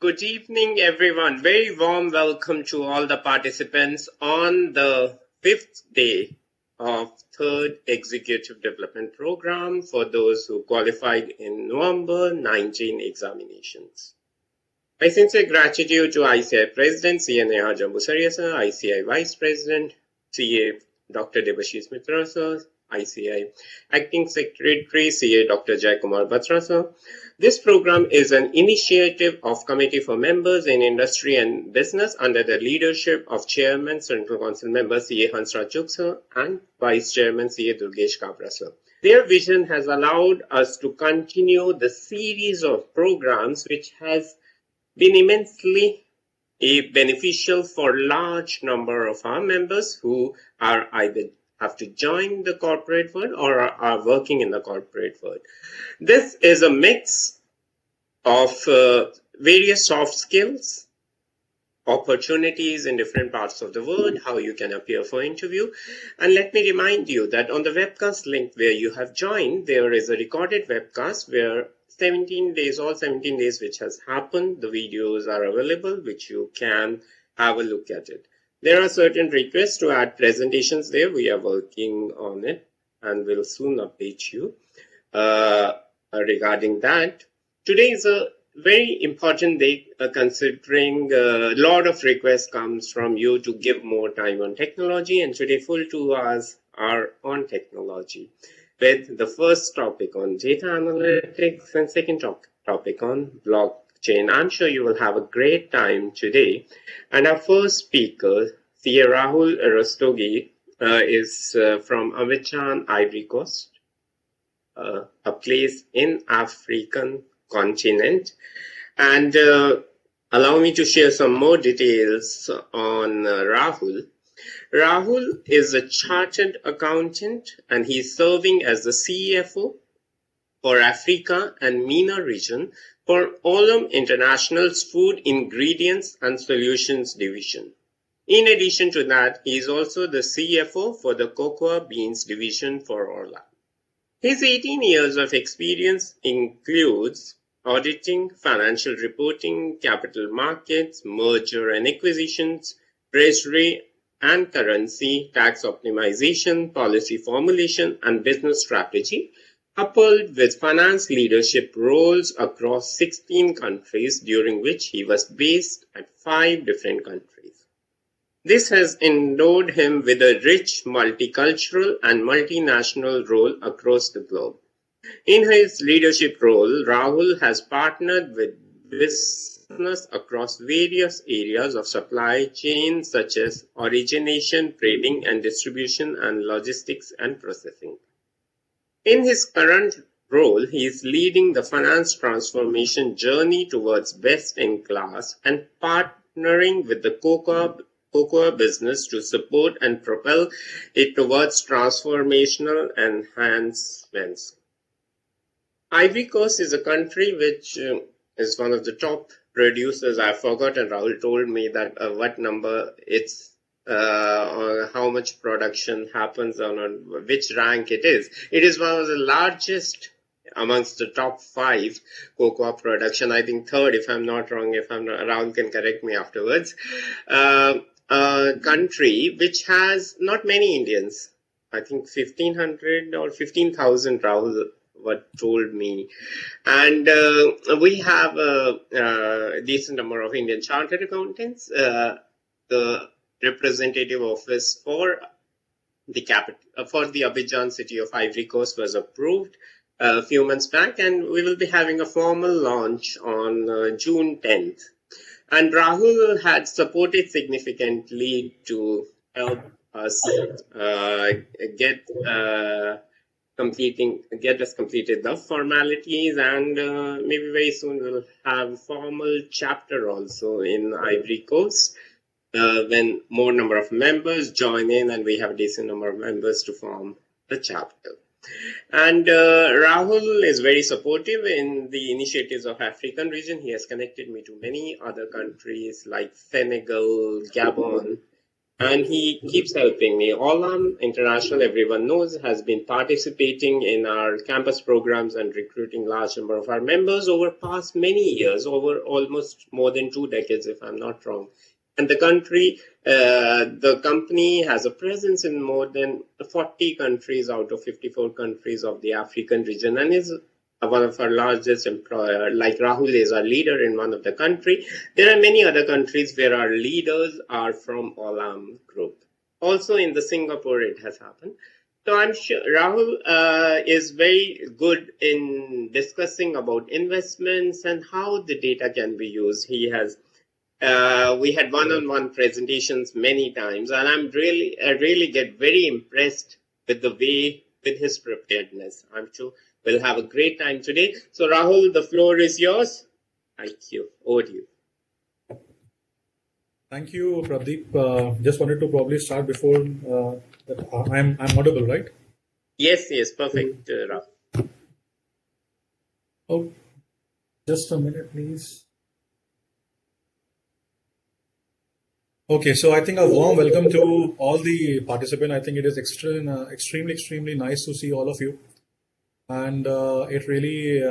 Good evening, everyone. Very warm welcome to all the participants on the fifth day of third Executive Development Program for those who qualified in November 19 examinations. My sincere gratitude to ICAI President C.N. Jambusaria sir, ICAI Vice President CA Dr. Debashish Mitra sir, ICAI Acting Secretary CA Dr. Jaikumar Batra sir. This program is an initiative of Committee for Members in Industry and Business under the leadership of Chairman Central Council Member CA Hansraj Chugh sir and Vice Chairman CA Durgesh Kabra sir. Their vision has allowed us to continue the series of programs which has been immensely beneficial for large number of our members who are either have to join the corporate world or are working in the corporate world. This is a mix of various soft skills, opportunities in different parts of the world, how you can appear for interview. And let me remind you that on the webcast link where you have joined, there is a recorded webcast where 17 days, all 17 days which has happened, the videos are available, which you can have a look at it. There are certain requests to add presentations there. We are working on it and will soon update you regarding that. Today is a very important day considering a lot of requests comes from you to give more time on technology, and today full 2 hours are on technology, with the first topic on data analytics and second topic on blockchain. I'm sure you will have a great time today. And our first speaker, CA Rahul Rastogi, is from Abidjan, Ivory Coast, a place in African continent. And allow me to share some more details on Rahul. Rahul is a chartered accountant and he's serving as the CFO for Africa and MENA region for Olam International's Food Ingredients and Solutions Division. In addition to that, he is also the CFO for the Cocoa Beans Division for Olam. His 18 years of experience includes auditing, financial reporting, capital markets, merger and acquisitions, treasury and currency, tax optimization, policy formulation, and business strategy, coupled with finance leadership roles across 16 countries, during which he was based at 5 different countries. This has endowed him with a rich multicultural and multinational role across the globe. In his leadership role, Rahul has partnered with business across various areas of supply chain such as origination, trading and distribution, and logistics and processing. In his current role, he is leading the finance transformation journey towards best-in-class and partnering with the cocoa business to support and propel it towards transformational enhancements. Ivory Coast is a country which is one of the top producers. I forgot, and Rahul told me that what number it's or how much production happens on which rank it is. It is one of the largest amongst the top 5 cocoa production. I think third, if I'm not wrong. If I'm not, Rahul can correct me afterwards. A country which has not many Indians. I think 1,500 or 15,000. Rahul what told me, and we have a decent number of Indian chartered accountants. The representative office for the Abidjan city of Ivory Coast was approved a few months back, and we will be having a formal launch on June 10th. And Rahul had supported significantly to help us get us completed the formalities, and maybe very soon we'll have formal chapter also in Ivory Coast when more number of members join in and we have a decent number of members to form the chapter. And Rahul is very supportive in the initiatives of African region. He has connected me to many other countries like Senegal, Gabon, and he keeps helping me. Olam International, everyone knows, has been participating in our campus programs and recruiting large number of our members over past many years, over almost more than 2 decades, if I'm not wrong. And the company has a presence in more than 40 countries out of 54 countries of the African region, and is one of our largest employer. Like Rahul is our leader in one of the country. There are many other countries where our leaders are from Olam Group. Also in the Singapore it has happened. So I'm sure Rahul is very good in discussing about investments and how the data can be used. We had one-on-one presentations many times, and I really get very impressed with the way, with his preparedness. I'm sure we'll have a great time today. So Rahul, the floor is yours. Thank you. Over to you. Thank you, Pradeep. Just wanted to probably start before that I'm audible, right? Yes, perfect, Rahul. Oh, just a minute, please. Okay, so I think a warm welcome to all the participants. I think it is extremely nice to see all of you, and it really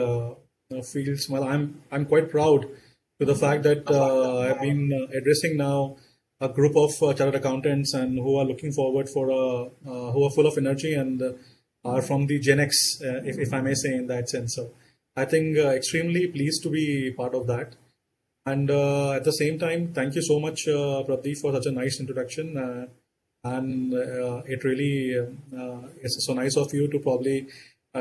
feels well. I'm quite proud to the fact that I've been addressing now a group of chartered accountants and who are looking forward for who are full of energy and are from the Gen X, if I may say in that sense. So I think extremely pleased to be part of that. And at the same time, thank you so much, Pradeep, for such a nice introduction. And it really is so nice of you to probably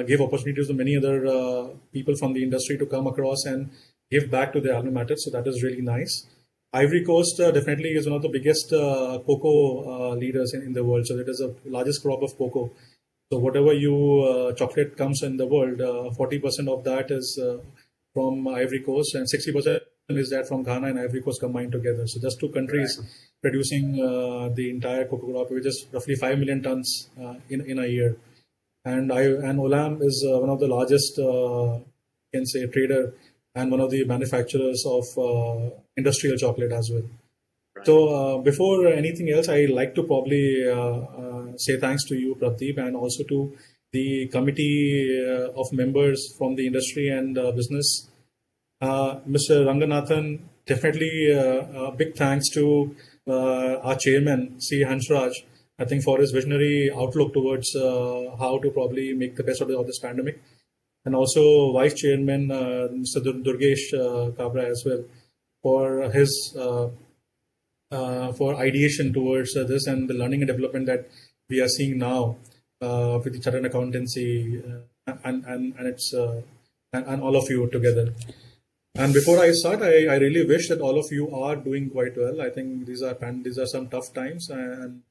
give opportunities to many other people from the industry to come across and give back to their alma mater. So that is really nice. Ivory Coast definitely is one of the biggest cocoa leaders in the world. So it is the largest crop of cocoa. So whatever you chocolate comes in the world, 40% of that is from Ivory Coast and 60% is that from Ghana and Ivory Coast combined together. So just two countries producing the entire cocoa crop, which is roughly 5 million tons in a year. And Olam is one of the largest, can say, trader and one of the manufacturers of industrial chocolate as well. So before anything else, I like to probably say thanks to you, Pradeep, and also to the committee of members from the industry and business. Mr. Ranganathan, definitely big thanks to our chairman, C. Hansraj, I think for his visionary outlook towards how to probably make the best of this pandemic. And also Vice Chairman, Mr. Durgesh Kabra as well, for his for ideation towards this and the learning and development that we are seeing now with the chartered accountancy and its and all of you together. And before I start, I really wish that all of you are doing quite well. I think these are some tough times, and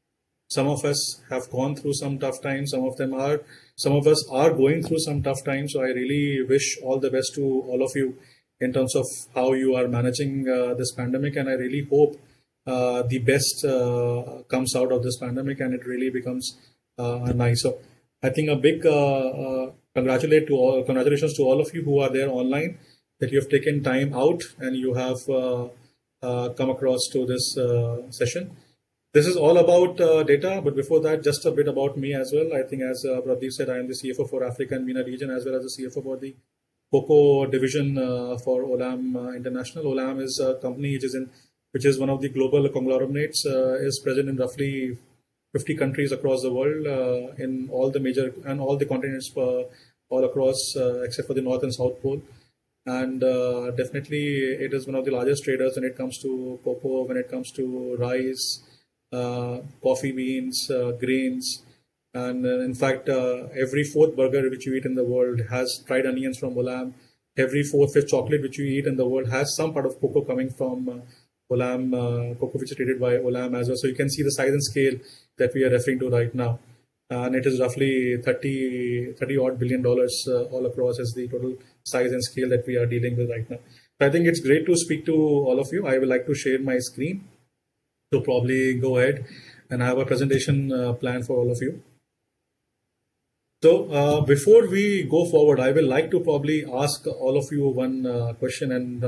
some of us have gone through some tough times. Some of us are going through some tough times. So I really wish all the best to all of you in terms of how you are managing this pandemic, and I really hope the best comes out of this pandemic and it really becomes nice. So I think a big congratulations to all of you who are there online, that you have taken time out and you have come across to this session. This is all about data, but before that, just a bit about me as well. I think, as Pradeep said, I am the CFO for Africa and MENA region, as well as the CFO for the cocoa division for Olam International. Olam is a company which is one of the global conglomerates, is present in roughly 50 countries across the world, in all the major and all the continents, all across, except for the North and South Pole. And definitely it is one of the largest traders when it comes to cocoa, when it comes to rice, coffee beans, grains. And in fact, every fourth burger which you eat in the world has fried onions from Olam. Every fifth chocolate which you eat in the world has some part of cocoa coming from Olam, cocoa which is traded by Olam as well. So you can see the size and scale that we are referring to right now. And it is roughly 30 odd billion dollars all across as the total size and scale that we are dealing with right now. So I think it's great to speak to all of you. I would like to share my screen to probably go ahead and have a presentation plan for all of you. So before we go forward, I will like to probably ask all of you one question, and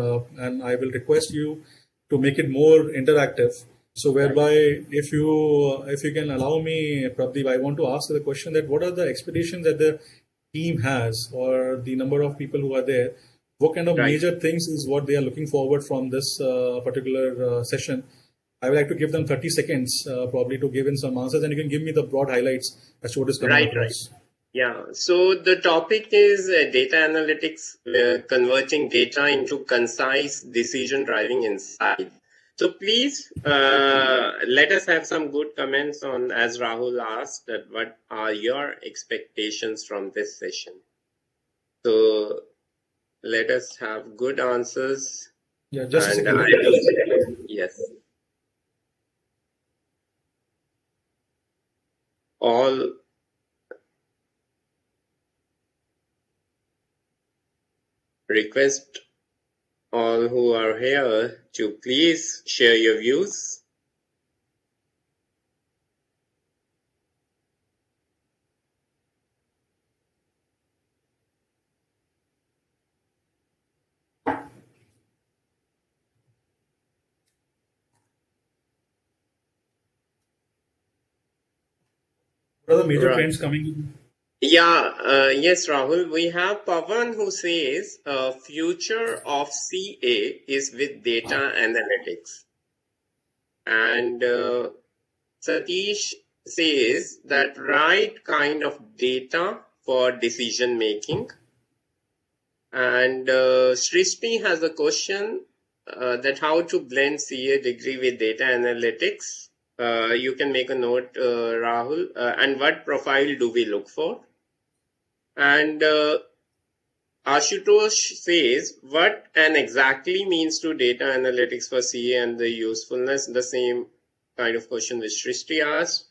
I will request you to make it more interactive. So Right. whereby if you can allow me, Pradeep, I want to ask the question that what are the expectations that the team has or the number of people who are there? What kind of Right. major things is what they are looking forward from this particular session? I would like to give them 30 seconds probably to give in some answers, and you can give me the broad highlights as to what is coming Right. Right. across. Yeah. So the topic is data analytics, converting data into concise decision driving insight. So please let us have some good comments on, as Rahul asked, that what are your expectations from this session? So let us have good answers. Yeah, just a And second. I Let me will, just. yes, all request all who are here to please share your views. What are the major Right. trends coming in? Yeah, yes, Rahul. We have Pavan who says future of CA is with data analytics. And Satish says that right kind of data for decision making. And Srishti has a question that how to blend CA degree with data analytics. You can make a note, Rahul. And what profile do we look for? And Ashutosh says what an exactly means to data analytics for CA and the usefulness. The same kind of question which Srishti asked.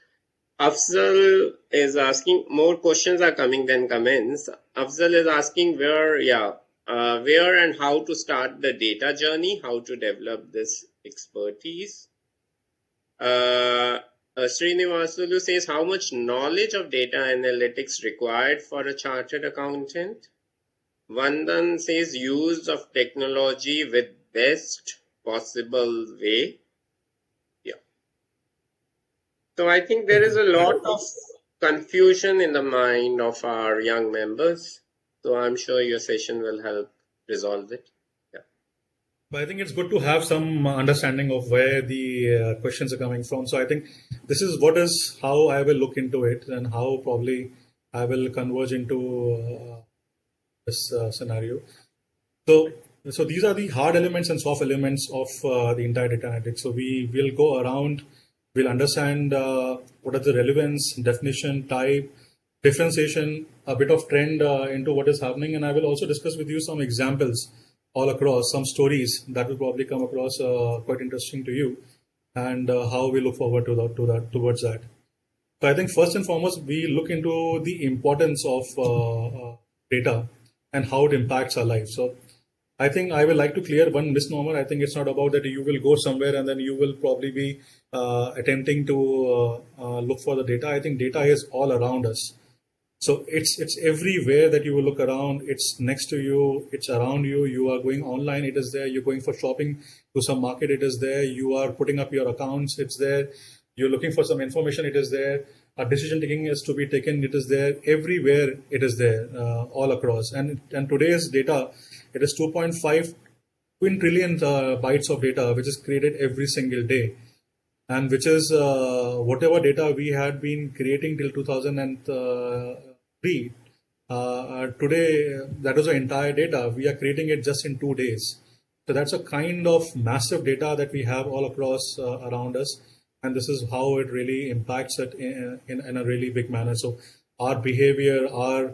Afzal is asking, more questions are coming than comments. Afzal is asking where and how to start the data journey, how to develop this expertise. Srinivasulu says, how much knowledge of data analytics required for a chartered accountant? Vandan says, use of technology with best possible way. Yeah. So I think there is Okay. a lot of confusion in the mind of our young members. So I'm sure your session will help resolve it. Yeah. But I think it's good to have some understanding of where the questions are coming from. So I think this is what is how I will look into it and how probably I will converge into this scenario. So, so these are the hard elements and soft elements of the entire data analytics. So we will go around, we'll understand what are the relevance, definition, type, differentiation, a bit of trend into what is happening, and I will also discuss with you some examples all across, some stories that will probably come across quite interesting to you, and how we look forward to that towards that. So I think first and foremost, we look into the importance of data and how it impacts our life. So I think I will like to clear one misnomer. I think it's not about that you will go somewhere and then you will probably be attempting to look for the data. I think data is all around us. So it's everywhere that you will look around. It's next to you. It's around you. You are going online. It is there. You're going for shopping to some market. It is there. You are putting up your accounts. It's there. You're looking for some information. It is there. A decision taking is to be taken. It is there. Everywhere it is there, all across. And today's data, it is 2.5 quintillion bytes of data, which is created every single day, and which is whatever data we had been creating till 2003. Today, that was the entire data. We are creating it just in 2 days. So that's a kind of massive data that we have all across around us, and this is how it really impacts it in a really big manner. So our behavior, our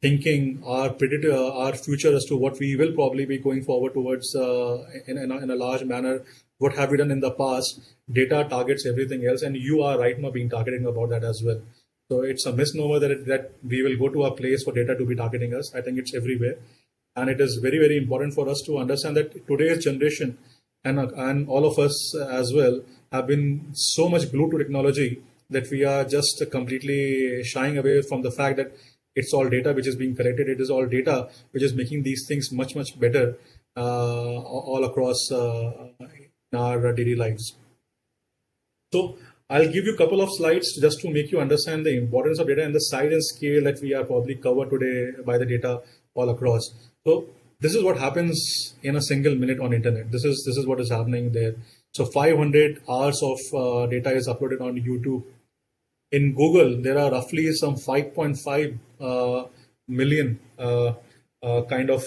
thinking, our predict our future as to what we will probably be going forward towards in a large manner. What have we done in the past? Data targets everything else, and you are right now being targeting about that as well. So it's a misnomer that we will go to a place for data to be targeting us. I think it's everywhere, and it is very very important for us to understand that today's generation and all of us as well have been so much glued to technology that we are just completely shying away from the fact that it's all data which is being collected. It is all data which is making these things much much better all across in our daily lives. So I'll give you a couple of slides just to make you understand the importance of data and the size and scale that we are probably covered today by the data all across. So this is what happens in a single minute on internet. This is what is happening there. So 500 hours of data is uploaded on YouTube. In Google, there are roughly some 5.5 million kind of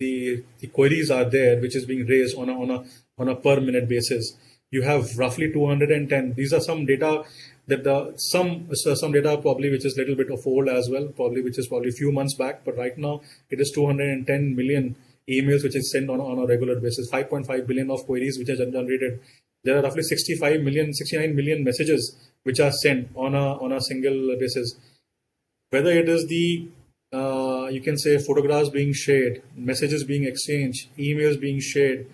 the queries are there, which is being raised on a per minute basis. You have roughly 210. These are some data that some data probably which is a little bit of old as well, probably which is probably a few months back. But right now it is 210 million emails which is sent on a regular basis. 5.5 billion of queries which are generated. There are roughly 65 million, 69 million messages which are sent on a single basis. Whether it is the you can say photographs being shared, messages being exchanged, emails being shared,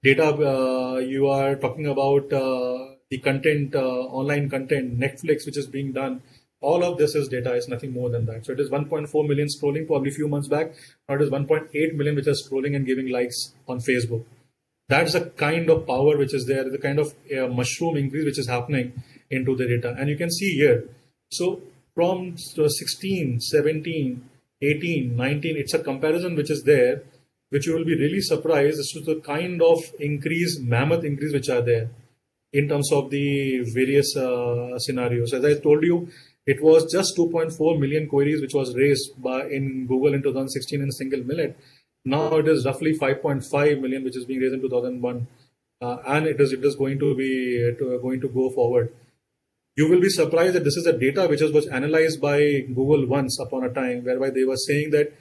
data you are talking about the content, online content, Netflix which is being done. All of this is data, is nothing more than that. So it is 1.4 million scrolling probably a few months back. Now it is 1.8 million which are scrolling and giving likes on Facebook. That's the kind of power which is there, the kind of mushroom increase which is happening into the data. And you can see here, so from 16, 17, 18, 19, it's a comparison which is there, which you will be really surprised as to the kind of increase, mammoth increase which are there in terms of the various scenarios. As I told you, it was just 2.4 million queries which was raised in Google in 2016 in a single minute. Now it is roughly 5.5 million which is being raised in 2001, and it is going to be going to go forward. You will be surprised that this is the data which was analyzed by Google once upon a time, whereby they were saying that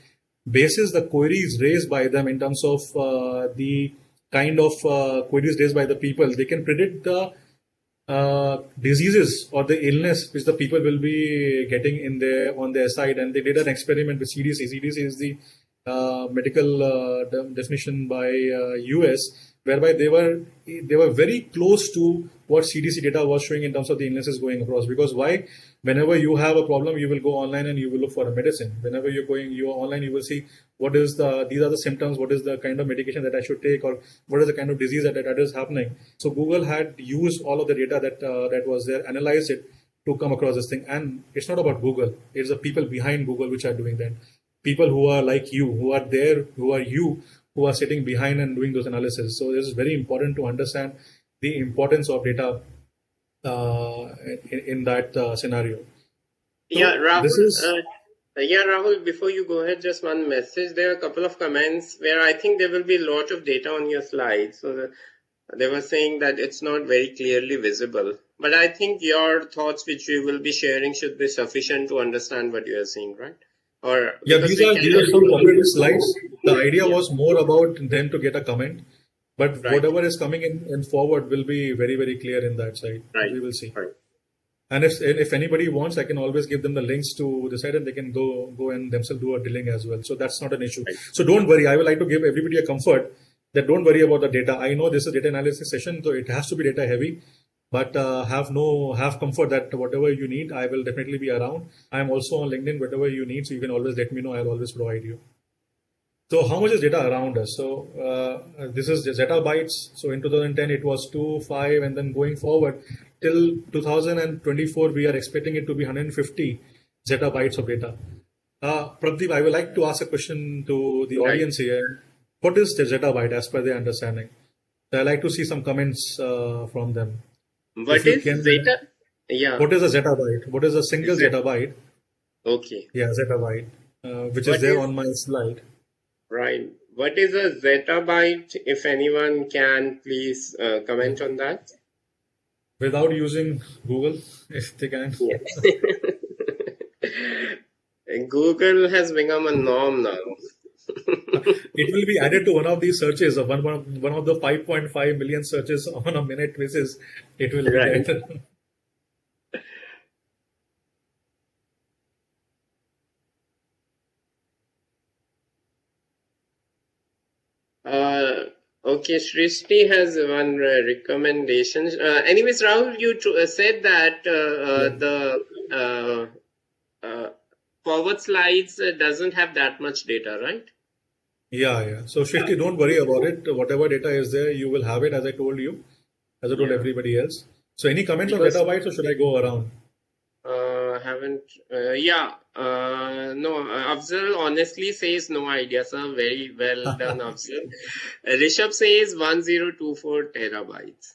basis the queries raised by them in terms of the kind of queries raised by the people, they can predict the diseases or the illness which the people will be getting in their on their side. And they did an experiment with CDC. CDC is the medical definition by US, whereby they were very close to what CDC data was showing in terms of the illnesses going across. Because why? Whenever you have a problem, you will go online and you will look for a medicine. Whenever you're online, you will see these are the symptoms, what is the kind of medication that I should take, or what is the kind of disease that is happening. So Google had used all of the data that was there, analyzed it to come across this thing. And it's not about Google; it's the people behind Google which are doing that. People who are like you, who are there, who are sitting behind and doing those analysis. So this is very important to understand the importance of data in that scenario. Yeah, So this Rahul. is Yeah, Rahul, before you go ahead, just one message. There are a couple of comments where I think there will be a lot of data on your slides. So they were saying that it's not very clearly visible. But I think your thoughts, which you will be sharing, should be sufficient to understand what you are saying, right? Or yeah, because these we are can. these are some popular slides. The idea Yeah, was more about them to get a comment, but right, whatever is coming in forward will be very very clear in that side. right, We will see. right. And if anybody wants, I can always give them the links to the site, and they can go and themselves do a dealing as well. So that's not an issue. Right. So don't worry. I would like to give everybody a comfort that don't worry about the data. I know this is a data analysis session, so it has to be data heavy. But have comfort that whatever you need, I will definitely be around. I am also on LinkedIn. Whatever you need, so you can always let me know. I'll always provide you. So how much is data around us? So this is the zettabytes. So in 2010 it was 2, 5, and then going forward till 2024 we are expecting it to be 150 zettabytes of data. Pradeep, I would like to ask a question to the Right. audience here. What is the zettabyte as per their understanding? So I'd like to see some comments from them. If What you is can, Zeta? Yeah, what is a zettabyte? What is a single Z. zettabyte? Okay. Yeah, zettabyte, which is What there is on my slide. right? What is a zettabyte? If anyone can, please comment on that. Without using Google, if they can. Yes. Google has become a norm now. It will be added to one of these searches of one of the 5.5 million searches on a minute basis. It will be Right. there. Okay, Srishti has one recommendation. Anyways, Rahul, you said that Yeah, the forward slides doesn't have that much data, right? yeah. So Shrishti, don't worry about it. Whatever data is there, you will have it as I told you. as I told Yeah. everybody else. So any comments on Because zettabytes, or should I go around? haven't yeah no Afzal honestly says no idea, sir. Very well done, Afzal. Rishabh says 1024 terabytes.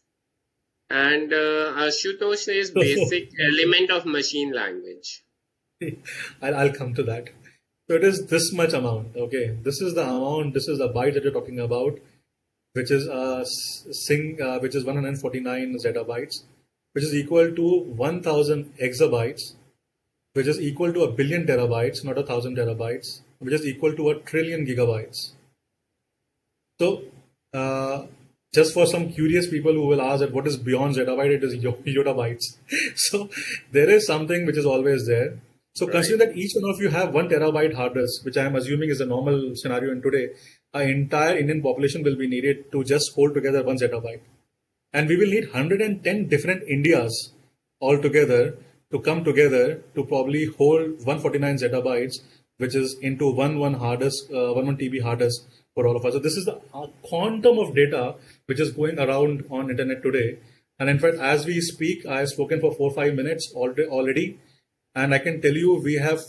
And Ashutosh says basic element of machine language. I'll come to that. So it is this much amount. Okay, this is the amount. This is the byte that you're talking about, which is which is 149 zettabytes, which is equal to 1,000 exabytes, which is equal to a billion terabytes, not 1,000 terabytes, which is equal to a trillion gigabytes. So, uh, just for some curious people who will ask that what is beyond zettabyte, it is yottabytes. So, there is something which is always there. So, Right. consider that each one of you have 1 terabyte hard disk, which I am assuming is a normal scenario in today. Our entire Indian population will be needed to just hold together 1 zettabyte. And we will need 110 different Indias altogether to come together to probably hold 149 zettabytes, which is into one hard disk, one TB hard disk for all of us. So this is the quantum of data which is going around on internet today. And in fact, as we speak, I have spoken for 4 or 5 minutes already, and I can tell you we have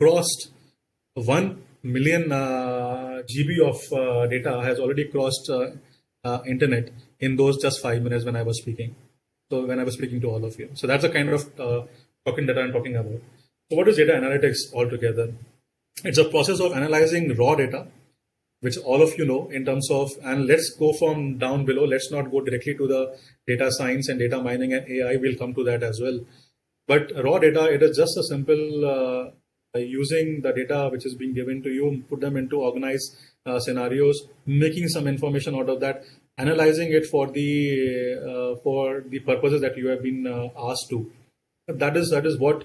crossed 1 million GB of data has already crossed internet in those just 5 minutes when I was speaking. So when I was speaking to all of you, so that's the kind of talking that I'm talking about. So what is data analytics altogether? It's a process of analyzing raw data, which all of you know in terms of, and let's go from down below. Let's not go directly to the data science and data mining and AI. We'll come to that as well. But raw data, it is just a simple using the data which is being given to you, put them into organized scenarios, making some information out of that, analyzing it for the purposes that you have been asked to. That is what,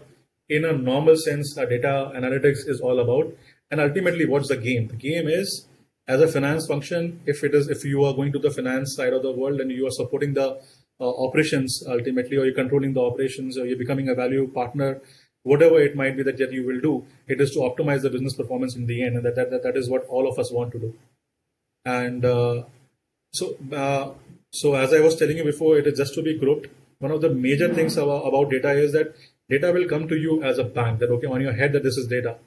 in a normal sense, data analytics is all about. And ultimately, what's the game? The game is, as a finance function, if you are going to the finance side of the world and you are supporting the operations ultimately, or you're controlling the operations, or you're becoming a value partner, whatever it might be that you will do, it is to optimize the business performance in the end, and that is what all of us want to do. And so, uh, so as I was telling you before, it is just to be grouped. One of the major things about data is that data will come to you as a bank, that okay, on your head that this is data.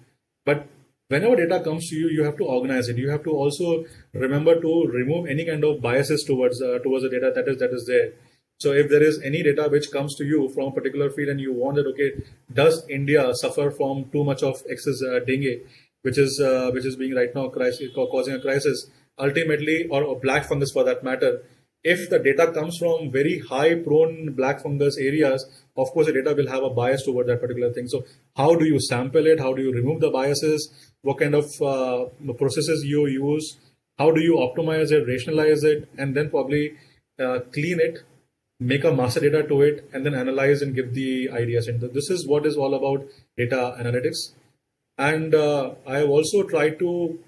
But whenever data comes to you, you have to organize it. You have to also remember to remove any kind of biases towards the data that is there. So if there is any data which comes to you from a particular field and you want that, okay, does India suffer from too much of excess dengue, which is being right now causing a crisis, ultimately, or black fungus for that matter. If the data comes from very high prone black fungus areas, of course the data will have a bias toward that particular thing. So how do you sample it? How do you remove the biases? What kind of processes you use? How do you optimize it, rationalize it, and then probably clean it, make a master data to it, and then analyze and give the ideas. And this is what is all about data analytics. And I have also tried to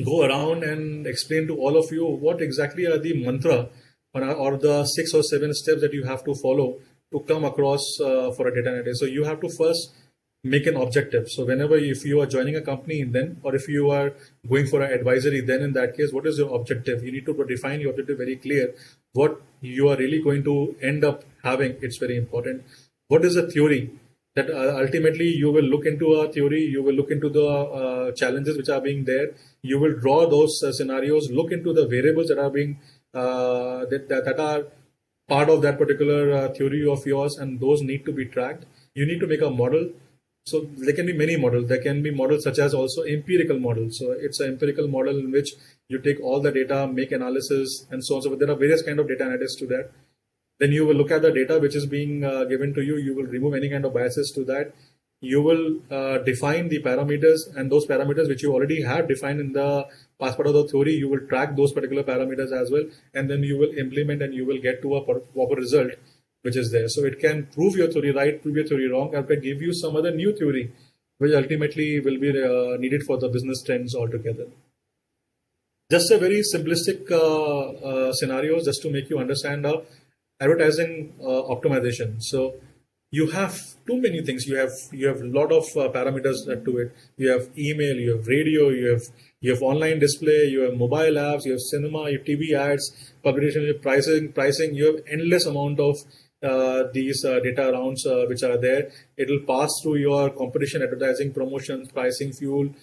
go around and explain to all of you what exactly are the mantra, or the 6 or 7 steps that you have to follow to come across for a data analytics. So you have to first make an objective. So whenever, if you are joining a company, then, or if you are going for an advisory, then in that case, what is your objective? You need to define your objective very clear. What you are really going to end up having, it's very important. What is the theory? That ultimately you will look into a theory, you will look into the challenges which are being there, you will draw those scenarios, look into the variables that are being that are part of that particular theory of yours, and those need to be tracked. You need to make a model. So there can be many models. There can be models such as also empirical models. So it's an empirical model in which you take all the data, make analysis, and so on. So there are various kind of data analytics to that. Then you will look at the data which is being given to you. You will remove any kind of biases to that. You will define the parameters, and those parameters which you already have defined in the past part of the theory, you will track those particular parameters as well, and then you will implement and you will get to a proper result which is there. So it can prove your theory right, prove your theory wrong, and can give you some other new theory which ultimately will be needed for the business trends altogether. Just a very simplistic scenarios just to make you understand advertising optimization. So you have too many things. You have a lot of parameters to it. You have email, you have radio, you have online display, you have mobile apps, you have cinema, you have TV ads, publication, you have pricing. You have endless amount of these data rounds which are there. It will pass through your competition, advertising, promotions, pricing, fuel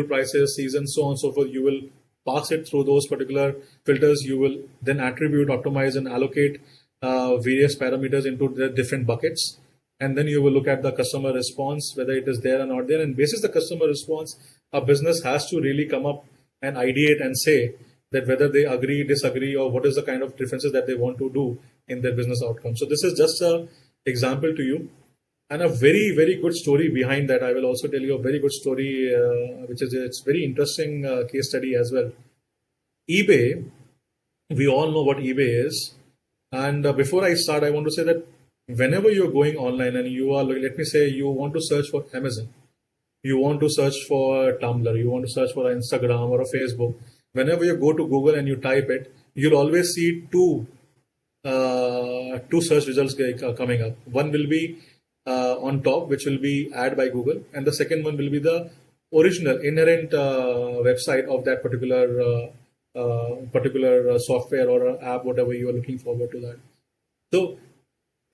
prices, seasons, so on and so forth. You will pass it through those particular filters. You will then attribute, optimize, and allocate various parameters into the different buckets. And then you will look at the customer response, whether it is there or not there. And basis the customer response, a business has to really come up and ideate and say that whether they agree, disagree, or what is the kind of differences that they want to do in their business outcome. So this is just a example to you, and a very very good story behind that. I will also tell you a very good story, which is it's very interesting case study as well. eBay, we all know what eBay is. And before I start, I want to say that whenever you're going online and you are, let me say, you want to search for Amazon, you want to search for Tumblr, you want to search for Instagram or a Facebook, whenever you go to Google and you type it, you'll always see two search results coming up. One will be on top, which will be ad by Google, and the second one will be the original inherent website of that particular software or app, whatever you are looking forward to that. So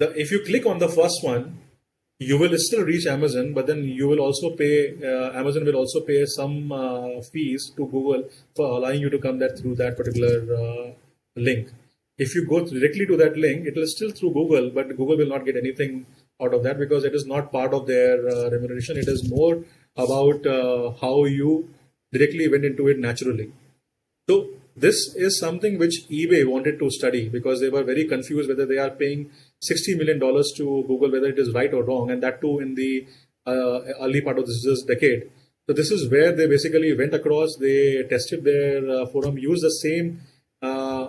if you click on the first one, you will still reach Amazon, but then you will also pay. Amazon will also pay some fees to Google for allowing you to come that through that particular link. If you go directly to that link, it will still through Google, but Google will not get anything out of that because it is not part of their remuneration. It is more about how you directly went into it naturally. So this is something which eBay wanted to study because they were very confused whether they are paying $60 million to Google, whether it is right or wrong, and that too in the early part of this decade. So this is where they basically went across, they tested their forum, used the same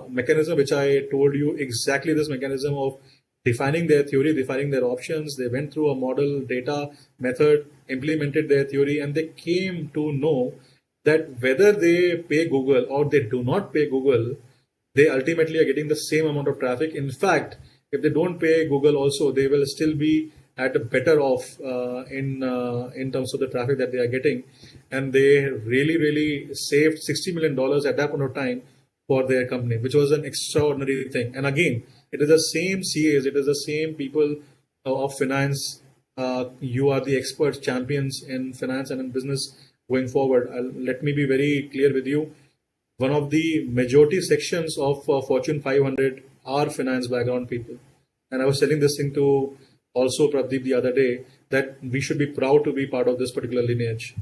mechanism which I told you, exactly this mechanism of defining their theory, defining their options. They went through a model, data, method, implemented their theory, and they came to know that whether they pay Google or they do not pay Google, they ultimately are getting the same amount of traffic. In fact, if they don't pay Google also, they will still be at a better off in terms of the traffic that they are getting. And they really saved $60 million at that point of time for their company, which was an extraordinary thing. And again, it is the same CAs, it is the same people of finance. You are the experts, champions in finance and in business going forward. Let me be very clear with you. One of the majority sections of Fortune 500 are finance background people. And I was telling this thing to also Pradeep the other day that we should be proud to be part of this particular lineage.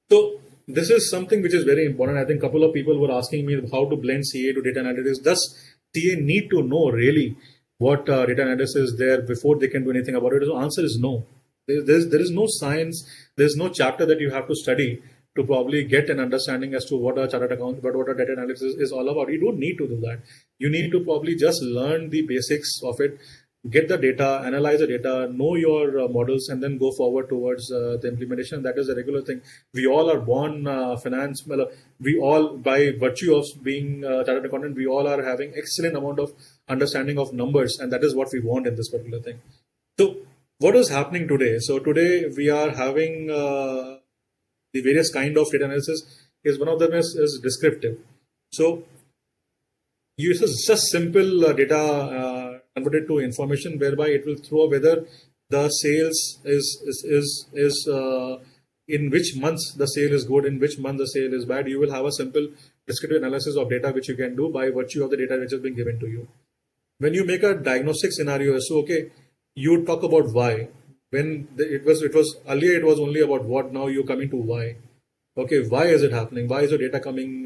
So this is something which is very important. I think a couple of people were asking me how to blend CA to data analytics. Does CA need to know really what data analysis is there before they can do anything about it? The answer is no. There is no science, there's no chapter that you have to study to probably get an understanding as to what a chartered account, but what a data analysis is all about. You don't need to do that. You need to probably just learn the basics of it, get the data, analyze the data, know your models, and then go forward towards the implementation. That is a regular thing. We all are born finance. Well, we all, by virtue of being chartered accountant, we all are having excellent amount of understanding of numbers, and that is what we want in this particular thing. So what is happening today? So today we are having the various kind of data analysis. Is one of them is descriptive. So you use just simple data converted to information, whereby it will throw whether the sales is in which months the sale is good, in which month the sale is bad. You will have a simple descriptive analysis of data which you can do by virtue of the data which has been given to you. When you make a diagnostic scenario, so okay, you talk about why. When it was earlier, it was only about what. Now you're coming to why. Okay, why is it happening? Why is your data coming,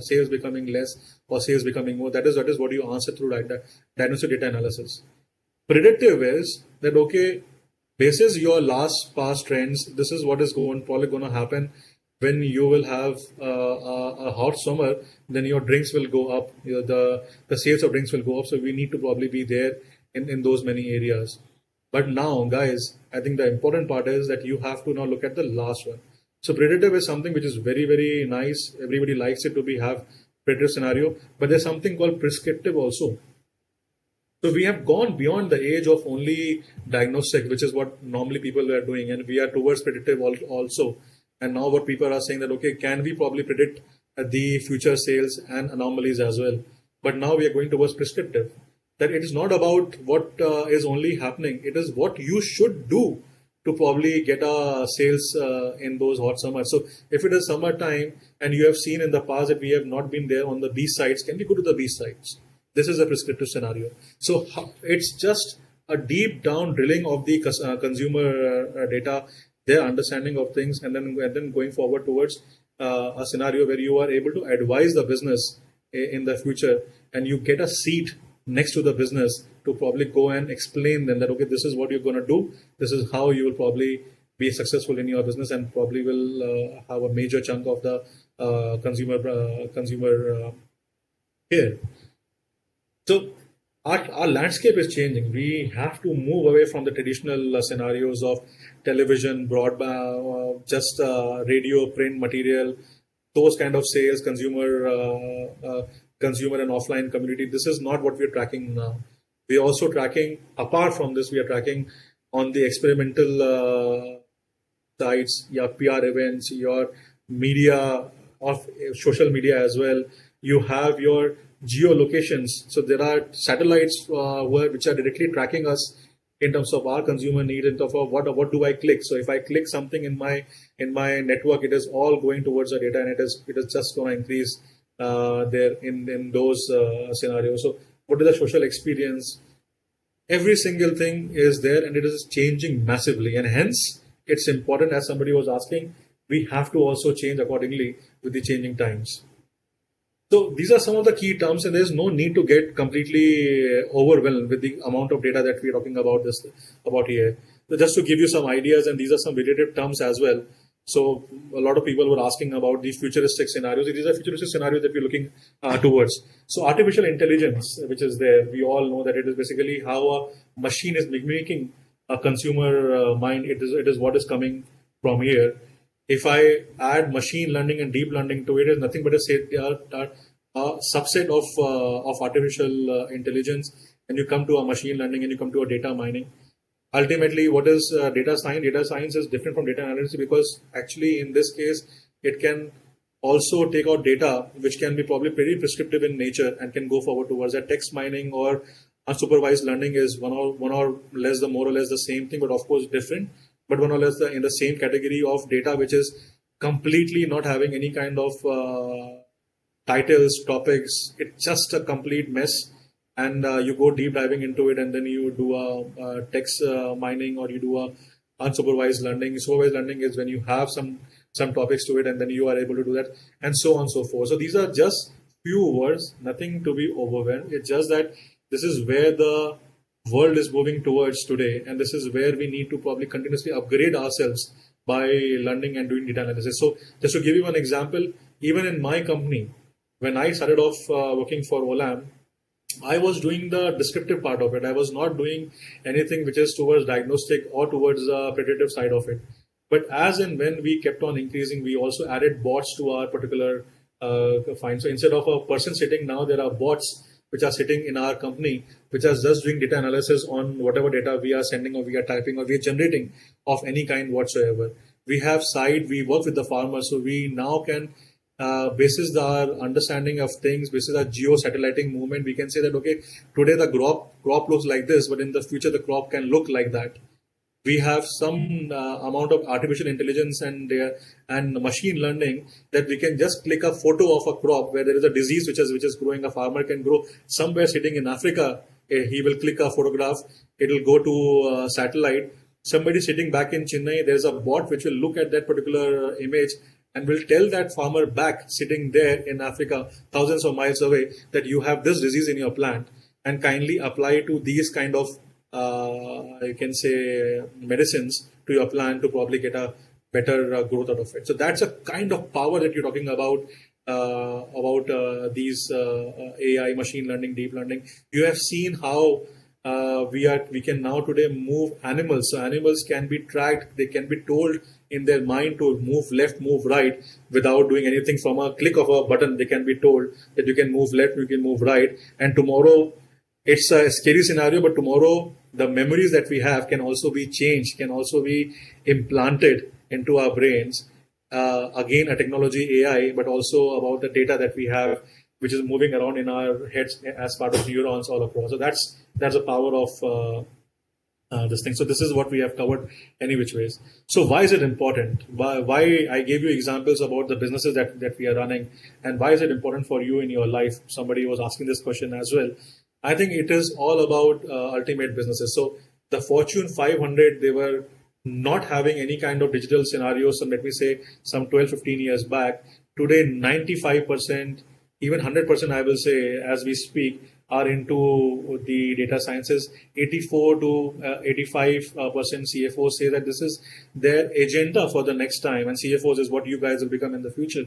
sales becoming less or sales becoming more? That is what you answer through diagnostic data analysis. Predictive is that, okay, basis your past trends, this is what is probably going to happen when you will have a hot summer. Then your drinks will go up. The sales of drinks will go up. So we need to probably be there in those many areas. But now, guys, I think the important part is that you have to now look at the last one. So predictive is something which is very nice. Everybody likes it to have predictive scenario, but there's something called prescriptive also. So we have gone beyond the age of only diagnostic, which is what normally people were doing, and we are towards predictive also. And now what people are saying that okay, can we probably predict the future sales and anomalies as well? But now we are going towards prescriptive. That it is not about what is only happening; it is what you should do to probably get a sales in those hot summers. So if it is summertime and you have seen in the past that we have not been there on the beach sites, can we go to the beach sites? This is a prescriptive scenario. So it's just a deep down drilling of the consumer data, their understanding of things, and then going forward towards a scenario where you are able to advise the business in the future, and you get a seat next to the business to probably go and explain them that okay, this is what you're going to do, this is how you will probably be successful in your business, and probably will have a major chunk of the consumer here. So our landscape is changing. We have to move away from the traditional scenarios of television, broadband, just radio, print material, those kind of sales, consumer and offline community. This is not what we're tracking now. We're also tracking, apart from this, we are tracking on the experimental sites, your PR events, your media, of social media as well. You have your geolocations. So there are satellites which are directly tracking us in terms of our consumer need, in terms of what do I click. So if I click something in my network, it is all going towards the data, and it is just going to increase there in those scenarios. So what is the social experience? Every single thing is there, and it is changing massively, and hence it's important, as somebody was asking, we have to also change accordingly with the changing times. So these are some of the key terms, and there's no need to get completely overwhelmed with the amount of data that we're talking about here. So just to give you some ideas, and these are some related terms as well. So a lot of people were asking about these futuristic scenarios. These are futuristic scenarios that we're looking towards. So artificial intelligence, which is there, we all know that it is basically how a machine is mimicking a consumer mind. It is what is coming from here. If I add machine learning and deep learning to it, is nothing but a subset of artificial intelligence, and you come to a machine learning and you come to a data mining. Ultimately, what is data science? Data science is different from data analysis because actually in this case, it can also take out data which can be probably pretty prescriptive in nature and can go forward towards that. Text mining or unsupervised learning is one or less the more or less the same thing, but of course different, but one or less in the same category of data which is completely not having any kind of titles, topics. It's just a complete mess, and you go deep diving into it, and then you do a text mining, or you do a unsupervised learning. Supervised learning is when you have some topics to it, and then you are able to do that, and so on and so forth. So these are just few words, nothing to be overwhelmed. It's just that this is where the world is moving towards today, and this is where we need to probably continuously upgrade ourselves by learning and doing data analysis. So just to give you one example, even in my company, when I started off working for Olam, I was doing the descriptive part of it. I was not doing anything which is towards diagnostic or towards the predictive side of it. But as and when we kept on increasing, we also added bots to our particular find. So instead of a person sitting, now there are bots which are sitting in our company, which are just doing data analysis on whatever data we are sending or we are typing or we are generating of any kind whatsoever. We have side, we work with the farmers, so we now can basis our understanding of things, basis our geo-satelliting movement, we can say that okay, today the crop looks like this, but in the future the crop can look like that. We have some amount of artificial intelligence and machine learning that we can just click a photo of a crop where there is a disease which is growing. A farmer can grow somewhere sitting in Africa. He will click a photograph. It will go to satellite. Somebody sitting back in Chennai, there is a bot which will look at that particular image and will tell that farmer back sitting there in Africa, thousands of miles away, that you have this disease in your plant and kindly apply to these kind of you can say medicines to your plant to probably get a better growth out of it. So that's a kind of power that you're talking about these AI, machine learning, deep learning. You have seen how we can now today move animals. So animals can be tracked. They can be told in their mind to move left, move right without doing anything. From a click of a button, they can be told that you can move left, you can move right, and tomorrow it's a scary scenario, but tomorrow the memories that we have can also be changed, can also be implanted into our brains. Again, a technology AI, but also about the data that we have, which is moving around in our heads as part of neurons all across. So that's the power of this thing. So this is what we have covered any which ways. So why is it important? Why I gave you examples about the businesses that we are running, and why is it important for you in your life? Somebody was asking this question as well. I think it is all about ultimate businesses. So the Fortune 500, they were not having any kind of digital scenarios. So let me say some 12, 15 years back. Today, 95%, even 100%, I will say, as we speak, are into the data sciences. 84 to 85% CFOs say that this is their agenda for the next time. And CFOs is what you guys will become in the future.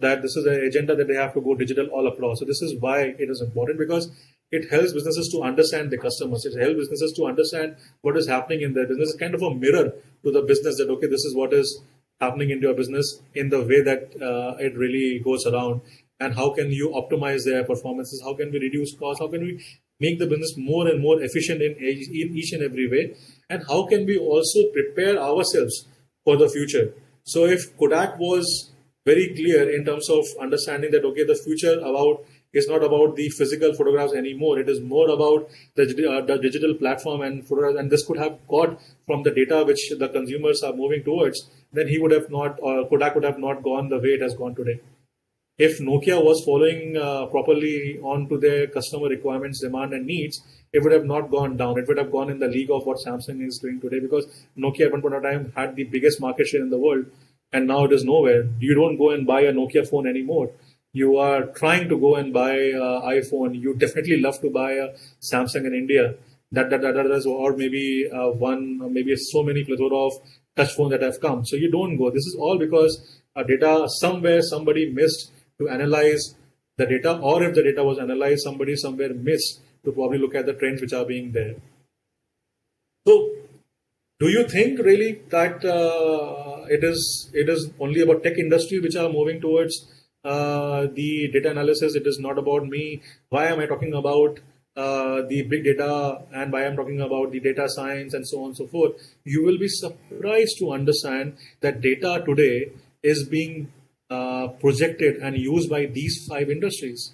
That this is an agenda that they have to go digital all across. So this is why it is important, because it helps businesses to understand the customers. It helps businesses to understand what is happening in their business. It's kind of a mirror to the business that, okay, this is what is happening in your business in the way that it really goes around. And how can you optimize their performances? How can we reduce costs? How can we make the business more and more efficient in each and every way? And how can we also prepare ourselves for the future? So if Kodak was very clear in terms of understanding that, okay, the future about is not about the physical photographs anymore. It is more about the digital platform and photographs, and this could have got from the data which the consumers are moving towards. Then he would have not, or Kodak would have not gone the way it has gone today. If Nokia was following properly on to their customer requirements, demand, and needs, it would have not gone down. It would have gone in the league of what Samsung is doing today, because Nokia at one point of time had the biggest market share in the world, and now it is nowhere. You don't go and buy a Nokia phone anymore. You are trying to go and buy an iPhone. You definitely love to buy a Samsung in India. That is, or maybe maybe so many plethora of touch phones that have come. So you don't go. This is all because data somewhere somebody missed to analyze the data, or if the data was analyzed, somebody somewhere missed to probably look at the trends which are being there. So, do you think really that it is only about tech industry which are moving towards the data analysis? It is not about me. Why am I talking about the big data, and why I'm talking about the data science and so on and so forth? You will be surprised to understand that data today is being projected and used by these five industries.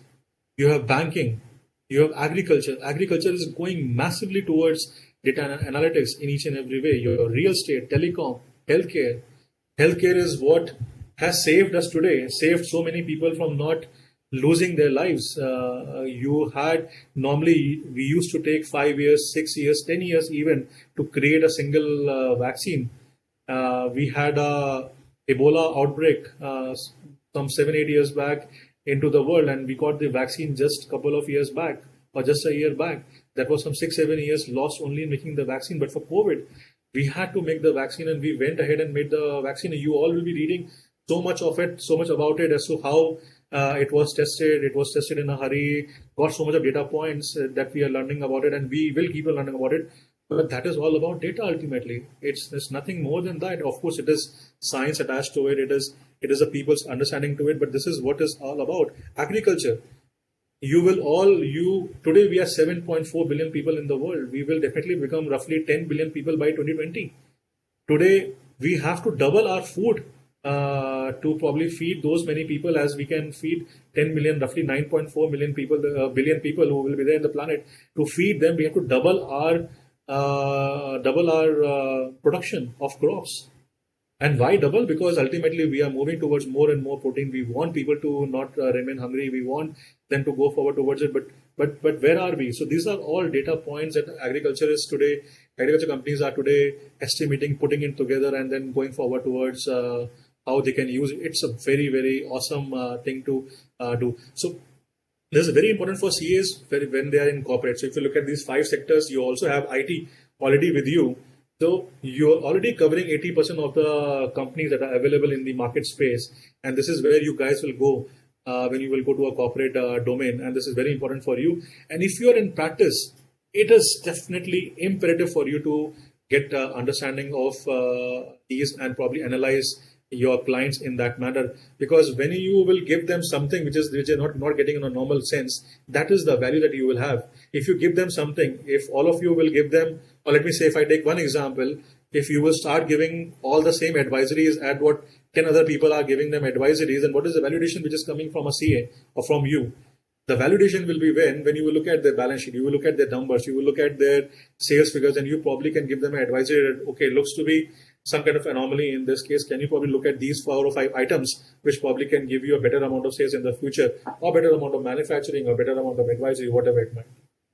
You have banking, you have agriculture. Agriculture is going massively towards data analytics in each and every way. Your real estate, telecom, healthcare. Healthcare is what has saved us today, saved so many people from not losing their lives. You had normally we used to take 5 years, 6 years, 10 years even to create a single vaccine. We had a Ebola outbreak some 7, 8 years back into the world, and we got the vaccine just a couple of years back, or just a year back. That was some 6, 7 years lost only in making the vaccine. But for COVID, we had to make the vaccine, and we went ahead and made the vaccine. You all will be reading so much of it, so much about it as to how it was tested. It was tested in a hurry, got so much of data points that we are learning about it, and we will keep on learning about it. But that is all about data ultimately. It's nothing more than that. Of course, it is science attached to it. It is a people's understanding to it. But this is what is all about. Agriculture. You will all you today we are 7.4 billion people in the world. We will definitely become roughly 10 billion people by 2020. Today we have to double our food to probably feed those many people as we can feed 10 million, roughly 9.4 million people, billion people who will be there in the planet. To feed them, we have to double our production of crops. And why double? Because ultimately we are moving towards more and more protein. We want people to not remain hungry. We want them to go forward towards it. But where are we? So these are all data points that agriculture is today. Agriculture companies are today estimating, putting it together, and then going forward towards how they can use it. It's a very, very awesome thing to do. So this is very important for CAs when they are in corporate. So if you look at these five sectors, you also have IT already with you. So you're already covering 80% of the companies that are available in the market space. And this is where you guys will go when you will go to a corporate domain. And this is very important for you. And if you're in practice, it is definitely imperative for you to get understanding of these and probably analyze your clients in that manner, because when you will give them something which is not getting in a normal sense, that is the value that you will have. If you give them something, if all of you will give them, or let me say, if I take one example, if you will start giving all the same advisories at what 10 other people are giving them advisories, and what is the validation which is coming from a CA or from you? The validation will be when you will look at their balance sheet, you will look at their numbers, you will look at their sales figures, and you probably can give them an advisory that, okay, looks to be some kind of anomaly in this case. Can you probably look at these 4 or 5 items, which probably can give you a better amount of sales in the future, or better amount of manufacturing, or better amount of advisory, whatever it might.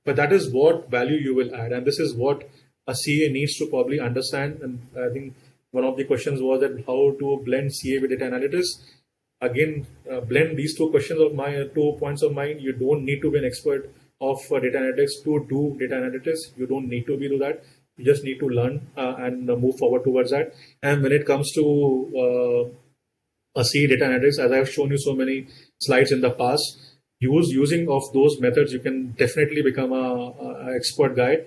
But that is what value you will add, and this is what a CA needs to probably understand. And I think one of the questions was that how to blend CA with data analytics. Again, blend these 2 points of mine. You don't need to be an expert of data analytics to do data analytics. You don't need to be do that. You just need to learn and move forward towards that. And when it comes to a C data analytics, as I've shown you so many slides in the past, using of those methods, you can definitely become a expert guy.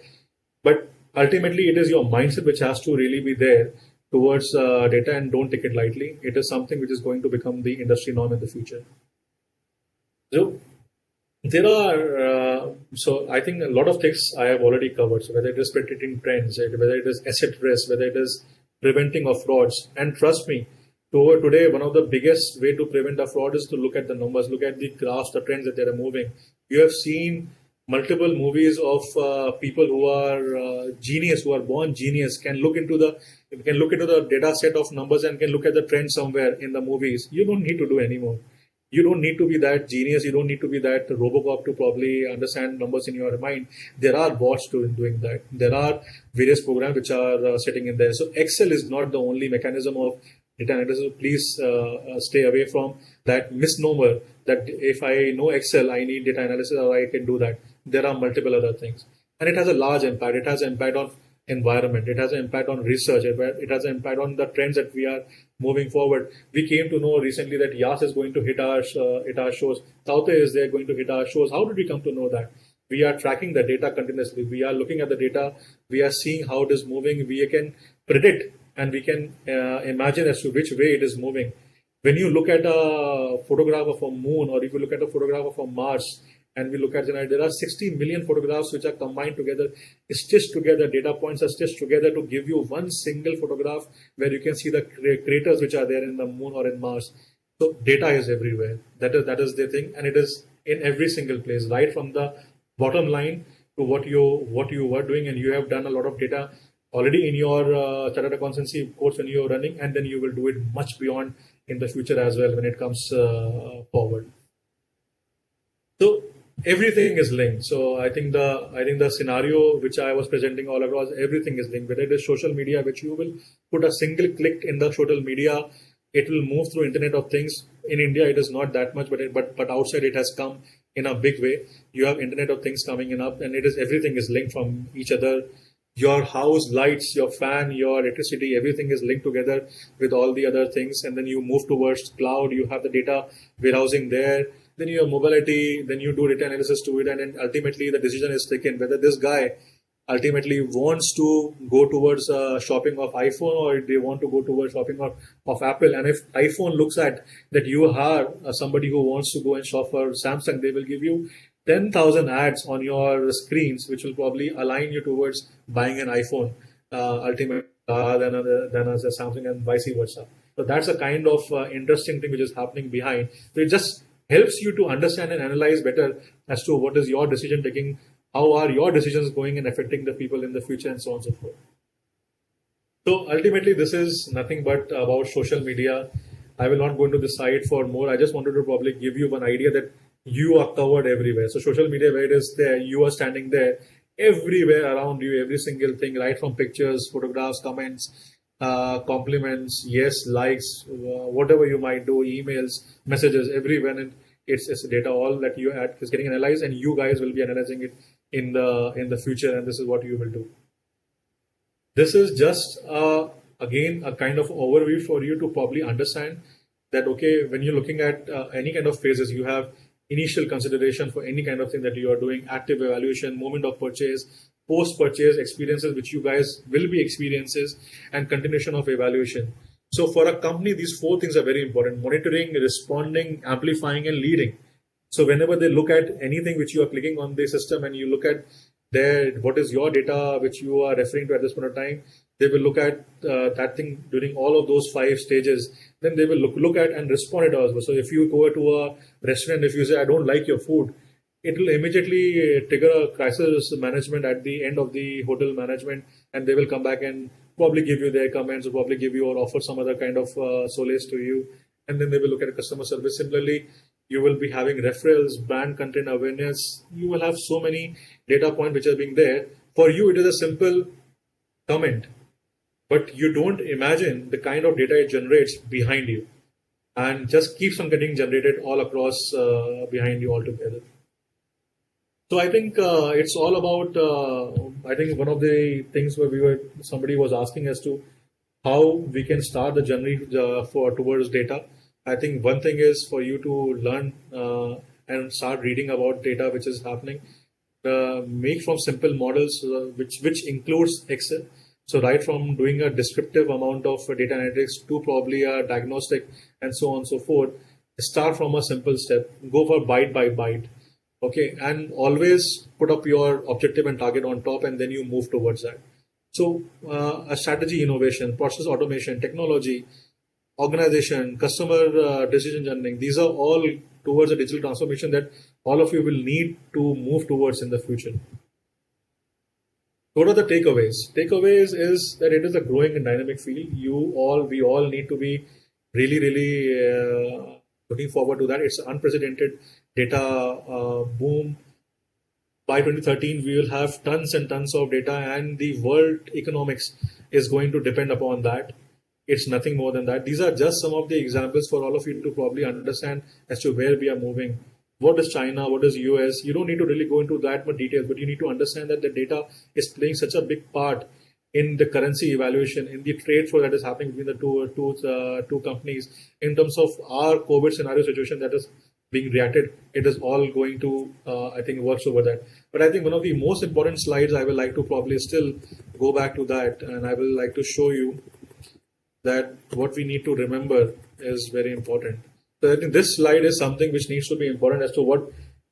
But ultimately, it is your mindset which has to really be there towards data, and don't take it lightly. It is something which is going to become the industry norm in the future. So there are, so I think a lot of things I have already covered. So whether it is predicting trends, whether it is asset risk, whether it is preventing of frauds, and trust me, today one of the biggest way to prevent a fraud is to look at the numbers, look at the graphs, the trends that they are moving. You have seen multiple movies of people who are genius, who are born genius, can look into the data set of numbers and can look at the trend somewhere in the movies. You don't need to do anymore. You don't need to be that genius. You don't need to be that Robocop to probably understand numbers in your mind. There are bots doing that. There are various programs which are sitting in there. So Excel is not the only mechanism of data analysis. So please stay away from that misnomer that if I know Excel, I need data analysis, or I can do that. There are multiple other things. And it has a large impact. It has an impact on environment. It has an impact on research. It has an impact on the trends that we are moving forward. We came to know recently that Yas is going to hit our shows. Taute is there going to hit our shows. How did we come to know that? We are tracking the data continuously. We are looking at the data. We are seeing how it is moving. We can predict and we can imagine as to which way it is moving. When you look at a photograph of a moon, or if you look at a photograph of a Mars, and we look at there are 60 million photographs which are combined together, stitched together, data points are stitched together to give you one single photograph where you can see the craters which are there in the moon or in Mars. So data is everywhere. That is the thing, and it is in every single place, right from the bottom line to what you were doing, and you have done a lot of data already in your chartered accountancy course when you are running, and then you will do it much beyond in the future as well when it comes forward. So everything is linked. So I think the scenario which I was presenting all across, everything is linked. Whether it is social media, which you will put a single click in the social media, it will move through Internet of Things. In India, it is not that much, but outside it has come in a big way. You have Internet of Things coming in up, and it is everything is linked from each other. Your house lights, your fan, your electricity, everything is linked together with all the other things. And then you move towards cloud. You have the data warehousing there. Then you have mobility. Then you do data analysis to it, and then ultimately the decision is taken whether this guy ultimately wants to go towards shopping of iPhone, or they want to go towards shopping of Apple. And if iPhone looks at that you are somebody who wants to go and shop for Samsung, they will give you 10,000 ads on your screens, which will probably align you towards buying an iPhone ultimately than as a Samsung, and vice versa. So that's a kind of interesting thing which is happening behind. So it just helps you to understand and analyze better as to what is your decision taking, how are your decisions going and affecting the people in the future, and so on and so forth. So ultimately, this is nothing but about social media. I will not go into the site for more. I just wanted to probably give you one idea that you are covered everywhere. So social media, where it is there, you are standing there everywhere around you, every single thing, right from pictures, photographs, comments, compliments, yes, likes, whatever you might do, emails, messages, everywhere. And it's data all that you add is getting analyzed, and you guys will be analyzing it in the future, and this is what you will do. This is just again a kind of overview for you to probably understand that, okay, when you're looking at any kind of phases, you have initial consideration for any kind of thing that you are doing, active evaluation, moment of purchase, post purchase experiences which you guys will be experiences, and continuation of evaluation. So for a company, these four things are very important: monitoring, responding, amplifying, and leading. So whenever they look at anything which you are clicking on the system and you look at their what is your data which you are referring to at this point of time, they will look at that thing during all of those five stages. Then they will look at and respond it also. So if you go to a restaurant, if you say I don't like your food, it will immediately trigger a crisis management at the end of the hotel management, and they will come back and probably give you their comments or probably give you or offer some other kind of solace to you, and then they will look at customer service. Similarly, you will be having referrals, brand content awareness. You will have so many data points which are being there. For you, it is a simple comment, but you don't imagine the kind of data it generates behind you, and just keeps on getting generated all across behind you altogether. So I think it's all about. I think one of the things where somebody was asking as to how we can start the journey for towards data. I think one thing is for you to learn and start reading about data which is happening. Make from simple models, which includes Excel. So right from doing a descriptive amount of data analytics to probably a diagnostic and so on and so forth. Start from a simple step. Go for byte by byte. Okay, and always put up your objective and target on top, and then you move towards that. So, a strategy, innovation, process automation, technology, organization, customer decision journey, these are all towards a digital transformation that all of you will need to move towards in the future. What are the takeaways? Takeaways is that it is a growing and dynamic field. We all need to be really looking forward to that. It's an unprecedented data boom. By 2013, we will have tons and tons of data, and the world economics is going to depend upon that. It's nothing more than that. These are just some of the examples for all of you to probably understand as to where we are moving. What is China? What is US? You don't need to really go into that much detail, but you need to understand that the data is playing such a big part in the currency evaluation, in the trade flow that is happening between the two companies, in terms of our COVID scenario situation that is being reacted. It is all going to, I think, works over that. But I think one of the most important slides I will like to probably still go back to that, and I will like to show you that what we need to remember is very important. So I think this slide is something which needs to be important as to what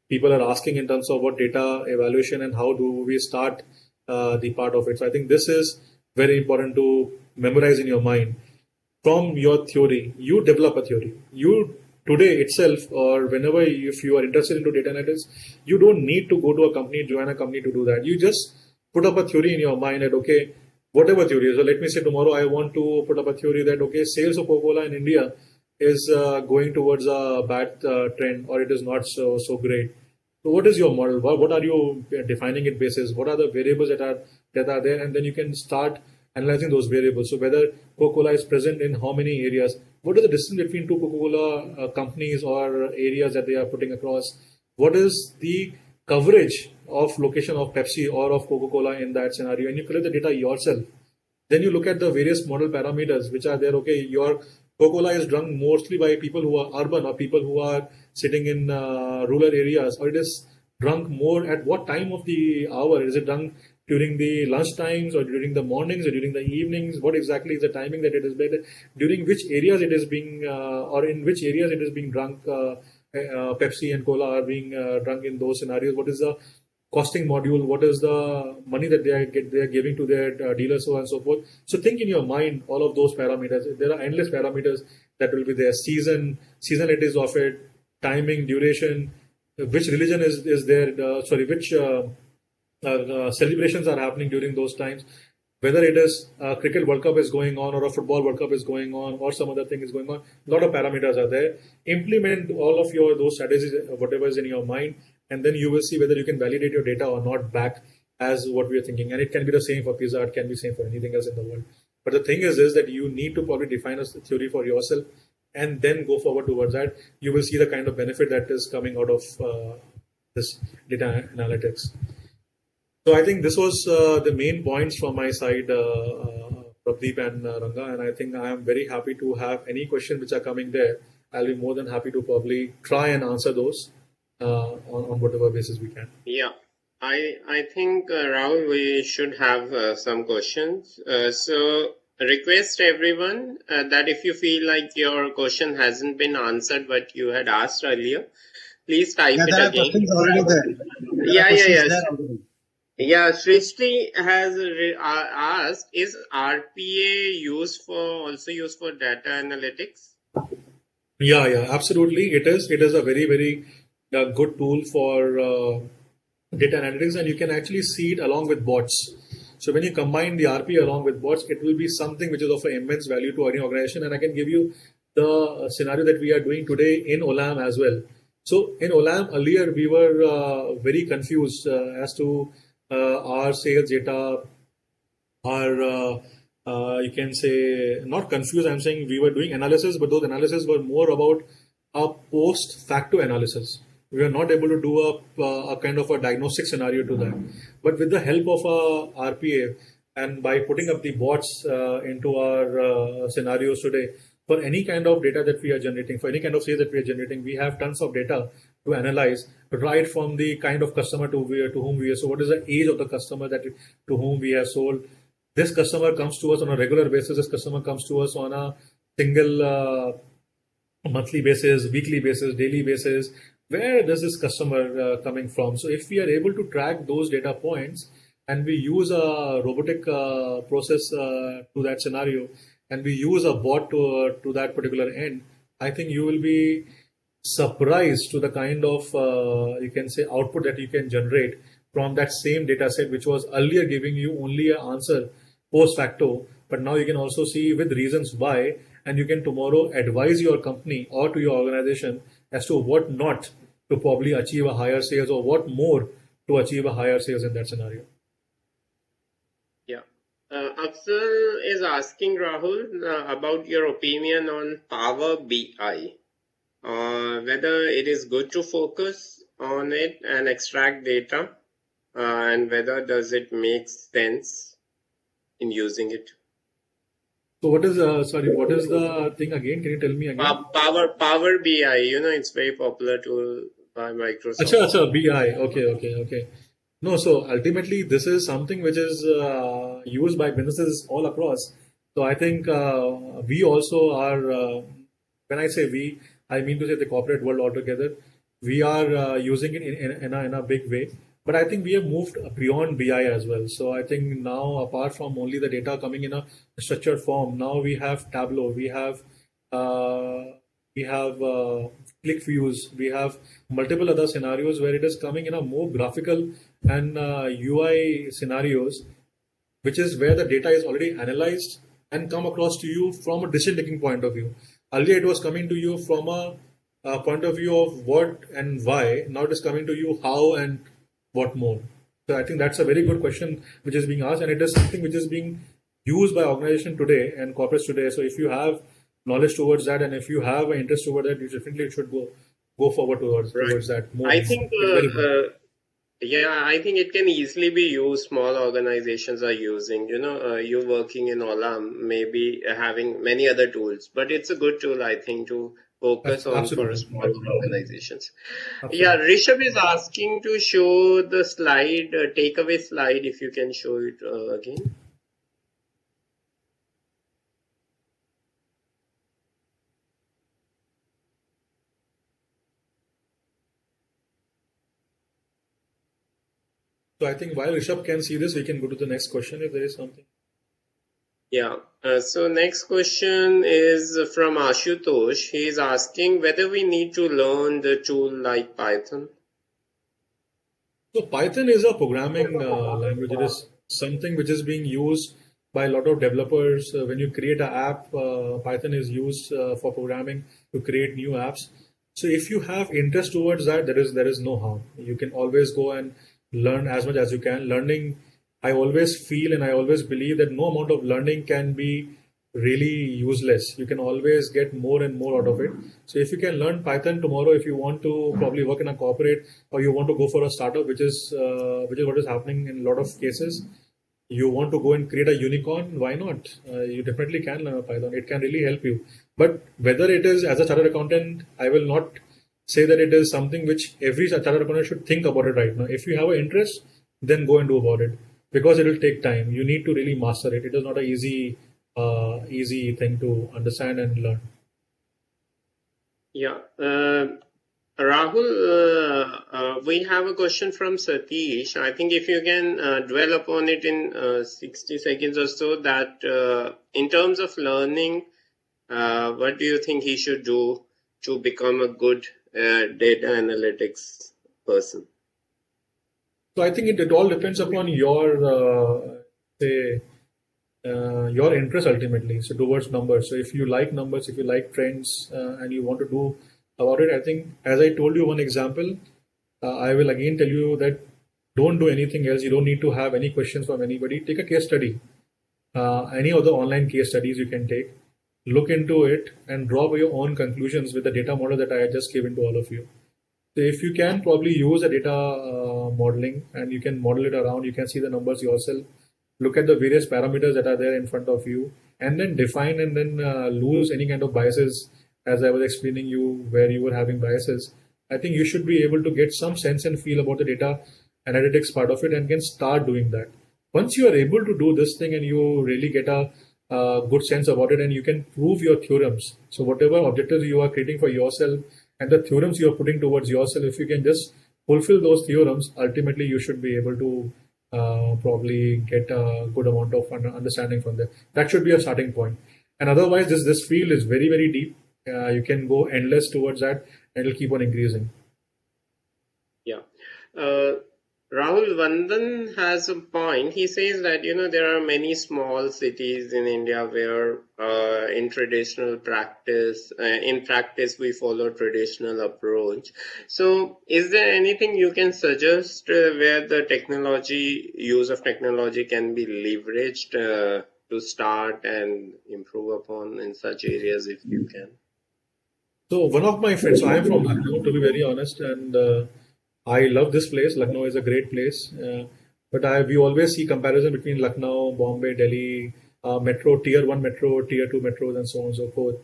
people are asking in terms of what data evaluation and how do we start the part of it. So I think this is very important to memorize in your mind. From your theory, you develop a theory. You today itself, or whenever if you are interested into data analytics, you don't need to go to a company, join a company to do that. You just put up a theory in your mind that okay, whatever theory is. So let me say tomorrow I want to put up a theory that okay, sales of Coca-Cola in India is going towards a bad trend, or it is not so great. So what is your model? What are you defining it basis? What are the variables that are there? And then you can start analyzing those variables. So whether Coca-Cola is present in how many areas? What is the distance between two Coca-Cola companies or areas that they are putting across? What is the coverage of location of Pepsi or of Coca-Cola in that scenario? And you collect the data yourself. Then you look at the various model parameters which are there. Okay, your Coca-Cola is drunk mostly by people who are urban or people who are sitting in rural areas, or it is drunk more at what time of the hour? Is it drunk during the lunch times or during the mornings or during the evenings? What exactly is the timing that it is better? During which areas it is being, or in which areas it is being drunk? Pepsi and Cola are being drunk in those scenarios. What is the costing module? What is the money that they are giving to their dealers, so on and so forth? So think in your mind all of those parameters. There are endless parameters that will be there. Seasonalities of it, timing, duration, which religion is there. Which celebrations are happening during those times. Whether it is a cricket World Cup is going on or a football World Cup is going on or some other thing is going on, a lot of parameters are there. Implement all of your those strategies, whatever is in your mind, and then you will see whether you can validate your data or not back as what we are thinking. And it can be the same for pizza, it can be the same for anything else in the world. But the thing is that you need to probably define a theory for yourself and then go forward towards that. You will see the kind of benefit that is coming out of this data analytics. So I think this was the main points from my side, Prabdeep and Ranga, and I think I am very happy to have any questions which are coming there. I'll be more than happy to probably try and answer those on whatever basis we can. Yeah, I think Rahul, we should have some questions. So request everyone that if you feel like your question hasn't been answered but you had asked earlier, please type Yeah, it there are again. questions already there. There are Yeah, yeah, questions yes. there already. Yeah, Srishti has asked, is RPA also used for data analytics? Yeah, absolutely. It is. It is a very, very good tool for data analytics, and you can actually see it along with bots. So when you combine the RPA along with bots, it will be something which is of immense value to any organization. And I can give you the scenario that we are doing today in Olam as well. So in Olam earlier we were very confused as to our sales data, are you can say not confused. I'm saying we were doing analysis, but those analysis were more about a post facto analysis. We were not able to do a kind of a diagnostic scenario to that. But with the help of RPA and by putting up the bots into our scenarios today, for any kind of data that we are generating, for any kind of sales that we are generating, we have tons of data to analyze, right from the kind of customer to whom we are. So, what is the age of the customer to whom we have sold? This customer comes to us on a regular basis. This customer comes to us on a single monthly basis, weekly basis, daily basis. Where does this customer coming from? So if we are able to track those data points and we use a robotic process to that scenario, and we use a bot to that particular end, I think you will be surprised to the kind of you can say output that you can generate from that same data set, which was earlier giving you only an answer post facto, but now you can also see with reasons why, and you can tomorrow advise your company or to your organization as to what not to probably achieve a higher sales or what more to achieve a higher sales in that scenario. Yeah. Afzal is asking Rahul about your opinion on Power BI, whether it is good to focus on it and extract data, and whether does it make sense in using it. So what is sorry, what is the thing again? Can you tell me again? Power BI, it's very popular tool by Acha, Microsoft. acha, BI. Okay. No, so ultimately, this is something which is used by businesses all across. So I think we also are, when I say we, I mean to say the corporate world altogether, we are using it in a big way. But I think we have moved beyond BI as well. So I think now, apart from only the data coming in a structured form, now we have Tableau, uh, we have click views, we have multiple other scenarios where it is coming in a more graphical and UI scenarios, which is where the data is already analyzed and come across to you from a decision-making point of view. Earlier, it was coming to you from a point of view of what and why. Now it is coming to you how and what more. So I think that's a very good question which is being asked, and it is something which is being used by organization today and corporates today. So if you have knowledge towards that and if you have an interest toward that, you definitely should go forward Right. towards that more. I think, It's very good. yeah, I think it can easily be used. Small organizations are using, you working in Olam, maybe having many other tools, but it's a good tool, I think, to focus on for Absolutely. small organizations. Yeah, Absolutely. Rishabh is asking to show the slide, takeaway slide, if you can show it again. So I think while Rishabh can see this, we can go to the next question if there is something. Yeah. So next question is from Ashutosh. He is asking whether we need to learn the tool like Python. So Python is a programming language. It is something which is being used by a lot of developers. When you create an app, Python is used for programming to create new apps. So if you have interest towards that, there is no harm. You can always go and learn as much as you can. Learning, I always feel and I always believe that no amount of learning can be really useless. You can always get more and more out of it. So if you can learn Python tomorrow, if you want to probably work in a corporate or you want to go for a startup, which is what is happening in a lot of cases, you want to go and create a unicorn, why not? You definitely can learn Python. It can really help you. But whether it is as a chartered accountant, I will not say that it is something which every chartered accountant should think about it right now. If you have an interest, then go and do about it because it will take time. You need to really master it. It is not an easy easy thing to understand and learn. Yeah. Rahul, we have a question from Satish. I think if you can dwell upon it in 60 seconds or so, that in terms of learning, what do you think he should do to become a good data analytics person? So I think it all depends upon your say your interest ultimately. So towards numbers. So if you like numbers, if you like trends, and you want to do about it, I think as I told you one example, I will again tell you that don't do anything else. You don't need to have any questions from anybody. Take a case study. Any of the online case studies you can take, look into it, and draw your own conclusions with the data model that I just given to all of you. So if you can probably use a data modeling and you can model it around, you can see the numbers yourself, look at the various parameters that are there in front of you, and then define and then lose any kind of biases. As I was explaining you where you were having biases, I think you should be able to get some sense and feel about the data analytics part of it and can start doing that. Once you are able to do this thing and you really get a good sense about it and you can prove your theorems. So whatever objectives you are creating for yourself and the theorems you are putting towards yourself, if you can just fulfill those theorems, ultimately you should be able to probably get a good amount of understanding from there. That should be a starting point. And otherwise, this field is very very deep. You can go endless towards that, and it'll keep on increasing. Yeah. Uh, Rahul Vandan has a point. He says that, there are many small cities in India where in practice, we follow traditional approach. So is there anything you can suggest where the use of technology can be leveraged to start and improve upon in such areas if you can? So one of my friends, so I am from Lucknow to be very honest, and I love this place. Lucknow is a great place, but we always see comparison between Lucknow, Bombay, Delhi, metro, tier one metro, tier two metros, and so on and so forth.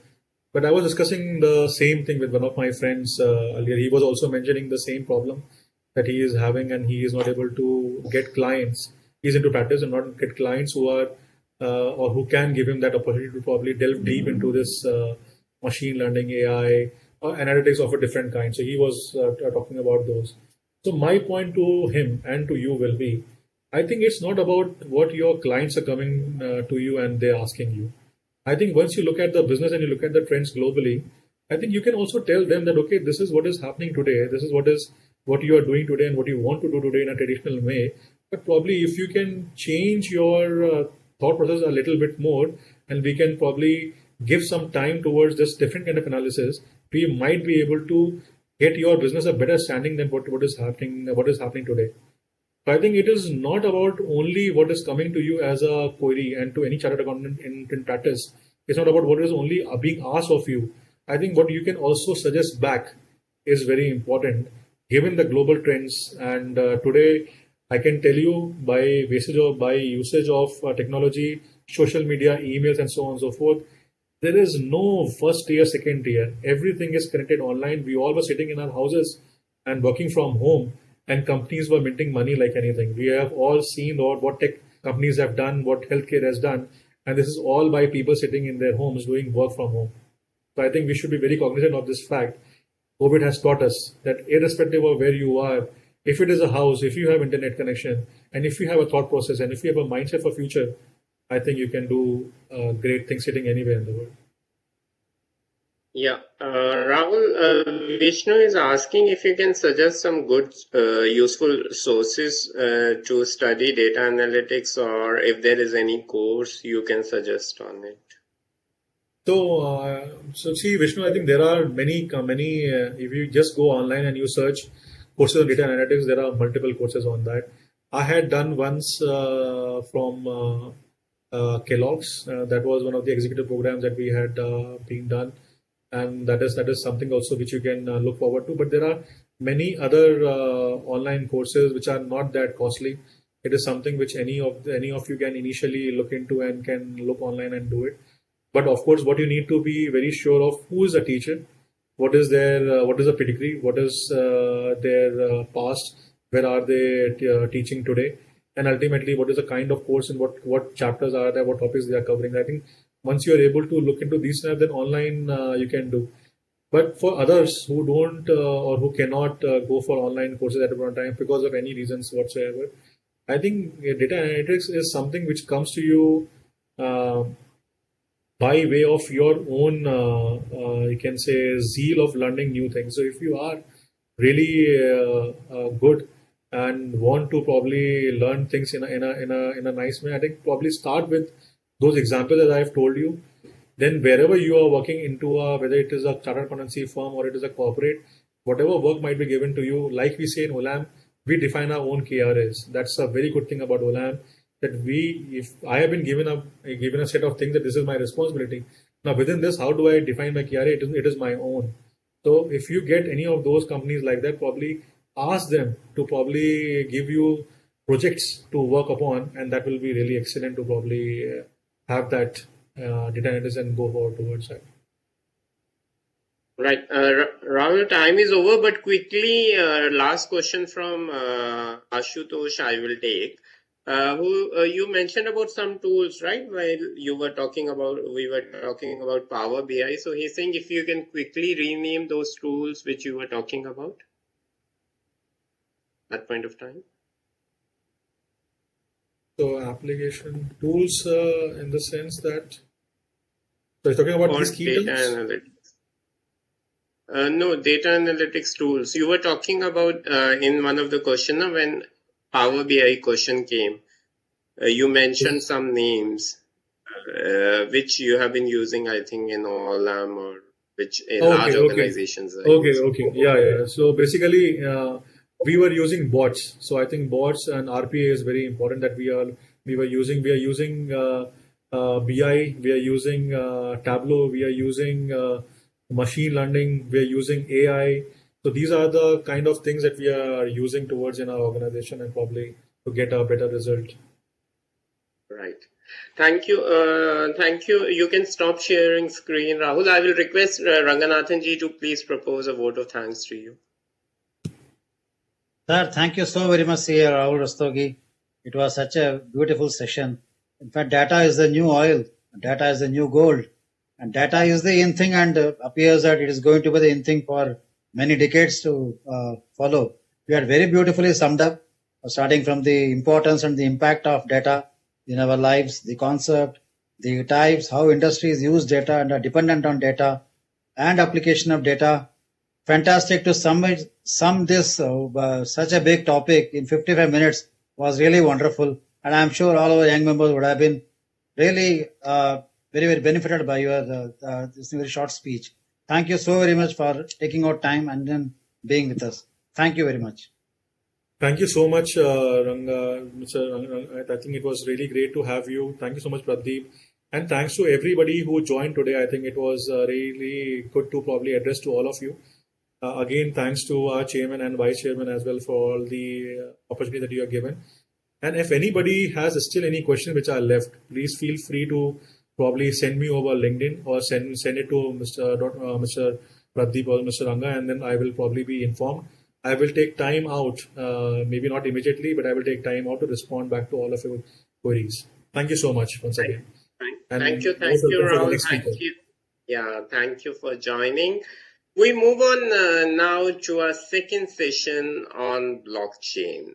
But I was discussing the same thing with one of my friends earlier. He was also mentioning the same problem that he is having, and he is not able to get clients. He's into practice and not get clients who are or who can give him that opportunity to probably delve deep into this machine learning, AI, analytics of a different kind. So he was talking about those. So my point to him and to you will be, I think it's not about what your clients are coming to you and they're asking you. I think once you look at the business and you look at the trends globally, I think you can also tell them that okay, this is what is happening today. This is what you are doing today and what you want to do today in a traditional way. But probably if you can change your thought process a little bit more, and we can probably give some time towards this different kind of analysis, we might be able to get your business a better standing than what is happening today. So I think it is not about only what is coming to you as a query and to any chartered accountant in practice. It's not about what is only being asked of you. I think what you can also suggest back is very important given the global trends. And today, I can tell you by usage of technology, social media, emails, and so on and so forth, there is no first tier, second tier. Everything is connected online. We all were sitting in our houses and working from home, and companies were minting money like anything. We have all seen what tech companies have done, what healthcare has done, and this is all by people sitting in their homes doing work from home. So I think we should be very cognizant of this fact. COVID has taught us that irrespective of where you are, if it is a house, if you have internet connection, and if you have a thought process, and if you have a mindset for future, I think you can do great things sitting anywhere in the world. Yeah, Rahul, Vishnu is asking if you can suggest some good, useful sources to study data analytics, or if there is any course you can suggest on it. So see, Vishnu, I think there are many. If you just go online and you search courses on data analytics, there are multiple courses on that. I had done once from Kellogg's. That was one of the executive programs that we had been done, and that is something also which you can look forward to. But there are many other online courses which are not that costly. It is something which any of you can initially look into and can look online and do it. But of course, what you need to be very sure of who is the teacher, what is the pedigree, what is their past, where are they teaching today, and ultimately what is the kind of course and what chapters are there, what topics they are covering. I think once you are able to look into these, then online you can do. But for others who don't or who cannot go for online courses at one time because of any reasons whatsoever, I think data analytics is something which comes to you uh, by way of your own, you can say, zeal of learning new things. So if you are really good and want to probably learn things in a nice way, I think probably start with those examples that I've told you. Then wherever you are working into whether it is a chartered accountancy firm or it is a corporate, whatever work might be given to you, like we say in Olam, we define our own KRAs. That's a very good thing about Olam, that if I have been given a set of things that this is my responsibility. Now within this, how do I define my KRA? It is my own. So if you get any of those companies like that, probably ask them to probably give you projects to work upon, and that will be really excellent to probably have that data analysis and go forward towards that. Right. Rahul, time is over, but quickly, last question from Ashutosh I will take. Who you mentioned about some tools, right? While we were talking about Power BI. So he's saying if you can quickly rename those tools which you were talking about at point of time. So application tools in the sense that, so you're talking about For these key data terms? analytics. No, data analytics tools. You were talking about in one of the question when Power BI question came. You mentioned some names which you have been using, I think, in Olam or which large Okay, okay, organizations are okay, using. okay. Yeah, yeah. So basically, we were using bots. So I think bots and RPA is very important that we are using BI, we are using Tableau, we are using machine learning, we are using AI. So these are the kind of things that we are using towards in our organization and probably to get a better result. Right. Thank you. Thank you. You can stop sharing screen, Rahul. I will request Ranganathan ji to please propose a vote of thanks to you. Sir, thank you so very much, Sir Rahul Rastogi. It was such a beautiful session. In fact, data is the new oil, data is the new gold, and data is the in thing, and appears that it is going to be the in thing for many decades to follow. You had very beautifully summed up, starting from the importance and the impact of data in our lives, the concept, the types, how industries use data and are dependent on data, and application of data. Fantastic to sum this such a big topic in 55 minutes was really wonderful, and I'm sure all our young members would have been really very very benefited by your this very short speech. Thank you so very much for taking out time and then being with us. Thank you very much. Thank you so much, Ranga, Mr. Ranga. I think it was really great to have you. Thank you so much, Pradeep. And thanks to everybody who joined today. I think it was really good to probably address to all of you. Again, thanks to our chairman and vice chairman as well for all the opportunity that you are given. And if anybody has still any questions which are left, please feel free to probably send me over LinkedIn or send it to Mr. Pradeep or Mr. Ranga, and then I will probably be informed. I will take time out, maybe not immediately, but I will take time out to respond back to all of your queries. Thank you so much once again. And Thank you, most welcome for the Rahul. next speaker. Thank you. Yeah, thank you for joining. We move on now to our second session on blockchain.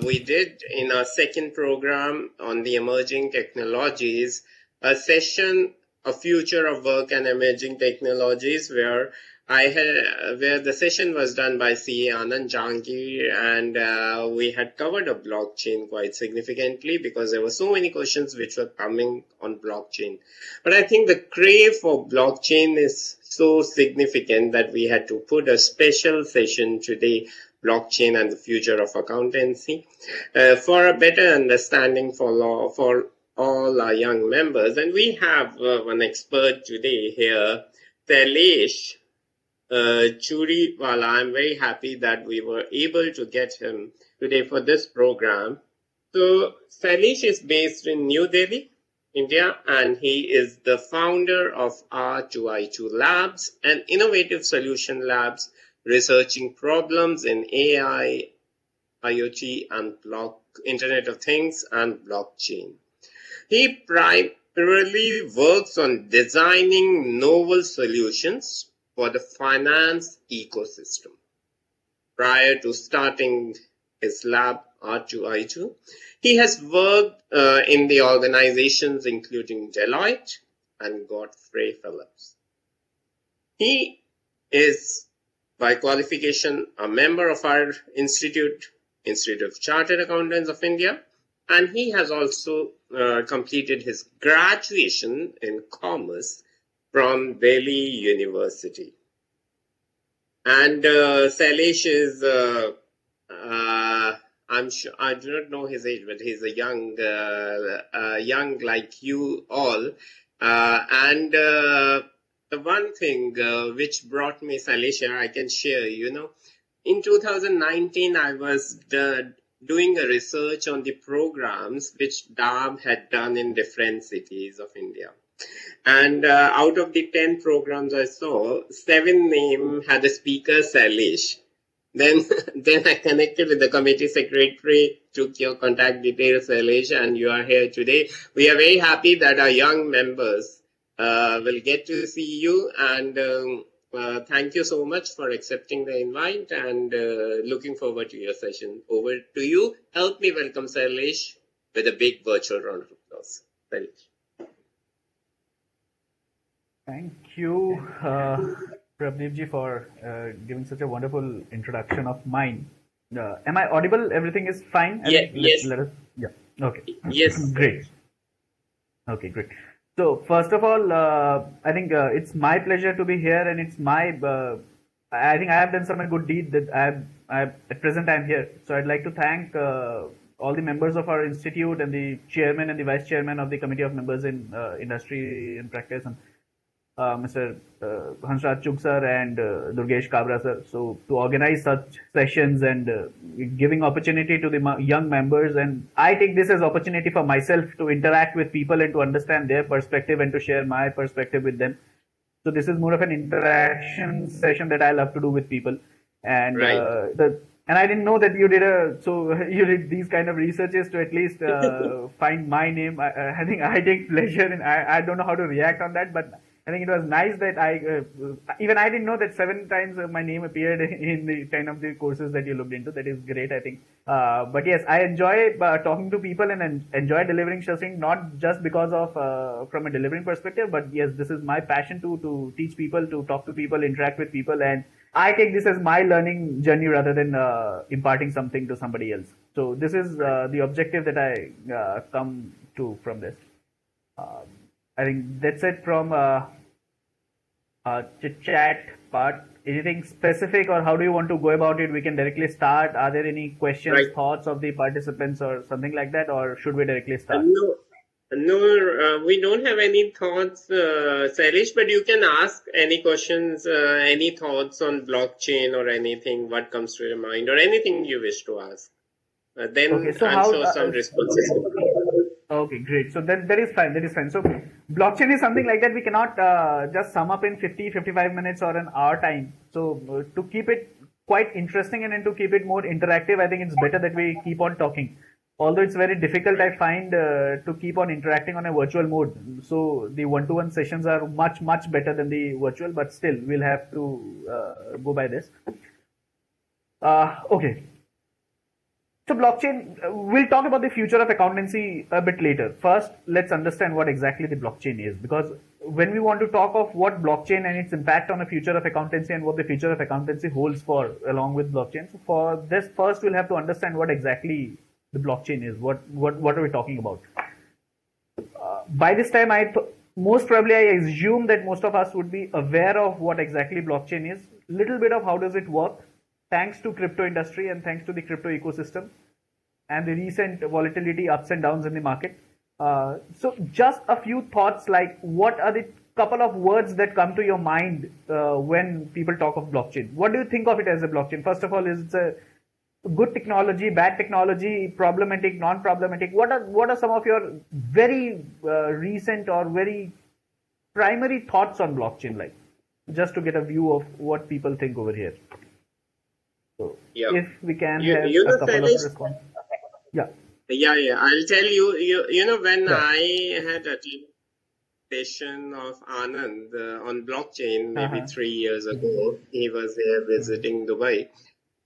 We did in our second program on the emerging technologies a session, a future of work and emerging technologies, where where the session was done by CA Anand Jangir, and we had covered a blockchain quite significantly because there were so many questions which were coming on blockchain. But I think the crave for blockchain is so significant that we had to put a special session today, blockchain and the future of accountancy, for a better understanding for all our young members. And we have one expert today here, Tailesh Churiwala. I'm very happy that we were able to get him today for this program. So Sailesh is based in New Delhi, India, and he is the founder of R2I2 Labs and Innovative Solution Labs, researching problems in AI, IoT and Internet of Things and blockchain. He primarily works on designing novel solutions for the finance ecosystem. Prior to starting his lab R2I2, he has worked in the organizations including Deloitte and Godfrey Phillips. He is, by qualification, a member of our Institute of Chartered Accountants of India, and he has also completed his graduation in commerce from Delhi University. And Sailesh is, I'm sure, I do not know his age, but he's a young like you all. And the one thing which brought me Sailesh, I can share, in 2019, I was doing a research on the programs which DAB had done in different cities of India. And out of the 10 programs I saw, 7 name had a speaker, Sailesh. Then I connected with the committee secretary, took your contact details, Sailesh, and you are here today. We are very happy that our young members will get to see you, and thank you so much for accepting the invite, and looking forward to your session. Over to you. Help me welcome Sailesh with a big virtual round of applause. Sailesh. Thank you, Prabdeep for giving such a wonderful introduction of mine. Am I audible? Everything is fine? Yes. Let us, yeah. Okay. Yes. Great. Okay, great. So first of all, I think it's my pleasure to be here, and it's my. I think I have done some good deed that at present I'm here. So I'd like to thank all the members of our institute and the chairman and the vice chairman of the committee of members in industry and practice, and Mr. Hansraj Chugh sir and Durgesh Kabra sir. So to organize such sessions and giving opportunity to the young members, and I take this as opportunity for myself to interact with people and to understand their perspective and to share my perspective with them. So this is more of an interaction session that I love to do with people. And right. And I didn't know that you you did these kind of researches to at least find my name. I think I take pleasure in. I don't know how to react on that, but I think it was nice that even I didn't know that 7 times my name appeared in the 10 of the courses that you looked into. That is great, I think. But yes, I enjoy talking to people and enjoy delivering something, not just because of from a delivering perspective, but yes, this is my passion to teach people, to talk to people, interact with people, and I take this as my learning journey rather than imparting something to somebody else. So this is the objective that I come to from this. I think that's it from chit chat part. Anything specific, or how do you want to go about it? We can directly start. Are there any questions, right. thoughts of the participants, or something like that, or should we directly start? No, we don't have any thoughts, Sailesh, but you can ask any questions, any thoughts on blockchain or anything, what comes to your mind, or anything you wish to ask. Then okay, so I'm sure some responses. Okay, great. So that is fine. That is fine. So blockchain is something like that we cannot just sum up in 50, 55 minutes or an hour time. So to keep it quite interesting and to keep it more interactive, I think it's better that we keep on talking. Although it's very difficult, I find, to keep on interacting on a virtual mode. So the one-to-one sessions are much, much better than the virtual, but still we'll have to go by this. Okay. So blockchain, we'll talk about the future of accountancy a bit later. First, let's understand what exactly the blockchain is, because when we want to talk of what blockchain and its impact on the future of accountancy and what the future of accountancy holds for along with blockchain. So for this, first we'll have to understand what exactly the blockchain is. What are we talking about? By this time, most probably I assume that most of us would be aware of what exactly blockchain is. Little bit of how does it work, thanks to crypto industry and thanks to the crypto ecosystem and the recent volatility, ups and downs in the market. So just a few thoughts, like what are the couple of words that come to your mind when people talk of blockchain? What do you think of it as a blockchain? First of all, is it a good technology, bad technology, problematic, non-problematic? What are some of your very recent or very primary thoughts on blockchain, like, just to get a view of what people think over here? So Yeah. if we can You, have you a know, couple of Sailesh, responses. Yeah, yeah. I'll tell you, when sure. I had attended session of Anand on blockchain maybe Uh-huh. 3 years Mhm. ago, he was there Mhm. visiting Dubai.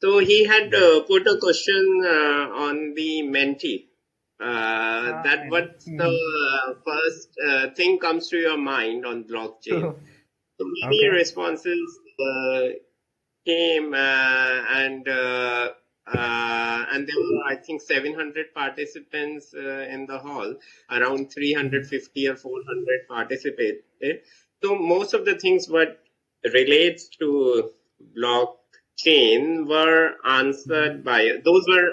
So he had Mhm. put a question on the Menti. That I know. what's the Mhm. first thing comes to your mind on blockchain? So, So many okay. responses came, and there were, I think, 700 participants in the hall. Around Mhm. 350 or 400 participated. So most of the things what relates to blockchain were Mhm. answered by those were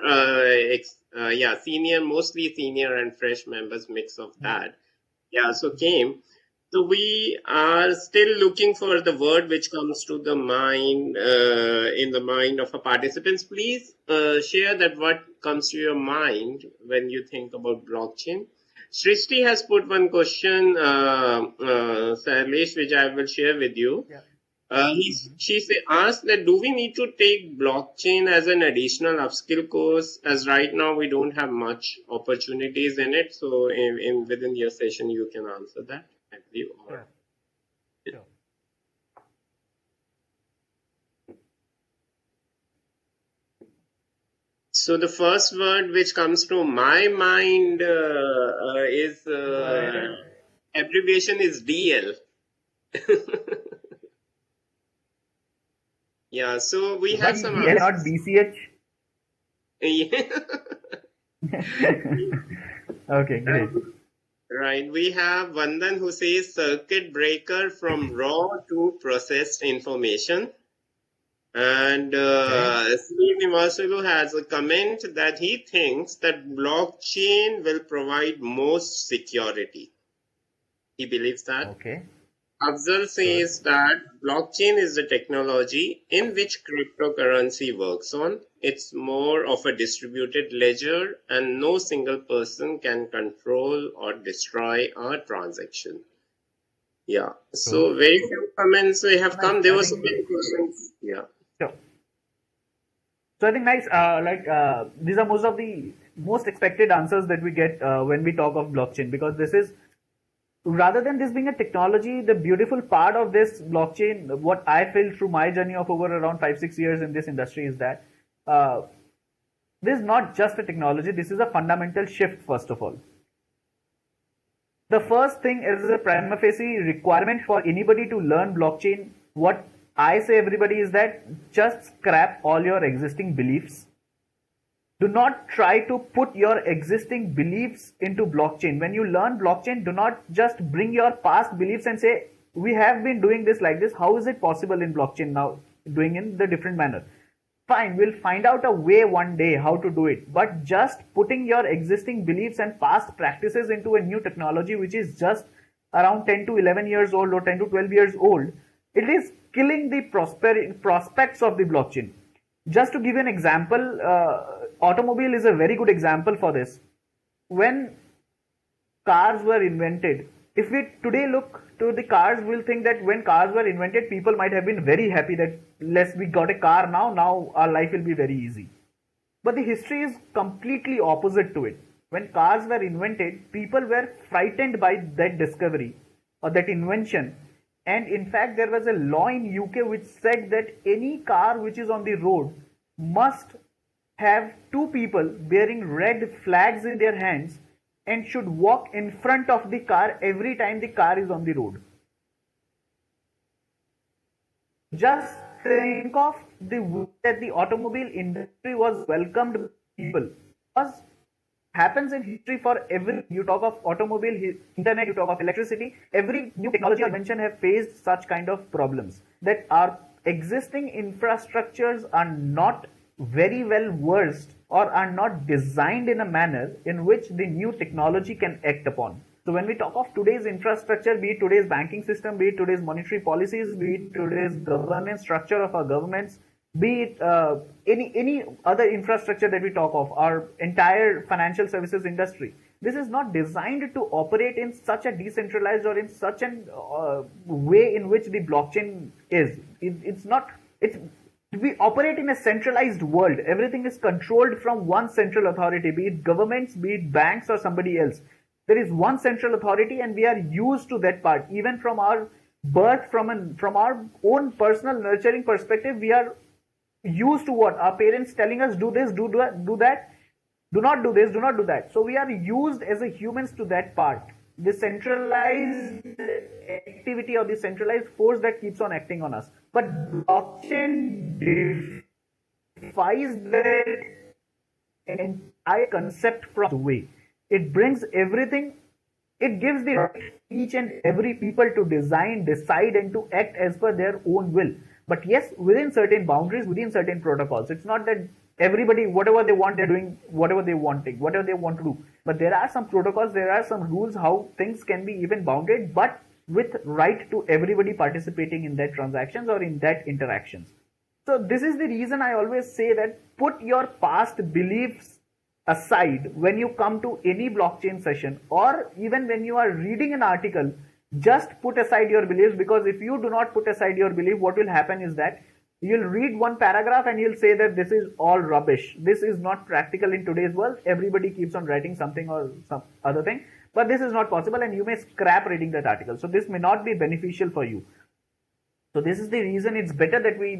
senior, mostly senior and fresh members, mix of that. Yeah, so came. So we are still looking for the word which comes to the mind, in the mind of a participants. Please share that what comes to your mind when you think about blockchain. Srishti has put one question, Sailesh, which I will share with you. Yeah. Asked that do we need to take blockchain as an additional upskill course, as right now we don't have much opportunities in it. So in within your session you can answer that, I believe. Or Sure. Sure. so the first word which comes to my mind is Go ahead. abbreviation is DL. Yeah, so we have Why some DL not answers. BCH? Yeah. Okay, great. Right. We have Vandan who says circuit breaker from raw to processed information. And Okay. Srinivasulu has a comment that he thinks that blockchain will provide most security. He believes that. Okay. Afzal Good. says that blockchain is the technology in which cryptocurrency works on. It's more of a distributed ledger and no single person can control or destroy a transaction. Yeah. True. So very few comments have Nice. come. There I were so think many questions. Yeah. sure. So I think nice. These are most of the most expected answers that we get when we talk of blockchain, because this is, rather than this being a technology, the beautiful part of this blockchain, what I feel through my journey of over around 5-6 years in this industry, is that uh, this is not just a technology. This is a fundamental shift. First of all, the first thing is a prima facie requirement for anybody to learn blockchain. What I say everybody is that just scrap all your existing beliefs. Do not try to put your existing beliefs into blockchain. When you learn blockchain, do not just bring your past beliefs and say, we have been doing this like this. How is it possible in blockchain now doing in the different manner? Fine, we'll find out a way one day how to do it. But just putting your existing beliefs and past practices into a new technology, which is just around 10 to 11 years old or 10 to 12 years old, it is killing the prospects of the blockchain. Just to give you an example, automobile is a very good example for this. When cars were invented, if we today look to the cars, we'll think that when cars were invented, people might have been very happy that let's we got a car now our life will be very easy. But the history is completely opposite to it. When cars were invented, people were frightened by that discovery or that invention. And in fact, there was a law in UK which said that any car which is on the road must have two people bearing red flags in their hands and should walk in front of the car every time the car is on the road. Just think of the way that the automobile industry was welcomed by people. Because happens in history for every, you talk of automobile, internet, you talk of electricity, every new technology or invention have faced such kind of problems, that our existing infrastructures are not very well versed or are not designed in a manner in which the new technology can act upon. So when we talk of today's infrastructure, be it today's banking system, be it today's monetary policies, be it today's governance structure of our governments, be it any other infrastructure that we talk of, our entire financial services industry, this is not designed to operate in such a decentralized or in such an way in which the blockchain is. It's not. It's we operate in a centralized world. Everything is controlled from one central authority, be it governments, be it banks, or somebody else. There is one central authority, and we are used to that part. Even from our birth, from our own personal nurturing perspective, we are used to what our parents telling us: do this, do that, do not do this, do not do that. So we are used as a humans to that part, the centralized activity or the centralized force that keeps on acting on us. But blockchain defies that entire concept from the way. It brings everything. It gives the right each and every people to design, decide, and to act as per their own will. But yes, within certain boundaries, within certain protocols. It's not that everybody, whatever they want, they're doing whatever they want to do. But there are some protocols, there are some rules how things can be even bounded, but with right to everybody participating in that transactions or in that interactions. So this is the reason I always say that put your past beliefs aside when you come to any blockchain session, or even when you are reading an article. Just put aside your beliefs, because if you do not put aside your belief, what will happen is that you'll read one paragraph and you'll say that this is all rubbish. This is not practical in today's world. Everybody keeps on writing something or some other thing, but this is not possible, and you may scrap reading that article. So this may not be beneficial for you. So this is the reason it's better that we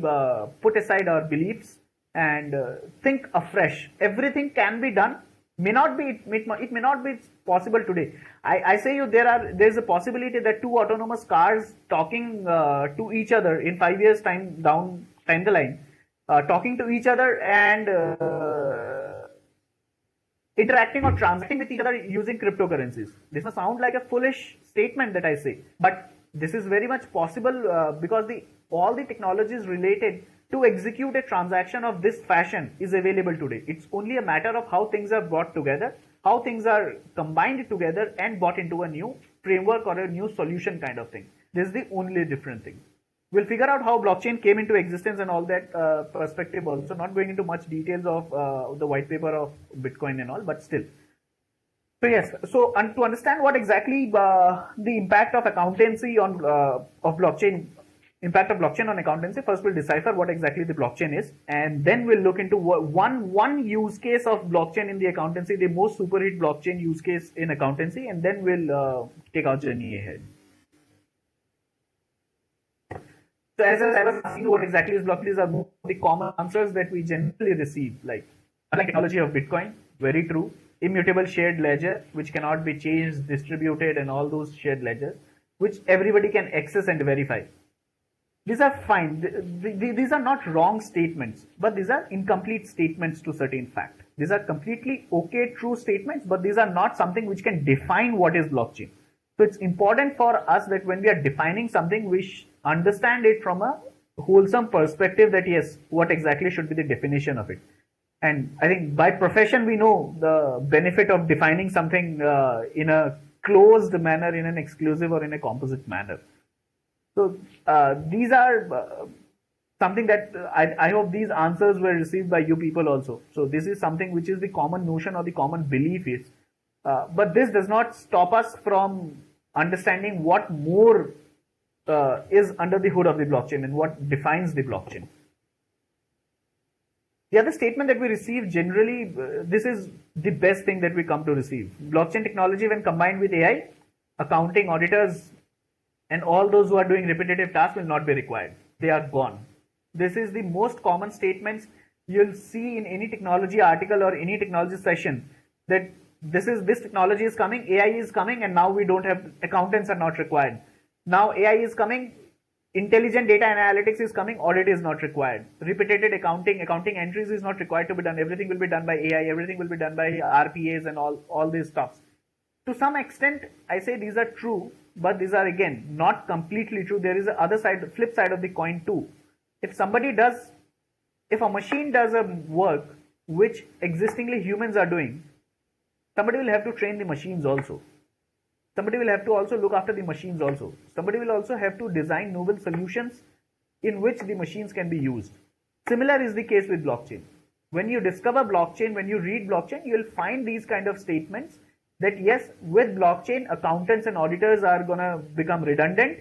put aside our beliefs and think afresh. Everything can be done. May not be, it may not be possible today. I say you, there's a possibility that two autonomous cars talking to each other in 5 years time down the line, talking to each other and interacting or transacting with each other using cryptocurrencies. This may sound like a foolish statement that I say, but this is very much possible because all the technologies related to execute a transaction of this fashion is available today. It's only a matter of how things are brought together, how things are combined together and brought into a new framework or a new solution kind of thing. This is the only different thing. We'll figure out how blockchain came into existence and all that perspective also, not going into much details of the white paper of Bitcoin and all, but still. So yes, so to understand what exactly the impact of accountancy on of blockchain, impact of blockchain on accountancy, first we'll decipher what exactly the blockchain is, and then we'll look into one use case of blockchain in the accountancy, the most super hit blockchain use case in accountancy, and then we'll take our journey ahead. So as I was asking what exactly is blockchain, these are the common answers that we generally receive, like technology of Bitcoin, very true. Immutable shared ledger, which cannot be changed, distributed, and all those shared ledgers, which everybody can access and verify. These are fine. These are not wrong statements, but these are incomplete statements to certain fact. These are completely okay, true statements, but these are not something which can define what is blockchain. So it's important for us that when we are defining something, we understand it from a wholesome perspective that yes, what exactly should be the definition of it. And I think by profession, we know the benefit of defining something in a closed manner, in an exclusive or in a composite manner. So these are something that I hope these answers were received by you people also. So this is something which is the common notion or the common belief is. But this does not stop us from understanding what more is under the hood of the blockchain and what defines the blockchain. The other statement that we receive generally, this is the best thing that we come to receive. Blockchain technology, when combined with AI, accounting, auditors, and all those who are doing repetitive tasks will not be required. They are gone. This is the most common statements you'll see in any technology article or any technology session, that this technology is coming, AI is coming, and now we don't have, accountants are not required. Now AI is coming, intelligent data analytics is coming, audit is not required. Repetitive accounting entries is not required to be done. Everything will be done by AI, everything will be done by RPAs and all these stuffs. To some extent, I say these are true, but these are again not completely true. There is the other side, the flip side of the coin too. If a machine does a work which existingly humans are doing, somebody will have to train the machines also. Somebody will have to also look after the machines also. Somebody will also have to design novel solutions in which the machines can be used. Similar is the case with blockchain. When you discover blockchain, when you read blockchain, you will find these kind of statements that yes, with blockchain, accountants and auditors are going to become redundant,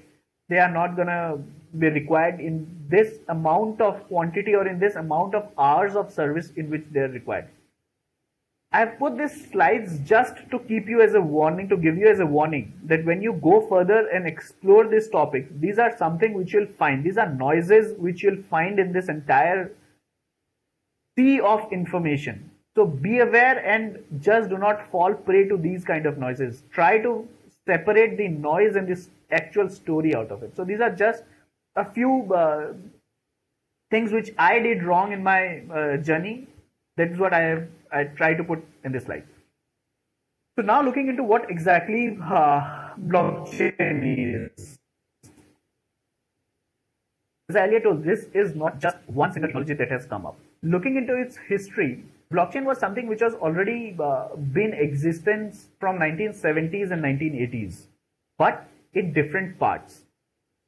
they are not gonna be required in this amount of quantity or in this amount of hours of service in which they are required. I've put these slides just to keep you as a warning, to give you as a warning that when you go further and explore this topic, these are something which you'll find. These are noises which you'll find in this entire sea of information. So be aware and just do not fall prey to these kind of noises. Try to separate the noise and this actual story out of it. So these are just a few things which I did wrong in my journey. That is what I try to put in this slide. So now looking into what exactly blockchain is. As Alia told, this is not just one single technology that has come up. Looking into its history, blockchain was something which was already been in existence from 1970s and 1980s, but in different parts.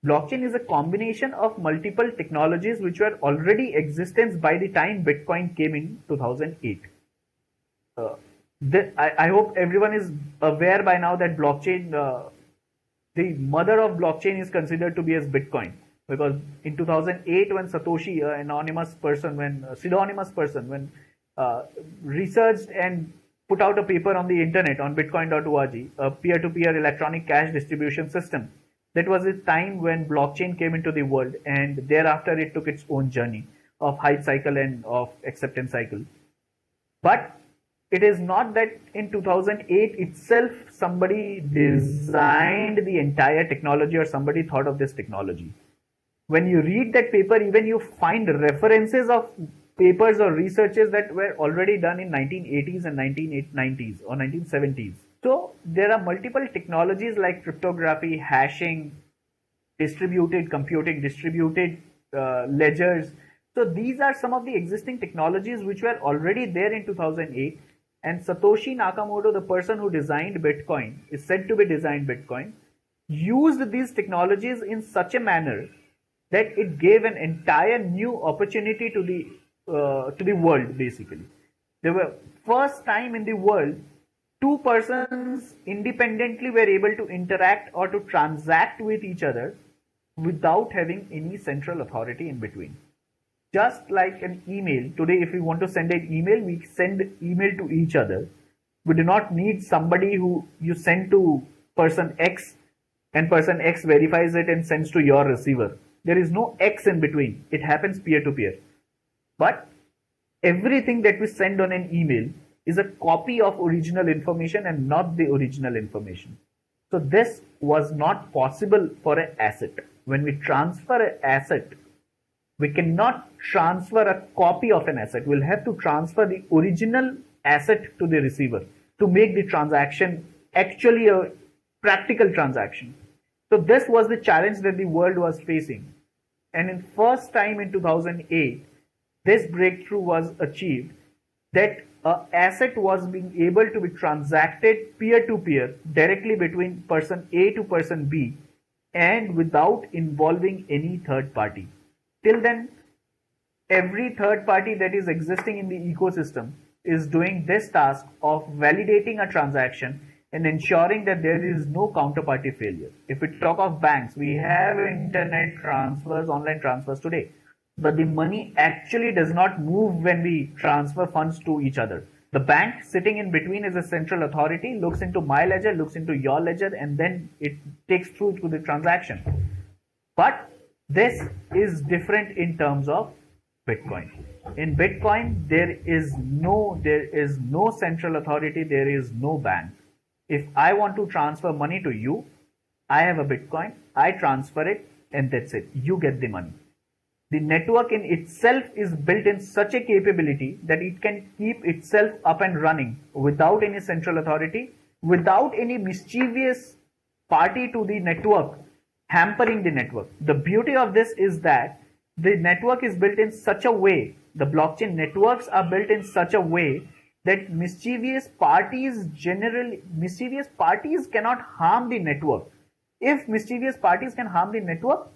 Blockchain is a combination of multiple technologies which were already existence by the time Bitcoin came in 2008. I hope everyone is aware by now that blockchain, the mother of blockchain is considered to be as Bitcoin. Because in 2008, when Satoshi, pseudonymous person, when researched and put out a paper on the internet on bitcoin.org, a peer-to-peer electronic cash distribution system, that was the time when blockchain came into the world, and thereafter it took its own journey of hype cycle and of acceptance cycle. But it is not that in 2008 itself somebody designed the entire technology or somebody thought of this technology. When you read that paper, even you find references of papers or researches that were already done in 1980s and 1990s or 1970s. So there are multiple technologies like cryptography, hashing, distributed computing, distributed ledgers. So these are some of the existing technologies which were already there in 2008. And Satoshi Nakamoto, the person who designed Bitcoin, is said to be designed Bitcoin, used these technologies in such a manner that it gave an entire new opportunity to the world. Basically, there were first time in the world two persons independently were able to interact or to transact with each other without having any central authority in between. Just like an email today, if we want to send an email, we send email to each other. We do not need somebody who you send to person X and person X verifies it and sends to your receiver. There is no X in between. It happens peer-to-peer. But everything that we send on an email is a copy of original information and not the original information. So this was not possible for an asset. When we transfer an asset, we cannot transfer a copy of an asset. We'll have to transfer the original asset to the receiver to make the transaction actually a practical transaction. So this was the challenge that the world was facing. And in first time in 2008, this breakthrough was achieved that an asset was being able to be transacted peer-to-peer directly between person A to person B and without involving any third party. Till then, every third party that is existing in the ecosystem is doing this task of validating a transaction and ensuring that there is no counterparty failure. If we talk of banks, we have internet transfers, online transfers today, but the money actually does not move when we transfer funds to each other. The bank sitting in between is a central authority, looks into my ledger, looks into your ledger, and then it takes through to the transaction. But this is different in terms of Bitcoin. In Bitcoin, there is no central authority, there is no bank. If I want to transfer money to you, I have a Bitcoin, I transfer it, and that's it. You get the money. The network in itself is built in such a capability that it can keep itself up and running without any central authority, without any mischievous party to the network hampering the network. The beauty of this is that the network is built in such a way, the blockchain networks are built in such a way that mischievous parties cannot harm the network. If mischievous parties can harm the network,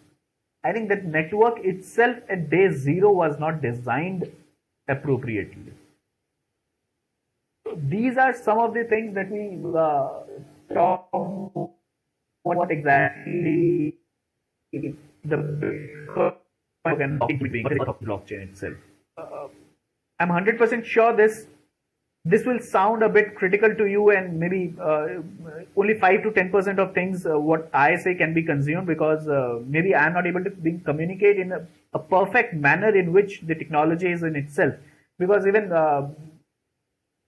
I think that network itself at day zero was not designed appropriately. So these are some of the things that we talk about what exactly the blockchain itself. I'm 100% sure this will sound a bit critical to you, and maybe only 5 to 10% of things what I say can be consumed, because maybe I'm not able to communicate in a perfect manner in which the technology is in itself, because even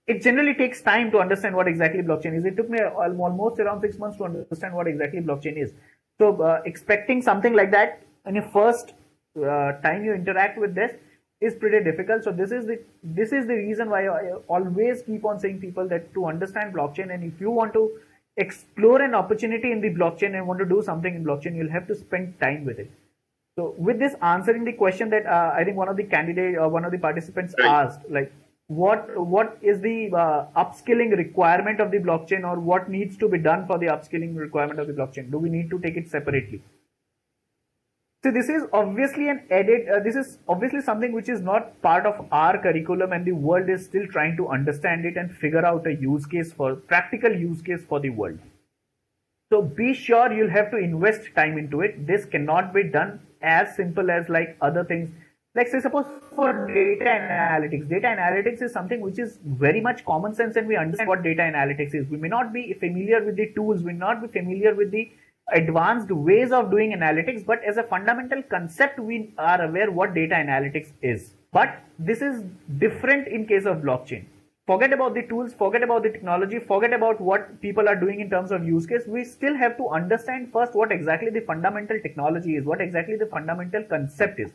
it generally takes time to understand what exactly blockchain is. It took me almost around 6 months to understand what exactly blockchain is. So expecting something like that in your first time you interact with this is pretty difficult. So this is the reason why I always keep on saying people that to understand blockchain, and if you want to explore an opportunity in the blockchain and want to do something in blockchain, you'll have to spend time with it. So with this, answering the question that I think one of the candidate or one of the participants asked, like what is the upskilling requirement of the blockchain, or what needs to be done for the upskilling requirement of the blockchain? Do we need to take it separately? So this is obviously this is obviously something which is not part of our curriculum, and the world is still trying to understand it and figure out a practical use case for the world. So be sure you'll have to invest time into it. This cannot be done as simple as like other things. Like say suppose for data analytics. Data analytics is something which is very much common sense, and we understand what data analytics is. We may not be familiar with the tools, we may not be familiar with the advanced ways of doing analytics, but as a fundamental concept, we are aware what data analytics is. But this is different in case of blockchain. Forget about the tools, forget about the technology, forget about what people are doing in terms of use case. We still have to understand first what exactly the fundamental technology is, what exactly the fundamental concept is.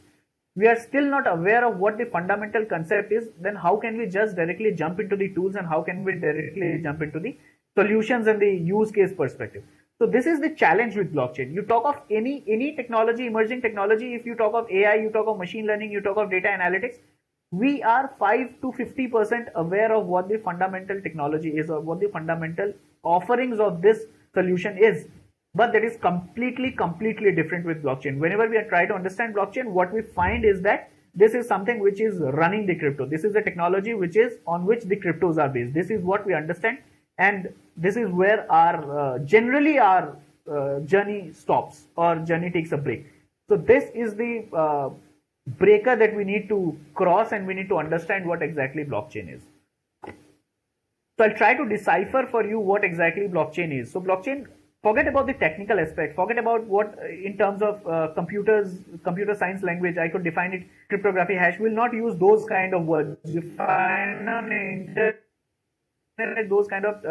We are still not aware of what the fundamental concept is, then how can we just directly jump into the tools, and how can we directly jump into the solutions and the use case perspective? So this is the challenge with blockchain. You talk of any technology, emerging technology, if you talk of AI, you talk of machine learning, you talk of data analytics, we are 5 to 50% aware of what the fundamental technology is, or what the fundamental offerings of this solution is. But that is completely different with blockchain. Whenever we try to understand blockchain, what we find is that this is something which is running the crypto. This is the technology which is on which the cryptos are based. This is what we understand, and this is where our generally our journey stops, or journey takes a break. So this is the breaker that we need to cross, and we need to understand what exactly blockchain is. So I'll try to decipher for you what exactly blockchain is. So blockchain, forget about the technical aspect, forget about what in terms of computer science language I could define it, cryptography, hash. Will not use those kind of words. Define on internet, those kind of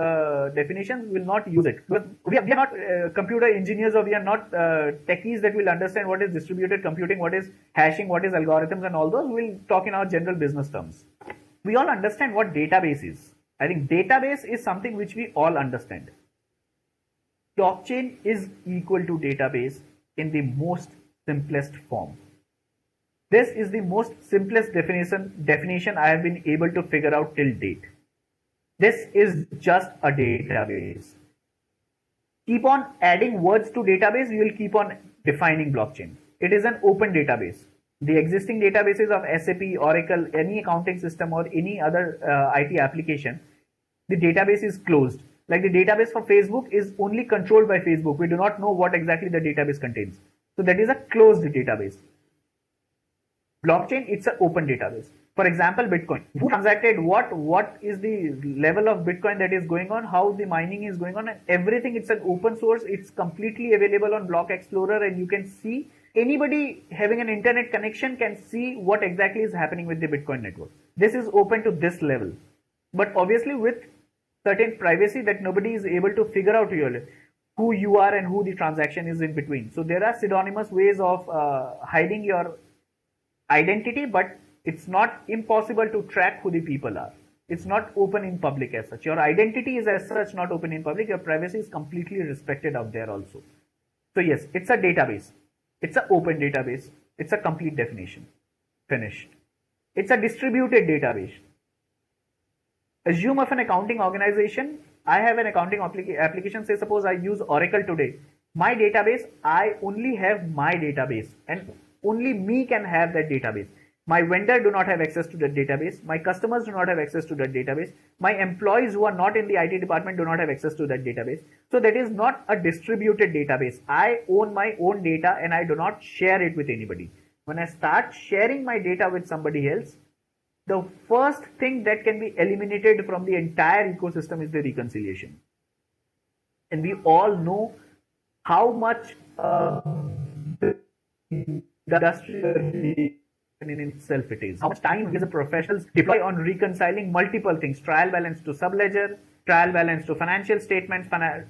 definitions, will not use it. We are not computer engineers, or we are not techies that will understand what is distributed computing, what is hashing, what is algorithms, and all those. We'll talk in our general business terms. We all understand what database is. I think database is something which we all understand. Blockchain is equal to database in the most simplest form. This is the most simplest definition I have been able to figure out till date. This is just a database. Keep on adding words to database, you will keep on defining blockchain. It is an open database. The existing databases of SAP, Oracle, any accounting system, or any other IT application, the database is closed. Like the database for Facebook is only controlled by Facebook. We do not know what exactly the database contains. So that is a closed database. Blockchain, it's an open database. For example, Bitcoin. Who transacted what is the level of Bitcoin that is going on, how the mining is going on, and everything. It's an open source. It's completely available on Block Explorer, and you can see, anybody having an internet connection can see what exactly is happening with the Bitcoin network. This is open to this level. But obviously with certain privacy that nobody is able to figure out who you are and who the transaction is in between. So there are pseudonymous ways of hiding your identity, but it's not impossible to track who the people are. It's not open in public as such. Your identity is as such not open in public. Your privacy is completely respected out there also. So yes, it's a database. It's an open database. It's a complete definition. Finished. It's a distributed database. Assume of an accounting organization. I have an accounting application. Say suppose I use Oracle today. My database, I only have my database, and only me can have that database. My vendor do not have access to that database. My customers do not have access to that database. My employees who are not in the IT department do not have access to that database. So that is not a distributed database. I own my own data and I do not share it with anybody. When I start sharing my data with somebody else, the first thing that can be eliminated from the entire ecosystem is the reconciliation. And we all know how much the industry in itself it is. How much time is the professionals deploy on reconciling multiple things: trial balance to subledger, trial balance to financial statements,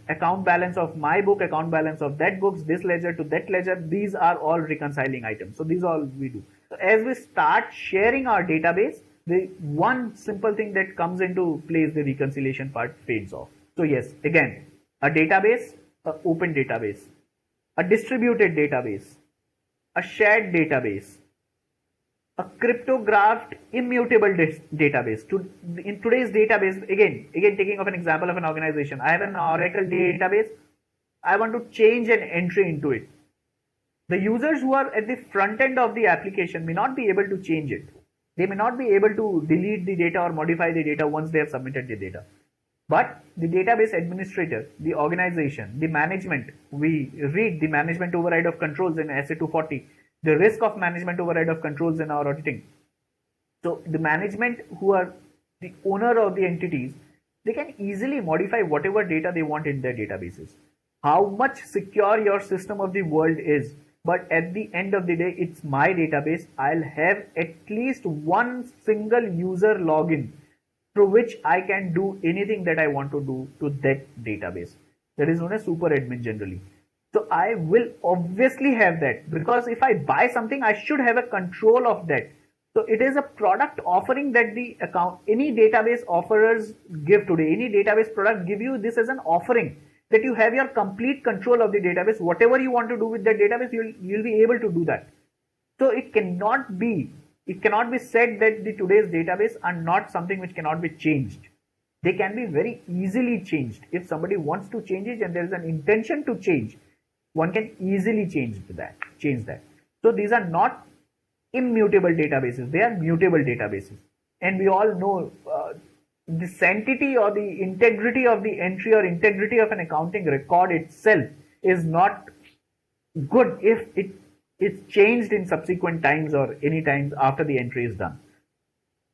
account balance of my book, account balance of that books, this ledger to that ledger. These are all reconciling items. So these all we do. So as we start sharing our database, the one simple thing that comes into play is the reconciliation part fades off. So yes, again, a database, an open database, a distributed database, a shared database, a cryptographed immutable database. In today's database, again taking of an example of an organization, I have an Oracle database. I want to change an entry into it. The users who are at the front end of the application may not be able to change it. They may not be able to delete the data or modify the data once they have submitted the data. But the database administrator, the organization, the management, we read the management override of controls in SA 240, the risk of management override of controls in our auditing. So the management who are the owner of the entities, they can easily modify whatever data they want in their databases. How much secure your system of the world is, but at the end of the day, it's my database. I'll have at least one single user login through which I can do anything that I want to do to that database. That is known as super admin generally. So I will obviously have that, because if I buy something, I should have a control of that. So it is a product offering that any database offerers give today. Any database product give you this as an offering, that you have your complete control of the database. Whatever you want to do with that database, you'll be able to do that. So it cannot be said that the today's database are not something which cannot be changed. They can be very easily changed. If somebody wants to change it and there is an intention to change, one can easily change that. So these are not immutable databases, they are mutable databases. And we all know the sanctity or the integrity of the entry or integrity of an accounting record itself is not good if it's changed in subsequent times or any times after the entry is done.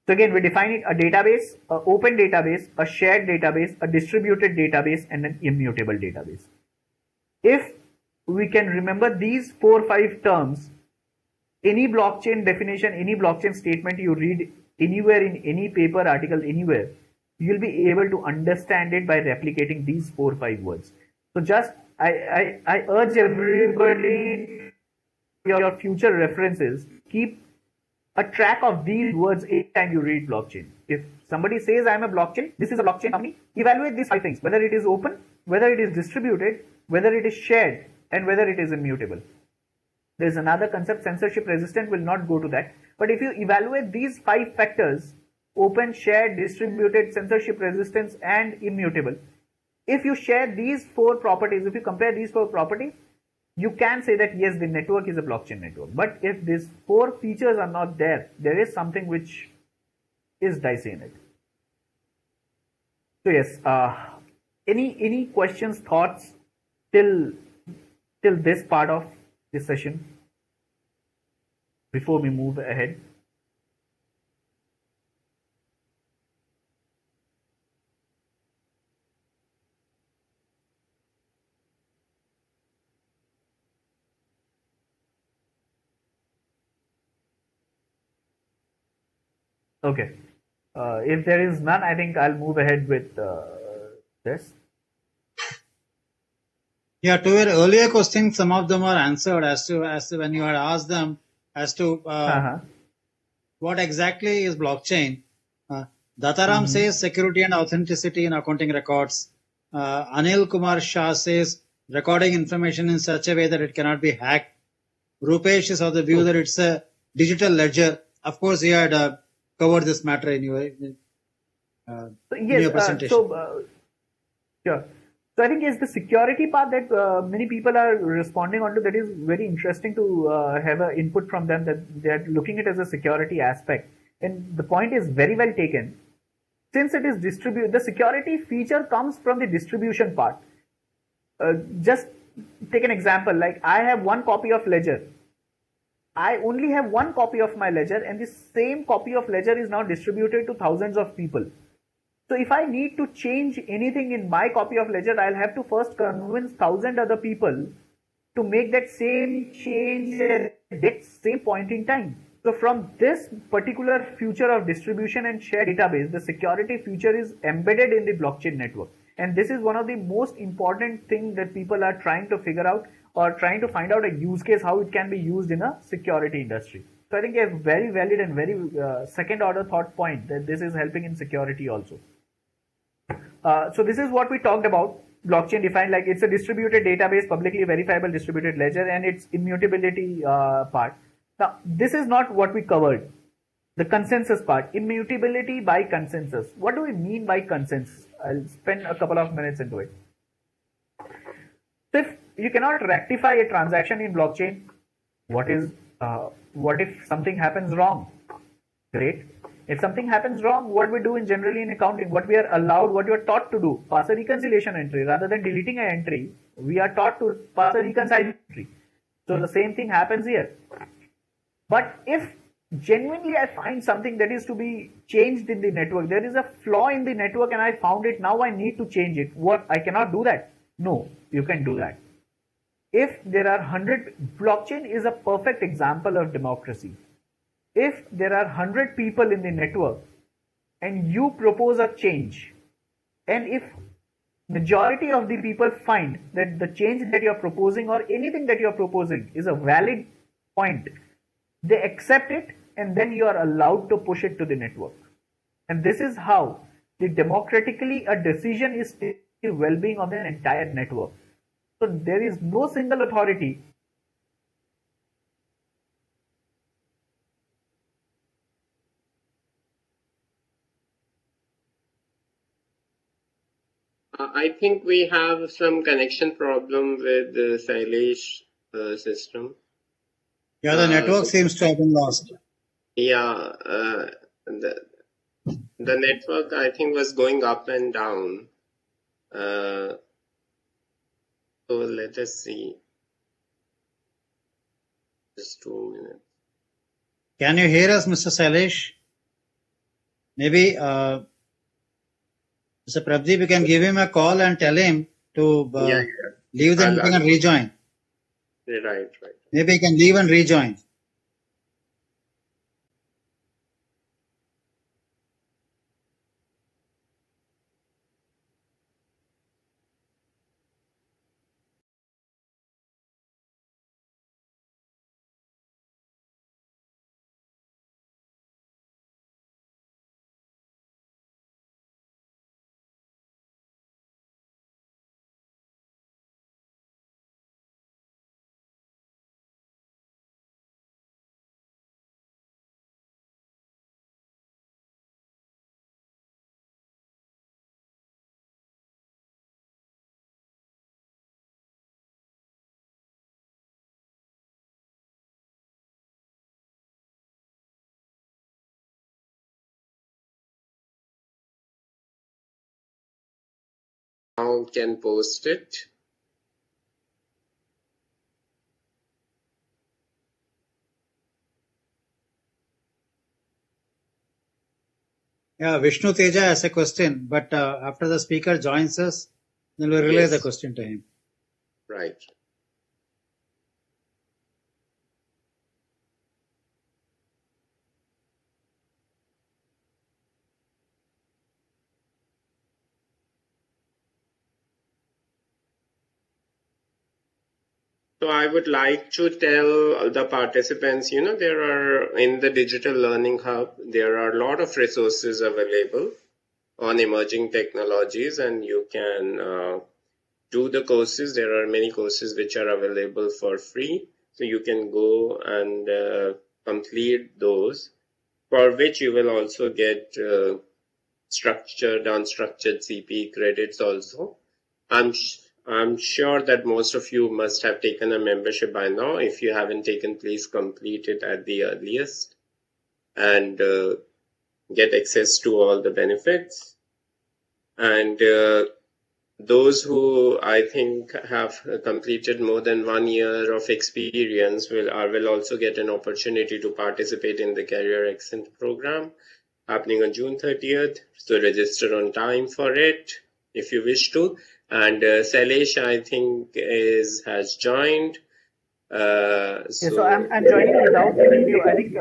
So again, we define it: a database, an open database, a shared database, a distributed database, and an immutable database. If we can remember these 4 or 5 terms, any blockchain definition, any blockchain statement you read anywhere in any paper, article, anywhere, you'll be able to understand it by replicating these 4 or 5 words. So just I urge everybody, your future references, keep a track of these words every time you read blockchain. If somebody says I'm a blockchain, this is a blockchain company, evaluate these 5 things: whether it is open, whether it is distributed, whether it is shared, and whether it is immutable. There is another concept, censorship resistant, will not go to that. But if you evaluate these 5 factors, open, shared, distributed, censorship resistance, and immutable, if you share these 4 properties, if you compare these 4 properties, you can say that yes, the network is a blockchain network. But if these 4 features are not there, there is something which is dicey in it. So yes, any questions, thoughts till this part of this session before we move ahead? Okay. If there is none, I think I'll move ahead with this. Yeah, to your earlier question, some of them are answered as to when you had asked them as to what exactly is blockchain. Dataram says security and authenticity in accounting records. Anil Kumar Shah says recording information in such a way that it cannot be hacked. Rupesh is of the view that it's a digital ledger. Of course, you had covered this matter in your presentation. Sure. So I think is the security part that many people are responding onto, that is very interesting to have an input from them, that they are looking at it as a security aspect. And the point is very well taken. Since it is the security feature comes from the distribution part. Just take an example, like I have one copy of ledger. I only have one copy of my ledger, and this same copy of ledger is now distributed to thousands of people. So if I need to change anything in my copy of ledger, I'll have to first convince 1,000 other people to make that same change at that same point in time. So from this particular future of distribution and shared database, the security feature is embedded in the blockchain network. And this is one of the most important things that people are trying to figure out, or trying to find out a use case, how it can be used in a security industry. So I think a very valid and very second order thought point, that this is helping in security also. So this is what we talked about. Blockchain defined, like it's a distributed database, publicly verifiable distributed ledger, and its immutability part. Now, this is not what we covered. The consensus part, immutability by consensus. What do we mean by consensus? I'll spend a couple of minutes into it. So if you cannot rectify a transaction in blockchain, what if something happens wrong? Great. If something happens wrong, what we do in generally in accounting, what we are allowed, what you are taught to do, pass a reconciliation entry. Rather than deleting an entry, we are taught to pass a reconcile entry. So the same thing happens here. But if genuinely I find something that is to be changed in the network, there is a flaw in the network and I found it, now I need to change it. What? I cannot do that. No, you can do that. If there are 100, blockchain is a perfect example of democracy. If there are 100 people in the network and you propose a change, and if majority of the people find that the change that you are proposing or anything that you are proposing is a valid point, they accept it, and then you are allowed to push it to the network. And this is how the democratically a decision is taken for the well-being of the entire network. So there is no single authority. I think we have some connection problem with the Sailesh system. Yeah, the network seems to have been lost. Yeah, the network, I think, was going up and down. So let us see. Just 2 minutes. Can you hear us, Mr. Sailesh? Maybe Mr. Prabdeep, you can give him a call and tell him to leave the meeting and rejoin. Right. Maybe he can leave and rejoin. Now can post it. Yeah, Vishnu Teja has a question, but after the speaker joins us, then we'll relay the question to him. Right. So I would like to tell the participants, there are in the Digital Learning Hub, there are a lot of resources available on emerging technologies, and you can do the courses. There are many courses which are available for free. So you can go and complete those, for which you will also get structured, unstructured CP credits also. I'm sure that most of you must have taken a membership by now. If you haven't taken, please complete it at the earliest and get access to all the benefits. And those who I think have completed more than 1 year of experience will also get an opportunity to participate in the Career Excellence program happening on June 30th. So register on time for it if you wish to. And Sailesh, I think, has joined. So I'm joining without the video. I think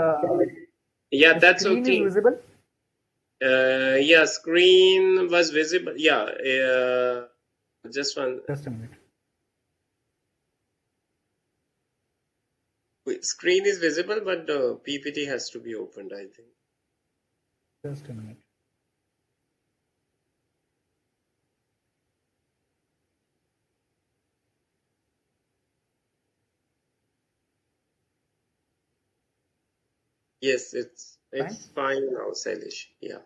yeah, the that's screen okay. is visible. Yeah, screen was visible. Yeah, just a minute. Screen is visible, but the PPT has to be opened, I think. Just a minute. Yes, it's fine now, Sailesh. Yeah.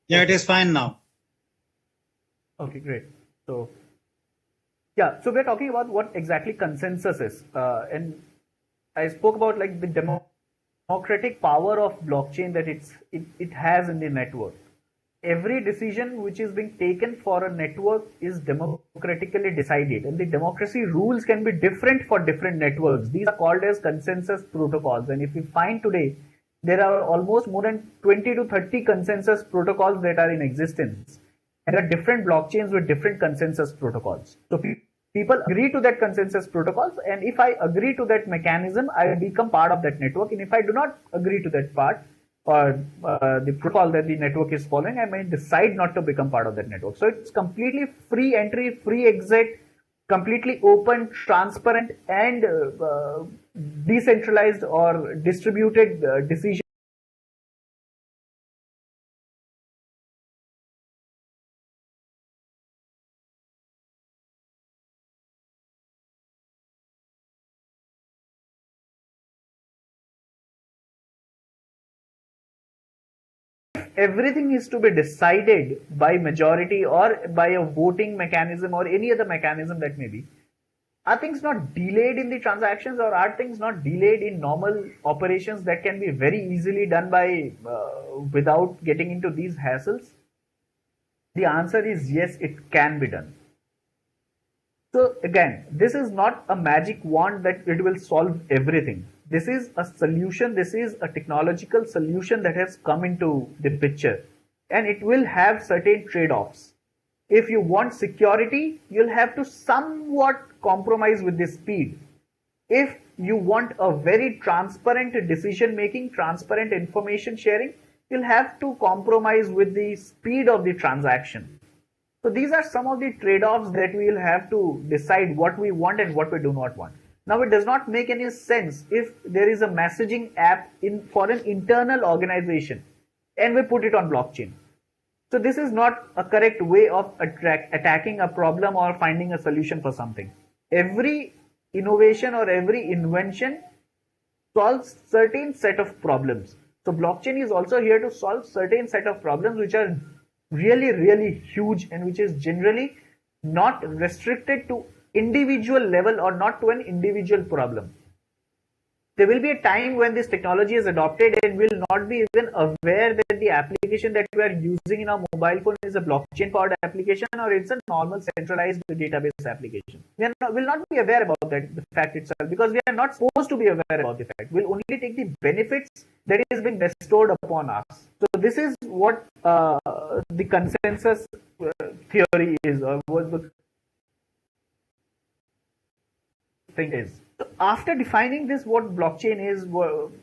Yeah, it is fine now. Okay, great. So, yeah, so we're talking about what exactly consensus is. And I spoke about like the democratic power of blockchain that it has in the network. Every decision which is being taken for a network is democratically decided, and the democracy rules can be different for different networks. These are called as consensus protocols. And if we find today, there are almost more than 20 to 30 consensus protocols that are in existence. And there are different blockchains with different consensus protocols. So people agree to that consensus protocols, and if I agree to that mechanism, I become part of that network. And if I do not agree to that part, or the protocol that the network is following, I may decide not to become part of that network. So it's completely free entry, free exit, completely open, transparent, and decentralized or distributed decision. Everything is to be decided by majority or by a voting mechanism or any other mechanism that may be. Are things not delayed in the transactions, or are things not delayed in normal operations that can be very easily done by without getting into these hassles? The answer is yes, it can be done. So again, this is not a magic wand that it will solve everything. This is a solution, this is a technological solution that has come into the picture, and it will have certain trade-offs. If you want security, you'll have to somewhat compromise with the speed. If you want a very transparent decision making, transparent information sharing, you'll have to compromise with the speed of the transaction. So these are some of the trade-offs that we will have to decide what we want and what we do not want. Now, it does not make any sense if there is a messaging app for an internal organization and we put it on blockchain. So this is not a correct way of attacking a problem or finding a solution for something. Every innovation or every invention solves certain set of problems. So blockchain is also here to solve certain set of problems which are really, really huge and which is generally not restricted to individual level or not to an individual problem. There will be a time when this technology is adopted and will not be even aware that the application that we are using in our mobile phone is a blockchain powered application or it's a normal centralized database application. We will not be aware about that, the fact itself, because we are not supposed to be aware about the fact. We'll only take the benefits that is being bestowed upon us. So this is what the consensus theory is, or what the thing is. So after defining this, what blockchain is,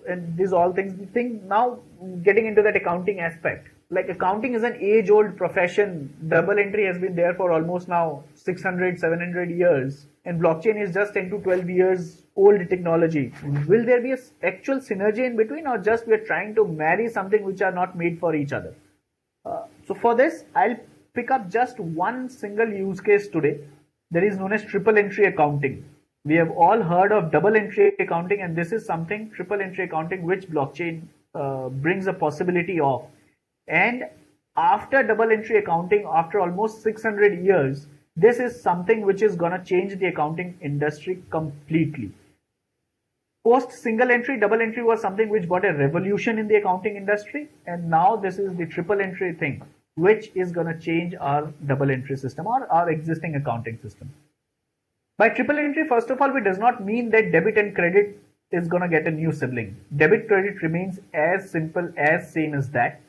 and these all things, think now getting into that accounting aspect. Like accounting is an age-old profession. Double entry has been there for almost now 600, 700 years. And blockchain is just 10 to 12 years old technology. Will there be an actual synergy in between, or just we are trying to marry something which are not made for each other? So for this, I'll pick up just one single use case today that is known as triple entry accounting. We have all heard of double entry accounting, and this is something, triple entry accounting, which blockchain brings a possibility of. And after double entry accounting, after almost 600 years, This is something which is going to change the accounting industry completely. Post single entry, double entry was something which got a revolution in the accounting industry, and now this is the triple entry thing, which is going to change our double entry system or our existing accounting system. By triple entry, first of all, it does not mean that debit and credit is going to get a new sibling. Debit credit remains as simple as same as that.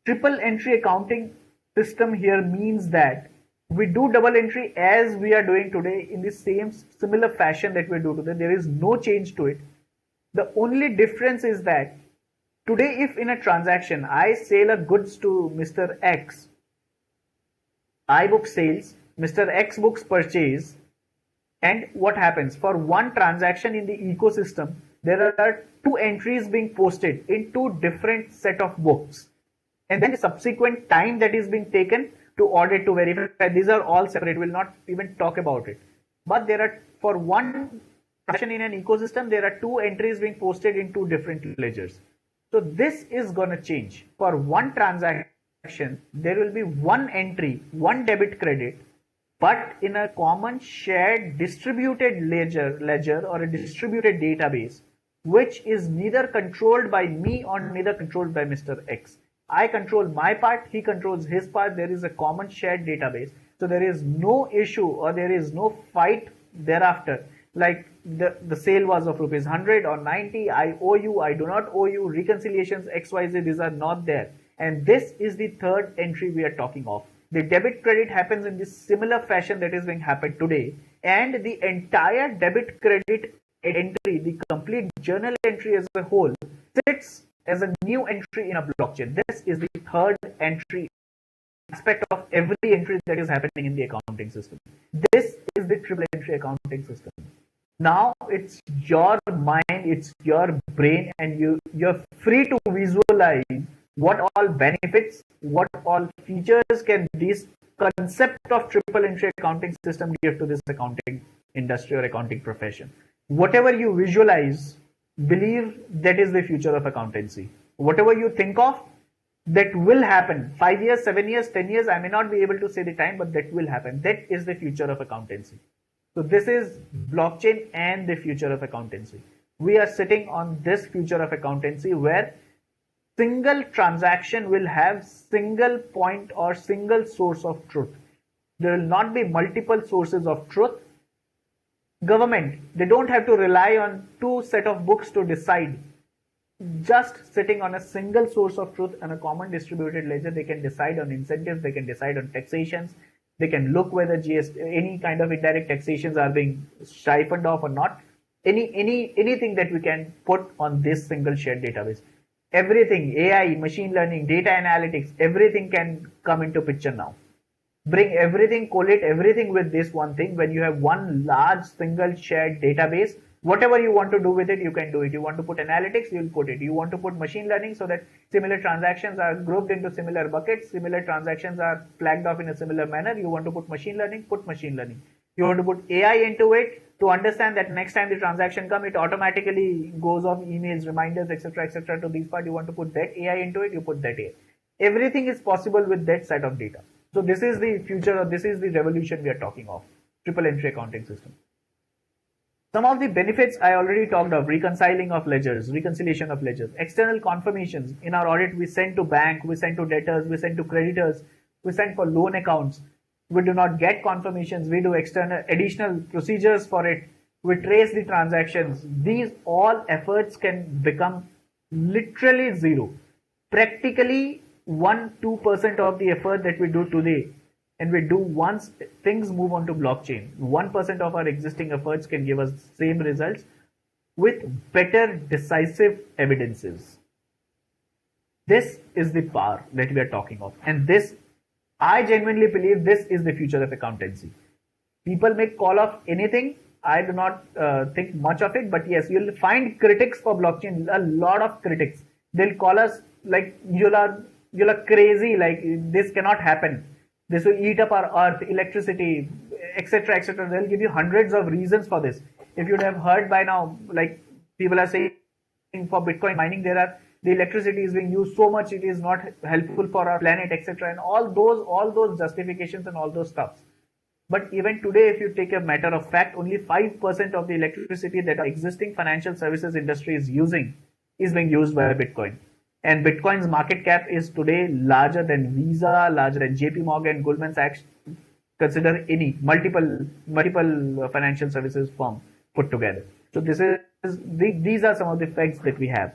Triple entry accounting system here means that we do double entry as we are doing today in the same similar fashion that we do today. There is no change to it. The only difference is that today, if in a transaction I sell a goods to Mr. X, I book sales, Mr. X books purchase, and what happens? For one transaction in the ecosystem, there are two entries being posted in two different set of books. And then the subsequent time that is being taken to audit, to verify, these are all separate. We'll not even talk about it. But there are, for one transaction in an ecosystem, there are two entries being posted in two different ledgers. So this is going to change. For one transaction, there will be one entry, one debit credit, but in a common shared distributed ledger or a distributed database, which is neither controlled by me or neither controlled by Mr. X. I control my part, he controls his part. There is a common shared database. So there is no issue or there is no fight thereafter. Like the sale was of rupees 100 or 90, I owe you, I do not owe you, reconciliations, XYZ, these are not there. And this is the third entry we are talking of. The debit credit happens in this similar fashion that is being happened today. And the entire debit credit entry, the complete journal entry as a whole, sits as a new entry in a blockchain. This is the third entry aspect of every entry that is happening in the accounting system. This is the triple entry accounting system. Now it's your mind, it's your brain, and you're free to visualize what all benefits, what all features can this concept of triple entry accounting system give to this accounting industry or accounting profession. Whatever you visualize, believe that is the future of accountancy. Whatever you think of, that will happen. 5 years, 7 years, 10 years, I may not be able to say the time, but that will happen. That is the future of accountancy. So this is blockchain and the future of accountancy. We are sitting on this future of accountancy where single transaction will have single point or single source of truth. There will not be multiple sources of truth. Government, they don't have to rely on two set of books to decide. Just sitting on a single source of truth and a common distributed ledger, they can decide on incentives, they can decide on taxations, they can look whether any kind of indirect taxations are being siphoned off or not. Anything that we can put on this single shared database. Everything, AI, machine learning, data analytics, everything can come into picture now. Bring everything, collate everything with this one thing. When you have one large single shared database, whatever you want to do with it, you can do it. You want to put analytics, you'll put it. You want to put machine learning so that similar transactions are grouped into similar buckets, similar transactions are flagged off in a similar manner. You want to put machine learning, put machine learning. You want to put AI into it to understand that next time the transaction comes, it automatically goes off emails, reminders, etc. to these part. You want to put that AI into it, you put that AI. Everything is possible with that set of data. So this is the future, or this is the revolution we are talking of, triple entry accounting system. Some of the benefits I already talked of: reconciling of ledgers, reconciliation of ledgers, external confirmations. In our audit, we send to bank, we send to debtors, we send to creditors, we send for loan accounts. We do not get confirmations. We do external additional procedures for it. We trace the transactions. These all efforts can become literally zero. Practically 1-2% of the effort that we do today, and we do once things move on to blockchain, 1% of our existing efforts can give us same results with better decisive evidences. This is the power that we are talking of, and this, I genuinely believe, this is the future of accountancy. People may call off anything. I do not think much of it, but yes, you'll find critics for blockchain, a lot of critics. They'll call us like, you're crazy, like this cannot happen. This will eat up our earth, electricity, etc. They'll give you hundreds of reasons for this. If you'd have heard by now, like people are saying for Bitcoin mining, the electricity is being used so much, it is not helpful for our planet, etc. And all those justifications and all those stuff. But even today, if you take a matter of fact, only 5% of the electricity that our existing financial services industry is using is being used by Bitcoin. And Bitcoin's market cap is today larger than Visa, larger than JP Morgan, Goldman Sachs, consider any multiple financial services firm put together. So these are some of the facts that we have.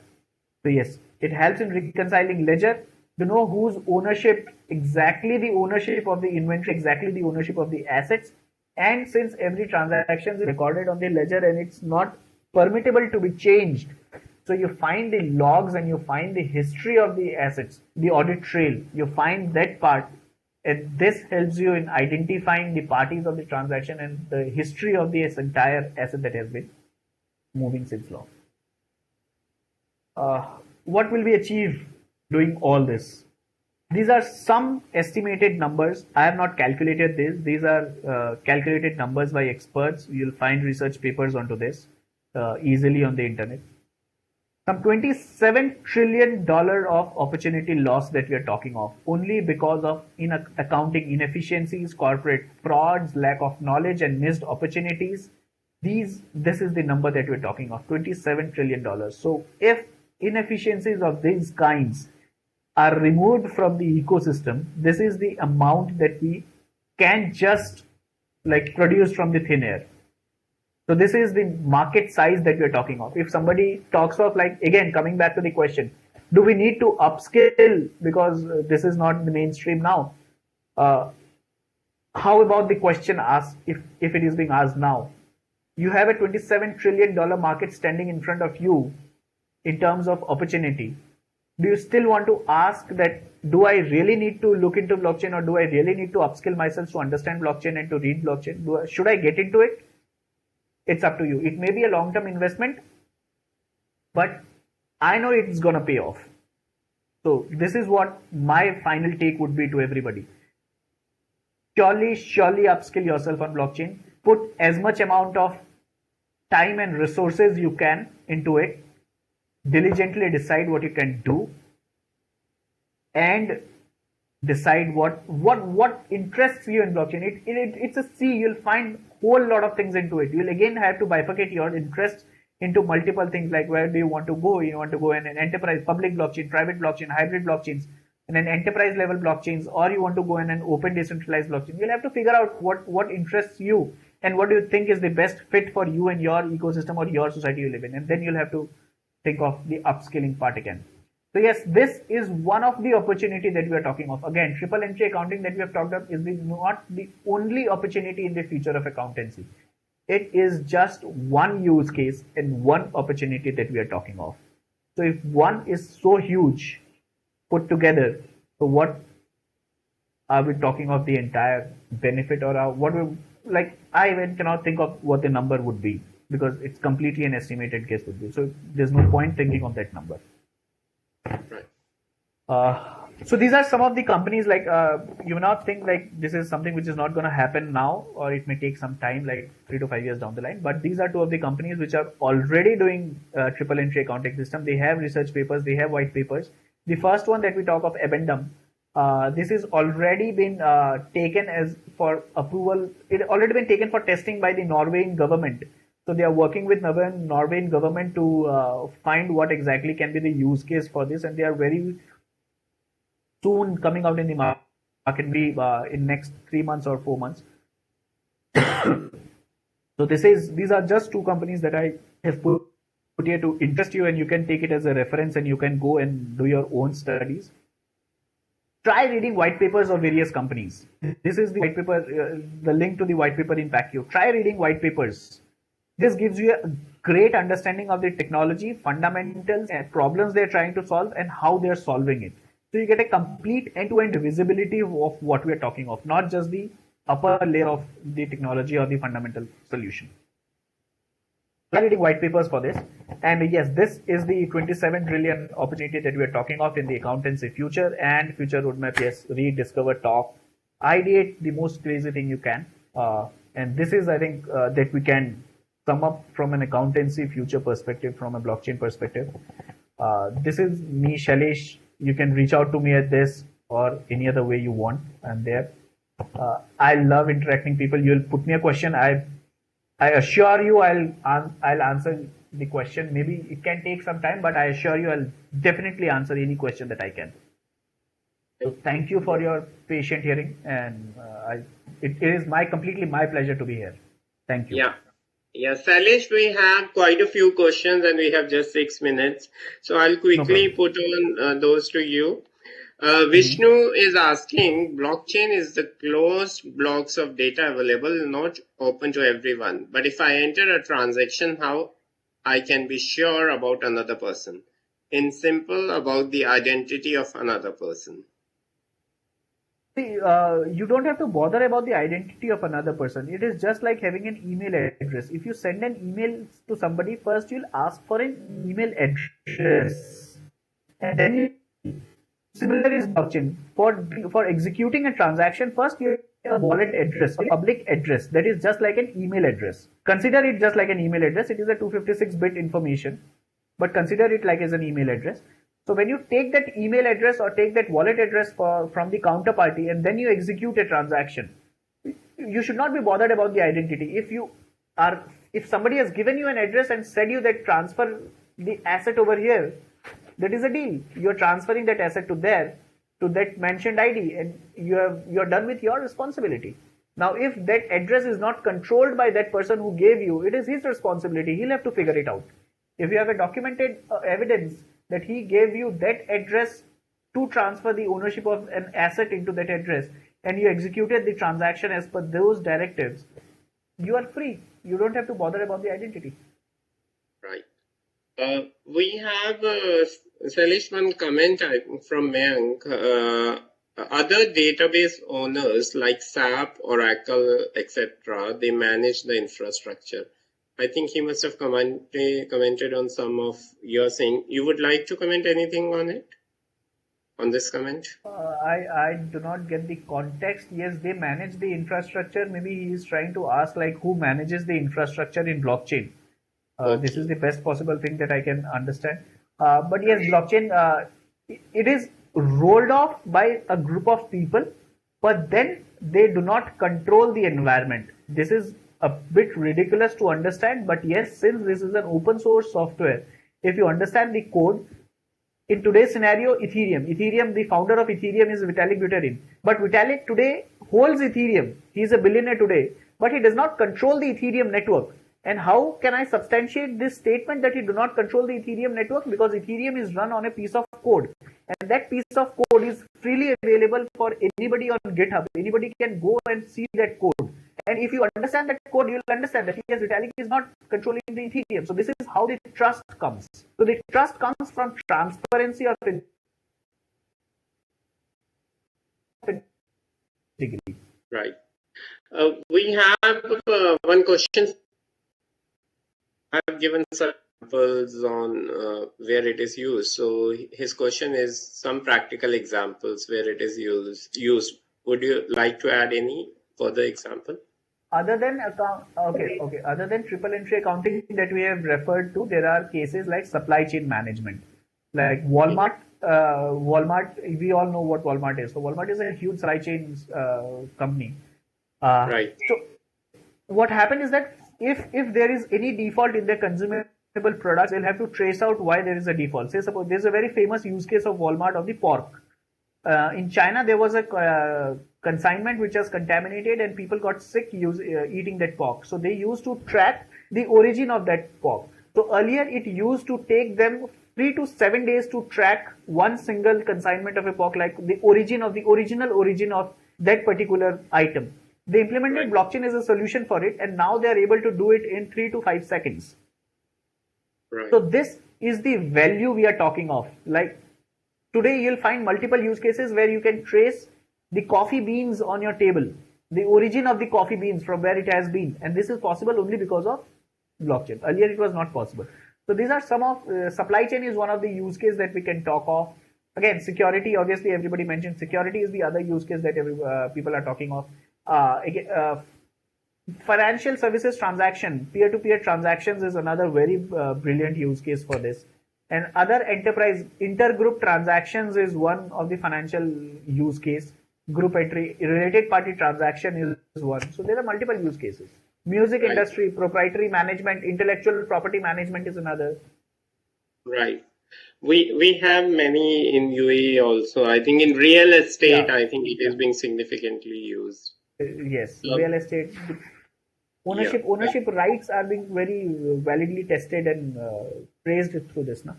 So yes, it helps in reconciling ledger to know whose ownership, exactly the ownership of the inventory, exactly the ownership of the assets. And since every transaction is recorded on the ledger and it's not permittable to be changed, so you find the logs and you find the history of the assets, the audit trail, you find that part. And this helps you in identifying the parties of the transaction and the history of this entire asset that has been moving since long. What will we achieve doing all this? These are some estimated numbers. I have not calculated this. These are calculated numbers by experts. You'll find research papers onto this easily on the internet. Some $27 trillion of opportunity loss that we are talking of, only because of accounting inefficiencies, corporate frauds, lack of knowledge, and missed opportunities. This is the number that we're talking of, $27 trillion. So if inefficiencies of these kinds are removed from the ecosystem, this is the amount that we can just like produce from the thin air. So this is the market size that we're talking of. If somebody talks of, like, again, coming back to the question, do we need to upscale because this is not the mainstream now? How about the question asked, if it is being asked now? You have a $27 trillion market standing in front of you in terms of opportunity. Do you still want to ask that, do I really need to look into blockchain, or do I really need to upskill myself to understand blockchain and to read blockchain? Should I get into it? It's up to you. It may be a long-term investment, but I know it's going to pay off. So this is what my final take would be to everybody. Surely upskill yourself on blockchain. Put as much amount of time and resources you can into it. Diligently decide what you can do, and decide what interests you in blockchain. It's a sea. You'll find whole lot of things into it. You'll again have to bifurcate your interests into multiple things, like where do you want to go? You want to go in an enterprise, public blockchain, private blockchain, hybrid blockchains, and an enterprise level blockchains, or you want to go in an open decentralized blockchain. You'll have to figure out what interests you and what do you think is the best fit for you and your ecosystem or your society you live in, and then you'll have to think of the upscaling part again. So yes, this is one of the opportunity that we are talking of. Again, triple entry accounting that we have talked about is not the only opportunity in the future of accountancy. It is just one use case and one opportunity that we are talking of. So if one is so huge put together, so what are we talking of the entire benefit, or what we, like, I even cannot think of what the number would be, because it's completely an estimated guess would be. So there's no point thinking of that number. Right. So these are some of the companies, like, you may not think like this is something which is not going to happen now, or it may take some time, like 3 to 5 years down the line. But these are two of the companies which are already doing triple entry accounting system. They have research papers, they have white papers. The first one that we talk of, Addendum, this is already been taken as for approval. It already been taken for testing by the Norwegian government. So they are working with Norwegian government to find what exactly can be the use case for this, and they are very soon coming out in the market, maybe in next 3 months or 4 months. So these are just two companies that I have put here to interest you, and you can take it as a reference and you can go and do your own studies. Try reading white papers of various companies. This is the white paper, the link to the white paper in PACU. Try reading white papers. This gives you a great understanding of the technology, fundamentals, and problems they're trying to solve and how they're solving it. So you get a complete end-to-end visibility of what we're talking of, not just the upper layer of the technology or the fundamental solution. I'm reading white papers for this. And yes, this is the 27 trillion opportunity that we're talking of in the accountancy future and future roadmap. Yes, read, discover, talk, ideate the most crazy thing you can. And this is, I think, that we can sum up from an accountancy future perspective, from a blockchain perspective. This is me, Shailesh. You can reach out to me at this or any other way you want. I'm there. I love interacting people. You'll put me a question. I assure you I'll answer the question. Maybe it can take some time, but I assure you I'll definitely answer any question that I can. So thank you for your patient hearing, and it is completely my pleasure to be here. Thank you. Yeah. Yeah, Salish, we have quite a few questions and we have just 6 minutes. So I'll quickly put on those to you. Vishnu is asking, blockchain is the closed blocks of data available, not open to everyone. But if I enter a transaction, how I can be sure about another person? In simple, about the identity of another person. See, you don't have to bother about the identity of another person. It is just like having an email address. If you send an email to somebody, first you'll ask for an email address, and then similar is blockchain. For executing a transaction, first you have a wallet address, a public address that is just like an email address. Consider it just like an email address. It is a 256-bit information, but consider it like as an email address. So when you take that email address or take that wallet address from the counterparty and then you execute a transaction, you should not be bothered about the identity. If somebody has given you an address and said you that transfer the asset over here, that is a deal. You're transferring that asset to that mentioned ID, and you're done with your responsibility. Now, if that address is not controlled by that person who gave you, it is his responsibility. He'll have to figure it out. If you have a documented evidence that he gave you that address to transfer the ownership of an asset into that address, and you executed the transaction as per those directives, you are free. You don't have to bother about the identity. Right. We have Salish, one comment from Mayank. Other database owners like SAP, Oracle, etc., they manage the infrastructure. I think he must have commented on some of your saying. You would like to comment anything on it? On this comment? I do not get the context. Yes, they manage the infrastructure. Maybe he is trying to ask like who manages the infrastructure in blockchain. This is the best possible thing that I can understand. But yes, blockchain, it is rolled off by a group of people, but then they do not control the environment. This is a bit ridiculous to understand, but yes, since this is an open source software, if you understand the code, in today's scenario, Ethereum, the founder of Ethereum is Vitalik Buterin. But Vitalik today holds Ethereum. He is a billionaire today, but he does not control the Ethereum network. And how can I substantiate this statement that he do not control the Ethereum network? Because Ethereum is run on a piece of code. And that piece of code is freely available for anybody on GitHub. Anybody can go and see that code. And if you understand that code, you'll understand that yes, Vitalik is not controlling the Ethereum. So this is how the trust comes. So the trust comes from transparency of degree. Right. We have one question. I've given some examples on where it is used. So his question is some practical examples where it is used. Would you like to add any further example? Other than other than triple entry accounting that we have referred to, there are cases like supply chain management, like Walmart. Walmart, we all know what Walmart is. So Walmart is a huge supply chain company. Right. So what happened is that if there is any default in their consumable products, they'll have to trace out why there is a default. Say suppose there's a very famous use case of Walmart of the pork. In China, there was a consignment which was contaminated and people got sick eating that pork. So they used to track the origin of that pork. So earlier it used to take them 3 to 7 days to track one single consignment of a pork, like the original origin of that particular item. They implemented blockchain as a solution for it, and now they are able to do it in 3 to 5 seconds. Right. So this is the value we are talking of. Like today, you'll find multiple use cases where you can trace the coffee beans on your table, the origin of the coffee beans from where it has been, and this is possible only because of blockchain. Earlier, it was not possible. So these are some of supply chain is one of the use case that we can talk of. Again, security. Obviously, everybody mentioned security is the other use case that people are talking of. Financial services transaction, peer-to-peer transactions is another very brilliant use case for this. And other enterprise intergroup transactions is one of the financial use case. group entry, related party transaction is one. So there are multiple use cases. Music Right. industry, proprietary management, intellectual property management is another. Right. We have many in UAE also. I think in real estate, Yeah. I think it is being significantly used. Yes, Um, real estate yeah. ownership rights are being very validly tested and praised through this now.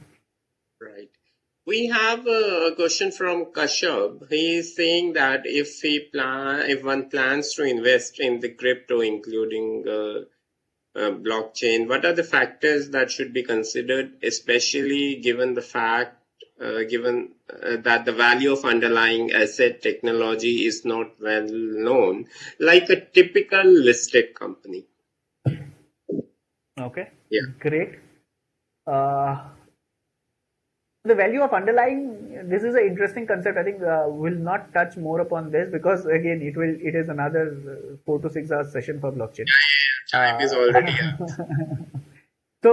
Right. We have a question from Kashyap. He is saying that if one plans to invest in the crypto, including blockchain, what are the factors that should be considered, especially given the fact, given that the value of underlying asset technology is not well known, like a typical listed company? Okay, Yeah. great. Uh, the value of underlying, this is an interesting concept. I think we'll not touch more upon this because again it is another 4 to 6 hours session for blockchain. Time is already up. So,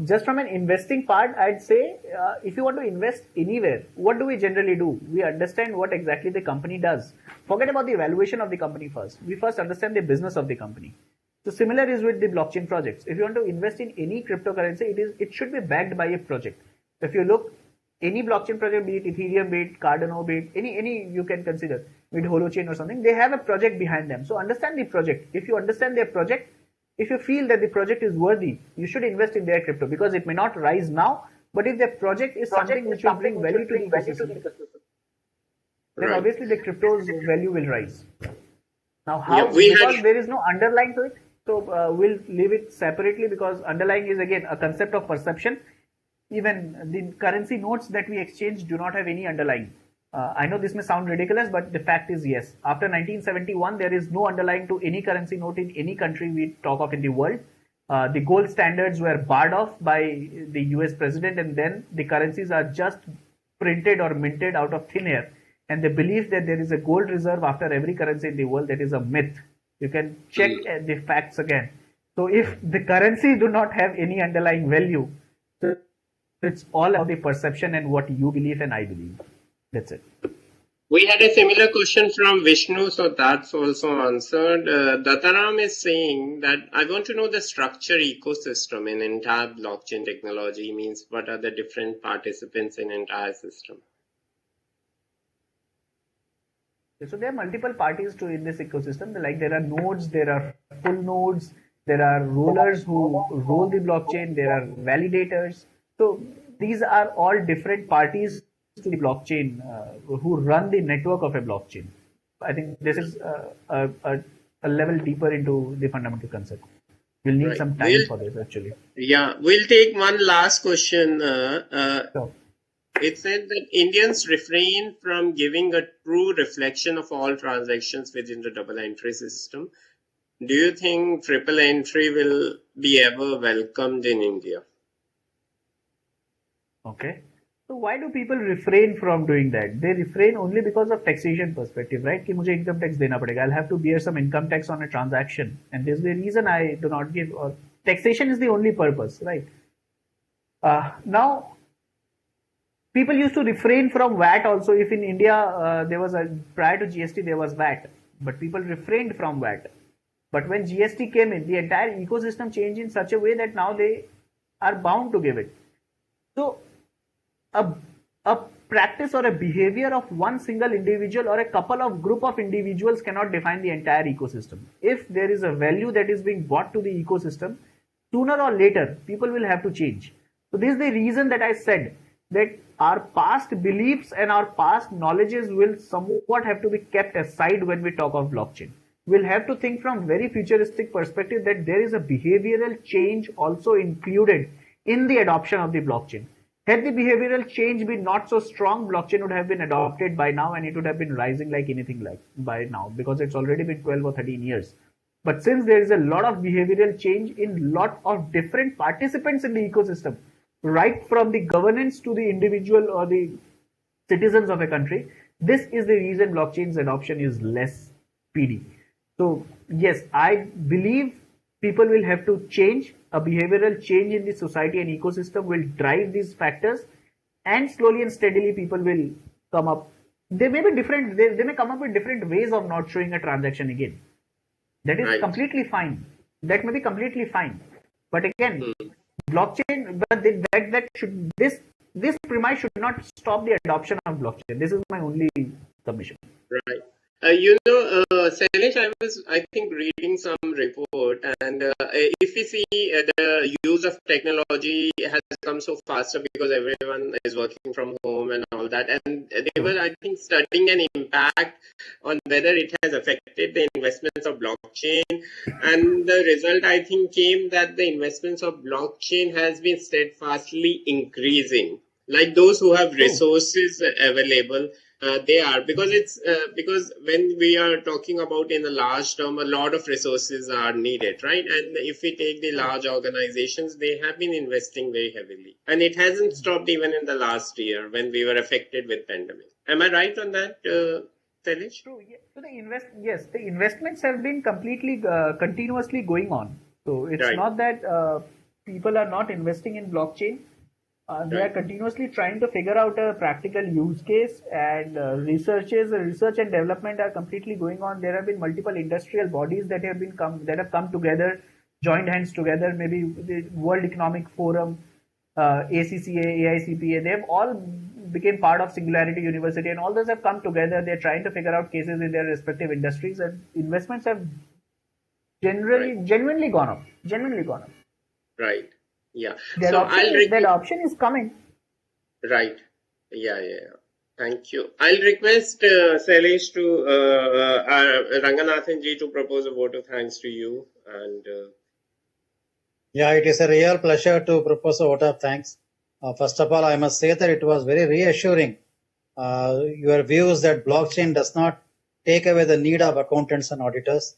just from an investing part, I'd say if you want to invest anywhere, what do we generally do? We understand what exactly the company does. Forget about the evaluation of the company first. We first understand the business of the company. So, similar is with the blockchain projects. If you want to invest in any cryptocurrency, it should be backed by a project. If you look any blockchain project, be it Ethereum, be it Cardano, be it any you can consider, be it Holochain or something, they have a project behind them. So understand the project. If you understand their project, if you feel that the project is worthy, you should invest in their crypto because it may not rise now, but if their project is something which will bring value to the ecosystem, then Right. obviously the crypto's value will rise. Now, Yeah, how? we Because had there is no underlying to it, so we'll leave it separately because underlying is again a concept of perception. Even the currency notes that we exchange do not have any underlying. I know this may sound ridiculous, but the fact is yes. After 1971, there is no underlying to any currency note in any country we talk of in the world. The gold standards were barred off by the US president, and then the currencies are just printed or minted out of thin air. And the belief that there is a gold reserve after every currency in the world, that is a myth. You can check the facts again. So if the currency do not have any underlying value, so it's all about the perception and what you believe and I believe. That's it. We had a similar question from Vishnu, so that's also answered. Dattaram is saying that I want to know the structure ecosystem in entire blockchain technology, means what are the different participants in entire system? So there are multiple parties to in this ecosystem. Like there are nodes, there are full nodes, there are rollers who roll the blockchain, there are validators. So these are all different parties to the blockchain who run the network of a blockchain. I think this is a level deeper into the fundamental concept. We'll need Right. some time for this actually. Yeah, we'll take one last question. So, It said that Indians refrain from giving a true reflection of all transactions within the double entry system. Do you think triple entry will be ever welcomed in India? okay. So why do people refrain from doing that? They refrain only because of taxation perspective, right? कि मुझे income tax देना पड़ेगा. I'll have to bear some income tax on a transaction, and this is the reason I do not give. Or taxation is the only purpose, right? Now, people used to refrain from VAT also. If in India there was a prior to GST there was VAT, but people refrained from VAT. But when GST came in, the entire ecosystem changed in such a way that now they are bound to give it. So a practice or a behavior of one single individual or a couple of group of individuals cannot define the entire ecosystem. If there is a value that is being brought to the ecosystem, sooner or later people will have to change. So this is the reason that I said that our past beliefs and our past knowledges will somewhat have to be kept aside when we talk of blockchain. We'll have to think from very futuristic perspective that there is a behavioral change also included in the adoption of the blockchain. Had the behavioral change been not so strong, blockchain would have been adopted by now and it would have been rising like anything like by now because it's already been 12 or 13 years. But since there is a lot of behavioral change in lot of different participants in the ecosystem, right from the governance to the individual or the citizens of a country, this is the reason blockchain's adoption is less speedy. So yes, I believe people will have to change. A behavioral change in the society and ecosystem will drive these factors, and slowly and steadily people will come up There may be different, they may come up with different ways of not showing a transaction again. That is Right. completely fine. That may be completely fine. But again, Hmm. blockchain, but that should, this premise should not stop the adoption of blockchain. This is my only submission. Right. Sailesh, I think, reading some report, and if we see the use of technology has come so faster because everyone is working from home and all that, and they were, I think, studying an impact on whether it has affected the investments of blockchain, and the result, I think, came that the investments of blockchain has been steadfastly increasing. Like those who have Oh, resources available, they are, because it's because when we are talking about in a large term, a lot of resources are needed, right? And if we take the right. large organizations, they have been investing very heavily, and it hasn't stopped even in the last year when we were affected with pandemic. Am I right on that, Telish? True. Yeah. So yes, the investments have been completely continuously going on. So it's Right, not that people are not investing in blockchain. They are right, continuously trying to figure out a practical use case, and research and development are completely going on. There have been multiple industrial bodies that have come together, joined hands together. Maybe the World Economic Forum, ACCA, AICPA. They have all became part of Singularity University, and all those have come together. They're trying to figure out cases in their respective industries, and investments have right, genuinely gone up. Genuinely gone up. right. Yeah. So I'll The adoption is coming. right. Yeah, yeah, yeah. Thank you. I'll request Sailesh to Ranganathan ji to propose a vote of thanks to you. And Yeah, it is a real pleasure to propose a vote of thanks. First of all, I must say that it was very reassuring. Your views that blockchain does not take away the need of accountants and auditors.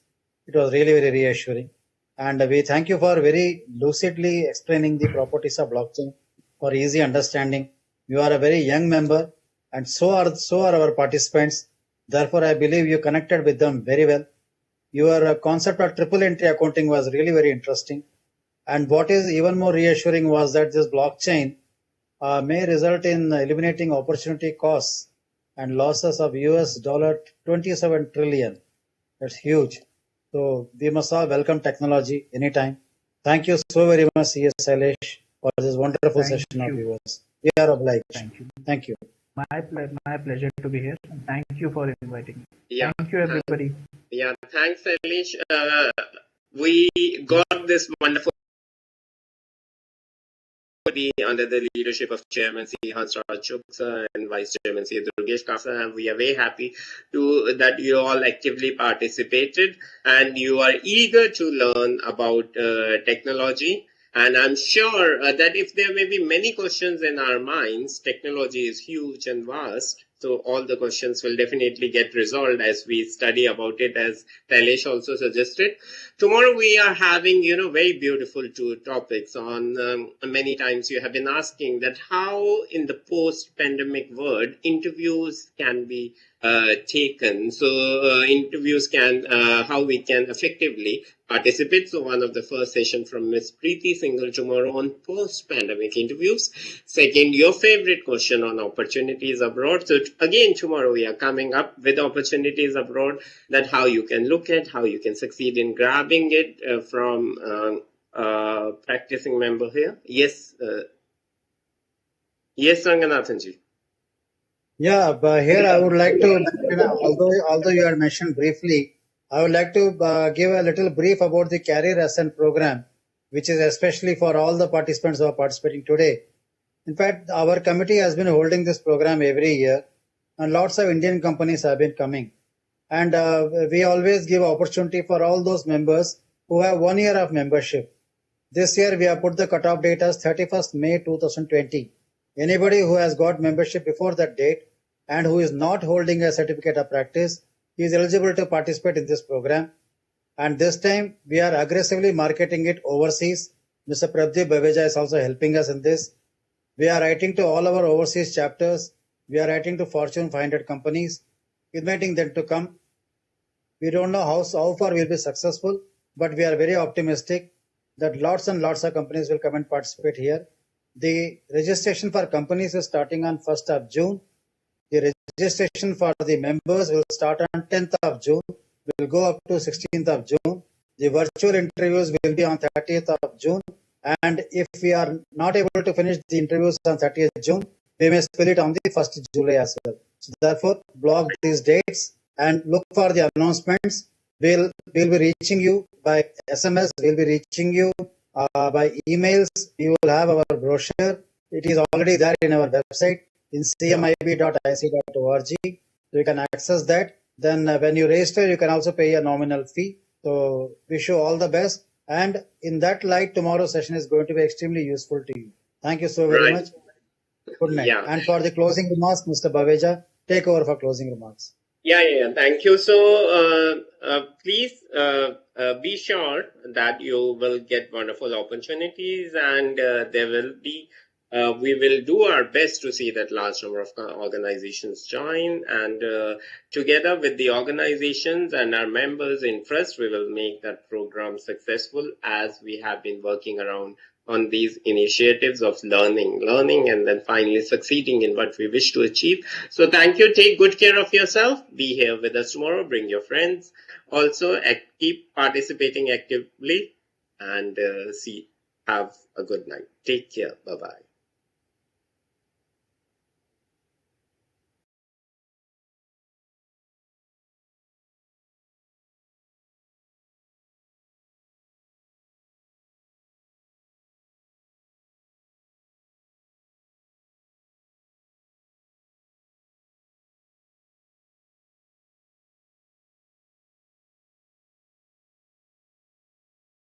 It was really very reassuring. And we thank you for very lucidly explaining the properties of blockchain for easy understanding. You are a very young member, and so are our participants. Therefore, I believe you connected with them very well. Your concept of triple entry accounting was really very interesting. And what is even more reassuring was that this blockchain may result in eliminating opportunity costs and losses of US dollar 27 trillion. That's huge. So we must all welcome technology anytime. Thank you so very much, C.S. Sailesh, for this wonderful Thank session of you. yours. We are obliged. Thank you. Thank you. My pleasure to be here. And thank you for inviting me. yeah, Thank you, everybody. yeah. Thanks, Sailesh. We got this wonderful be under the leadership of Chairman C. Hansraj Chuksa and Vice Chairman C. Durgesh Kasa, and we are very happy that you all actively participated and you are eager to learn about technology. And I'm sure that if there may be many questions in our minds, technology is huge and vast. So all the questions will definitely get resolved as we study about it, as Tailesh also suggested. Tomorrow we are having, very beautiful two topics on, many times you have been asking that how in the post-pandemic world interviews can be taken. So interviews how we can effectively participate. So one of the first session from Ms. Preeti Singhal tomorrow on post-pandemic interviews. Second, your favorite question on opportunities abroad. So again, tomorrow we are coming up with opportunities abroad, that how you can look at, how you can succeed in grabbing it from practicing member here. Yes, yes, Ranganathan ji. Yeah, but here I would like to, although you had mentioned briefly, I would like to give a little brief about the Career Ascent program, which is especially for all the participants who are participating today. In fact, our committee has been holding this program every year, and lots of Indian companies have been coming. And we always give opportunity for all those members who have 1 year of membership. This year we have put the cutoff date as 31st May 2020. Anybody who has got membership before that date and who is not holding a certificate of practice is eligible to participate in this program. And this time we are aggressively marketing it overseas. Mr. Pradeep Baveja is also helping us in this. We are writing to all our overseas chapters. We are writing to Fortune 500 companies, inviting them to come. We don't know how far we'll be successful, but we are very optimistic that lots and lots of companies will come and participate here. The registration for companies is starting on 1st of June. The registration for the members will start on 10th of June, will go up to 16th of June. The virtual interviews will be on 30th of June. And if we are not able to finish the interviews on 30th June, we may spill it on the 1st July as well. So therefore, block these dates and look for the announcements. We'll be reaching you by SMS, we'll be reaching you by emails. You will have our brochure. It is already there in our website in cmib.ic.org. You can access that. Then when you register, you can also pay a nominal fee. So wish you all the best. And in that light, tomorrow's session is going to be extremely useful to you. Thank you so very much. Good night. Yeah. And for the closing remarks, Mr. Baveja, take over for closing remarks. Yeah. Thank you. So please be sure that you will get wonderful opportunities, and there will be. We will do our best to see that large number of organizations join, and together with the organizations and our members' interest, we will make that program successful, as we have been working around on these initiatives of learning, and then finally succeeding in what we wish to achieve. So thank you. Take good care of yourself. Be here with us tomorrow. Bring your friends. Also, keep participating actively, and have a good night. Take care. Bye-bye.